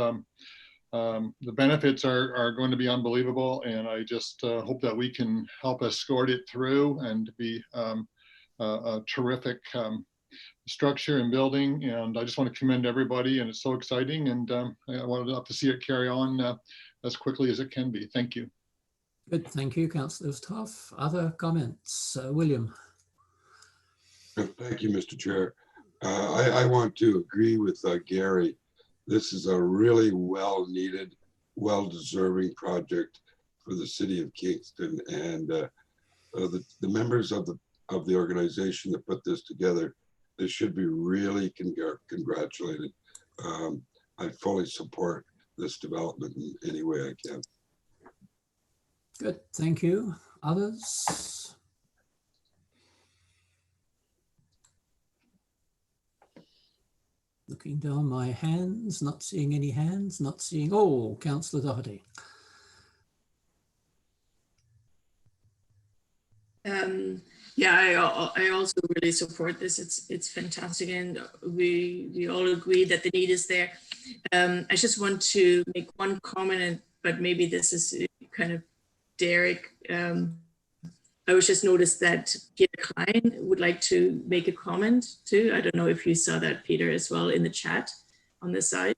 the benefits are going to be unbelievable, and I just hope that we can help escort it through and be a terrific structure and building. And I just want to commend everybody, and it's so exciting, and I would love to see it carry on as quickly as it can be. Thank you. Good, thank you, Councillor Tough. Other comments? William. Thank you, Mr. Chair. I want to agree with Gary. This is a really well-needed, well-deserving project for the city of Kingston, and the members of the organization that put this together, they should be really congratulated. I fully support this development in any way I can. Good, thank you. Others? Looking down my hands, not seeing any hands, not seeing, oh, Councillor Doherty. Yeah, I also really support this. It's fantastic, and we all agree that the need is there. I just want to make one comment, but maybe this is kind of Derek. I was just noticed that Peter Klein would like to make a comment too. I don't know if you saw that, Peter, as well in the chat on the side.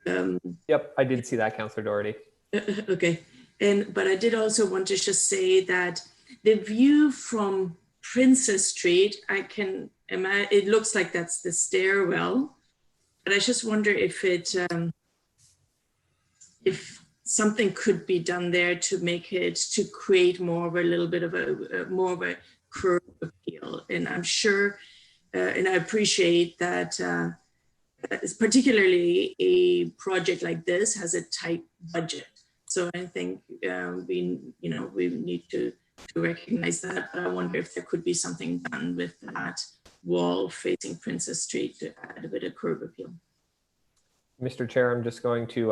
Yep, I did see that, Councillor Doherty. Okay, but I did also want to just say that the view from Princess Street, I can imagine, it looks like that's the stairwell, but I just wonder if if something could be done there to make it, to create more of a little bit of more of a curb appeal. And I'm sure, and I appreciate that, particularly a project like this has a tight budget. So I think we need to recognize that. But I wonder if there could be something done with that wall facing Princess Street to add a bit of curb appeal. Mr. Chair, I'm just going to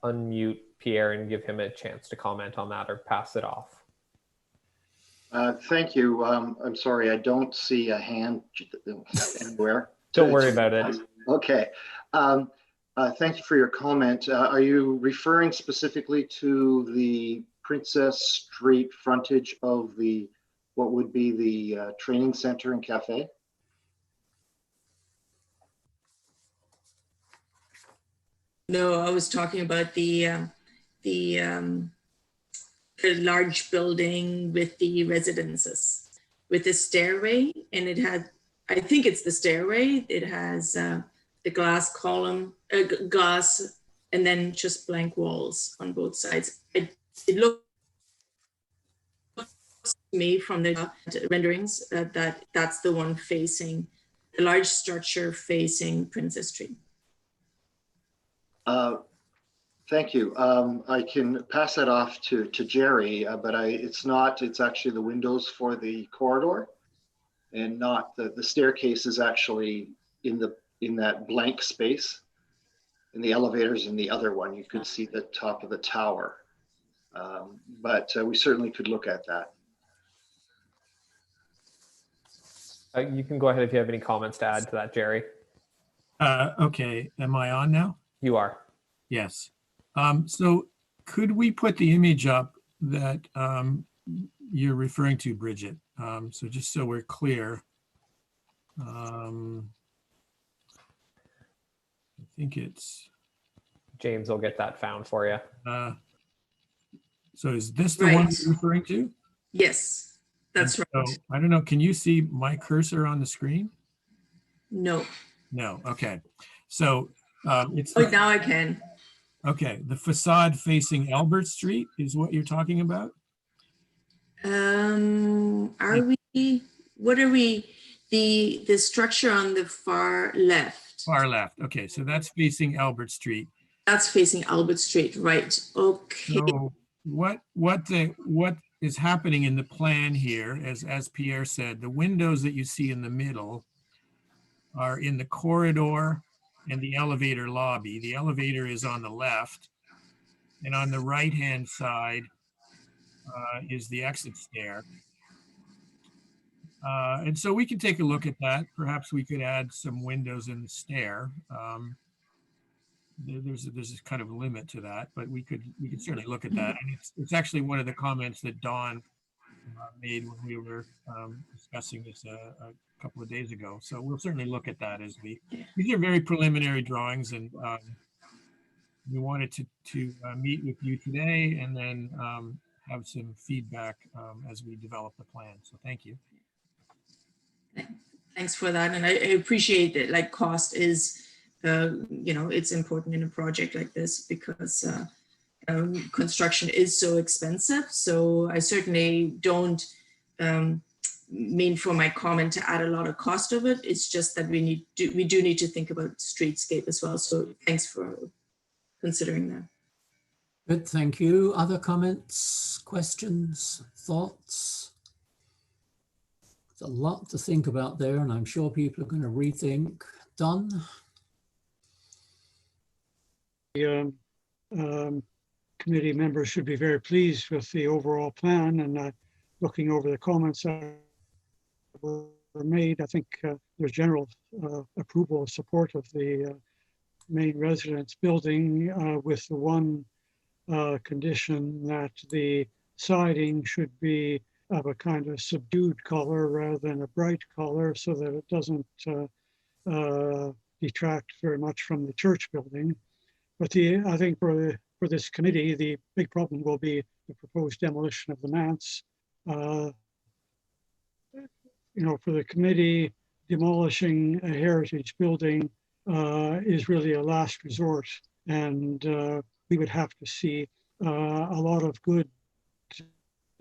unmute Pierre and give him a chance to comment on that or pass it off. Thank you. I'm sorry, I don't see a hand anywhere. Don't worry about it. Okay. Thank you for your comment. Are you referring specifically to the Princess Street frontage of what would be the training center and cafe? No, I was talking about the large building with the residences, with the stairway, and it had, I think it's the stairway. It has the glass column, glass, and then just blank walls on both sides. It looks to me from the renderings that that's the one facing, the large structure facing Princess Street. Thank you. I can pass that off to Jerry, but it's actually the windows for the corridor, and not the staircase is actually in that blank space. And the elevators in the other one, you could see the top of the tower. But we certainly could look at that. You can go ahead if you have any comments to add to that, Jerry. Okay, am I on now? You are. Yes. So could we put the image up that you're referring to, Bridget? So just so we're clear. I think it's... James will get that found for you. So is this the one you're referring to? Yes, that's right. So, I don't know, can you see my cursor on the screen? No. No, okay. So it's... Oh, now I can. Okay, the facade facing Albert Street is what you're talking about? What are we, the structure on the far left? Far left, okay, so that's facing Albert Street. That's facing Albert Street, right, okay. So what is happening in the plan here, as Pierre said, the windows that you see in the middle are in the corridor and the elevator lobby. The elevator is on the left, and on the right-hand side is the exit stair. And so we can take a look at that. Perhaps we could add some windows in the stair. there's a kind of a limit to that, but we could certainly look at that. And it's actually one of the comments that Dawn made when we were discussing this a couple of days ago. So we'll certainly look at that as these are very preliminary drawings, and we wanted to meet with you today and then have some feedback as we develop the plan. So thank you. Thanks for that. And I appreciate that, like, cost is, it's important in a project like this because construction is so expensive. So I certainly don't mean for my comment to add a lot of cost of it. It's just that we do need to think about streetscape as well. So thanks for considering that. Good, thank you. Other comments, questions, thoughts? There's a lot to think about there, and I'm sure people are going to rethink. Don? The committee members should be very pleased with the overall plan, and looking over the comments that were made, I think there's general approval, support of the main residence building with the one condition that the siding should be of a kind of subdued color rather than a bright color, so that it doesn't detract very much from the church building. But I think for this committee, the big problem will be the proposed demolition of the manse. For the committee, demolishing a heritage building is really a last resort, and we would have to see a lot of good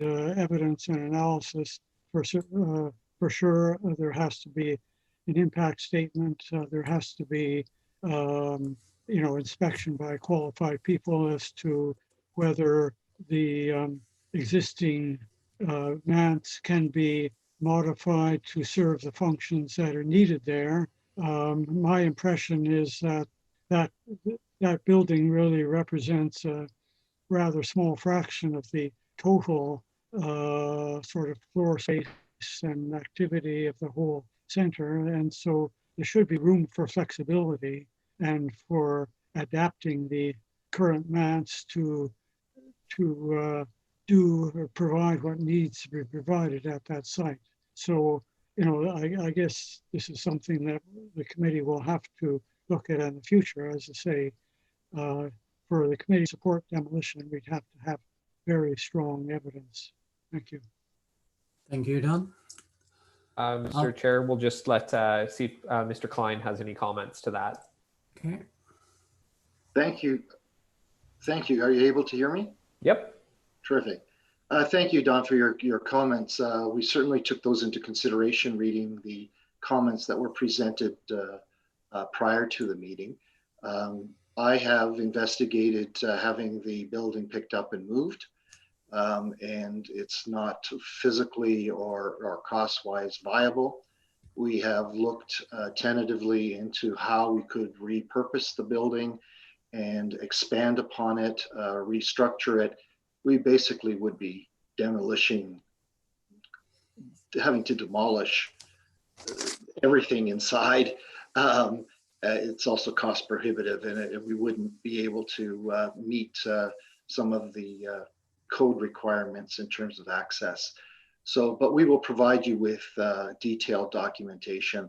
evidence and analysis for sure. There has to be an impact statement. There has to be inspection by qualified people as to whether the existing manse can be modified to serve the functions that are needed there. My impression is that building really represents a rather small fraction of the total sort of floor space and activity of the whole center. And so there should be room for flexibility and for adapting the current manse to do or provide what needs to be provided at that site. So, I guess this is something that the committee will have to look at in the future. As I say, for the committee to support demolition, we'd have to have very strong evidence. Thank you. Thank you, Don. Mr. Chair, we'll just let see if Mr. Klein has any comments to that. Okay. Thank you. Thank you. Are you able to hear me? Yep. Terrific. Thank you, Don, for your comments. We certainly took those into consideration reading the comments that were presented prior to the meeting. I have investigated having the building picked up and moved, and it's not physically or cost-wise viable. We have looked tentatively into how we could repurpose the building and expand upon it, restructure it. We basically would be having to demolish everything inside. It's also cost prohibitive, and we wouldn't be able to meet some of the code requirements in terms of access. So, but we will provide you with detailed documentation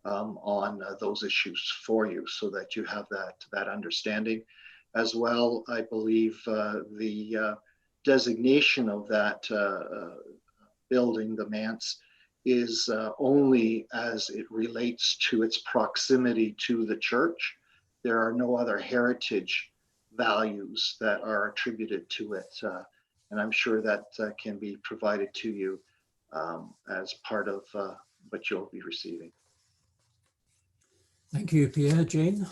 on those issues for you so that you have that understanding. As well, I believe the designation of that building, the manse, is only as it relates to its proximity to the church. There are no other heritage values that are attributed to it. And I'm sure that can be provided to you as part of what you'll be receiving. Thank you, Pierre. Jane?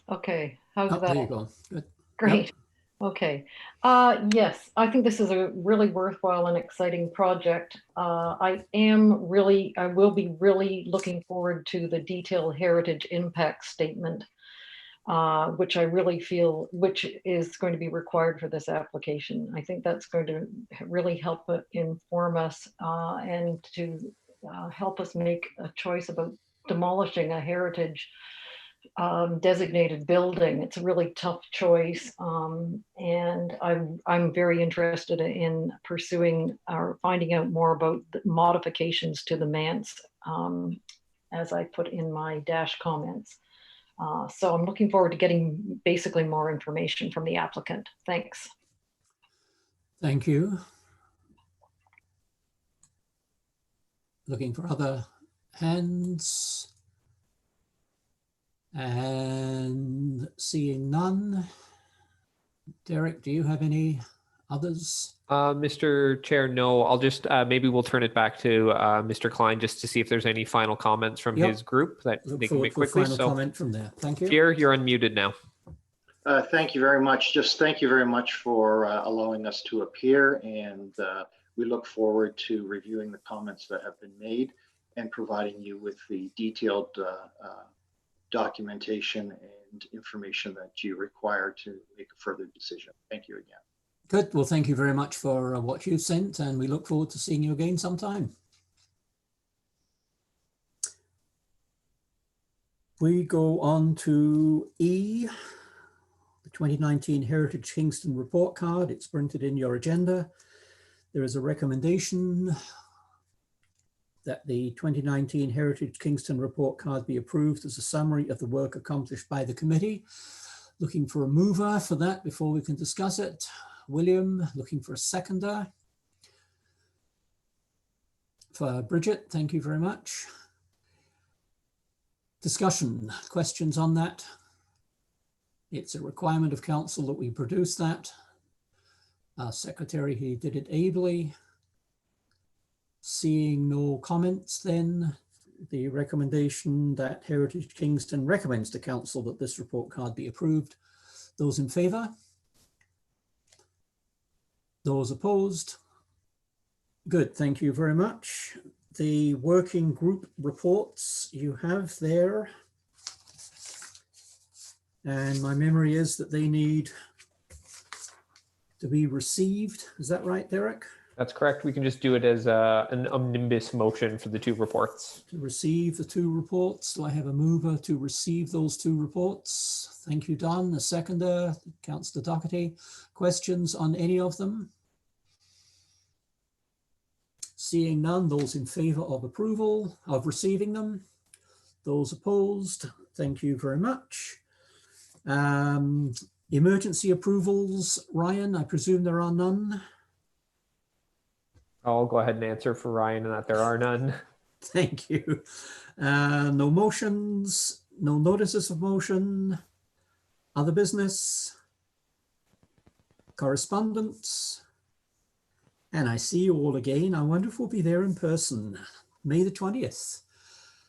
Okay, how's that? There you go. Good. Great. Yep. Okay. Yes, I think this is a really worthwhile and exciting project. I will be really looking forward to the detailed heritage impact statement, which I really feel, which is going to be required for this application. I think that's going to really help inform us and to help us make a choice about demolishing a heritage designated building. It's a really tough choice, and I'm very interested in pursuing or finding out more about the modifications to the manse, as I put in my dash comments. So I'm looking forward to getting basically more information from the applicant. Thanks. Thank you. Looking for other hands. And seeing none. Derek, do you have any others? Mr. Chair, no, I'll just, maybe we'll turn it back to Mr. Klein just to see if there's any final comments from his group that they can make quickly. Final comment from there. Thank you. Pierre, you're unmuted now. Thank you very much. Just thank you very much for allowing us to appear, and we look forward to reviewing the comments that have been made and providing you with the detailed documentation and information that you require to make a further decision. Thank you again. Good. Well, thank you very much for what you've sent, and we look forward to seeing you again sometime. We go on to E, the 2019 Heritage Kingston report card. It's printed in your agenda. There is a recommendation that the 2019 Heritage Kingston report card be approved as a summary of the work accomplished by the committee. Looking for a mover for that before we can discuss it. William, looking for a seconder. For Bridget, thank you very much. Discussion, questions on that? It's a requirement of council that we produce that. Our secretary, he did it ably. Seeing no comments, then the recommendation that Heritage Kingston recommends to council that this report card be approved. Those in favour? Those opposed? Good, thank you very much. The working group reports you have there. And my memory is that they need to be received. Is that right, Derek? That's correct. We can just do it as an omnibus motion for the two reports. To receive the two reports. Do I have a mover to receive those two reports? Thank you, Don. A seconder, Councillor Doherty. Questions on any of them? Seeing none, those in favour of approval of receiving them? Those opposed? Thank you very much. Emergency approvals, Ryan, I presume there are none? I'll go ahead and answer for Ryan and that there are none. Thank you. No motions, no notices of motion, other business, correspondence, and I see you all again. I wonder if we'll be there in person, May the 20th.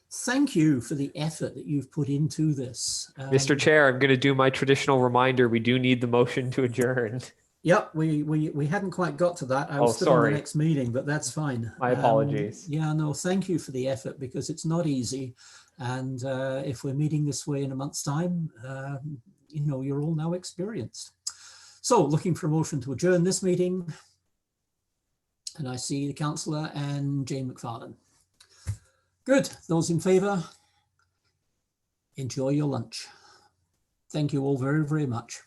Thank you for the effort that you've put into this. Mr. Chair, I'm going to do my traditional reminder. We do need the motion to adjourn. Yep, we hadn't quite got to that. I was still in the next meeting, but that's fine. My apologies. Yeah, no, thank you for the effort because it's not easy. And if we're meeting this way in a month's time, you know, you're all now experienced. So looking for a motion to adjourn this meeting. And I see the councillor and Jane McFarlane. Good, those in favour, enjoy your lunch. Thank you all very, very much.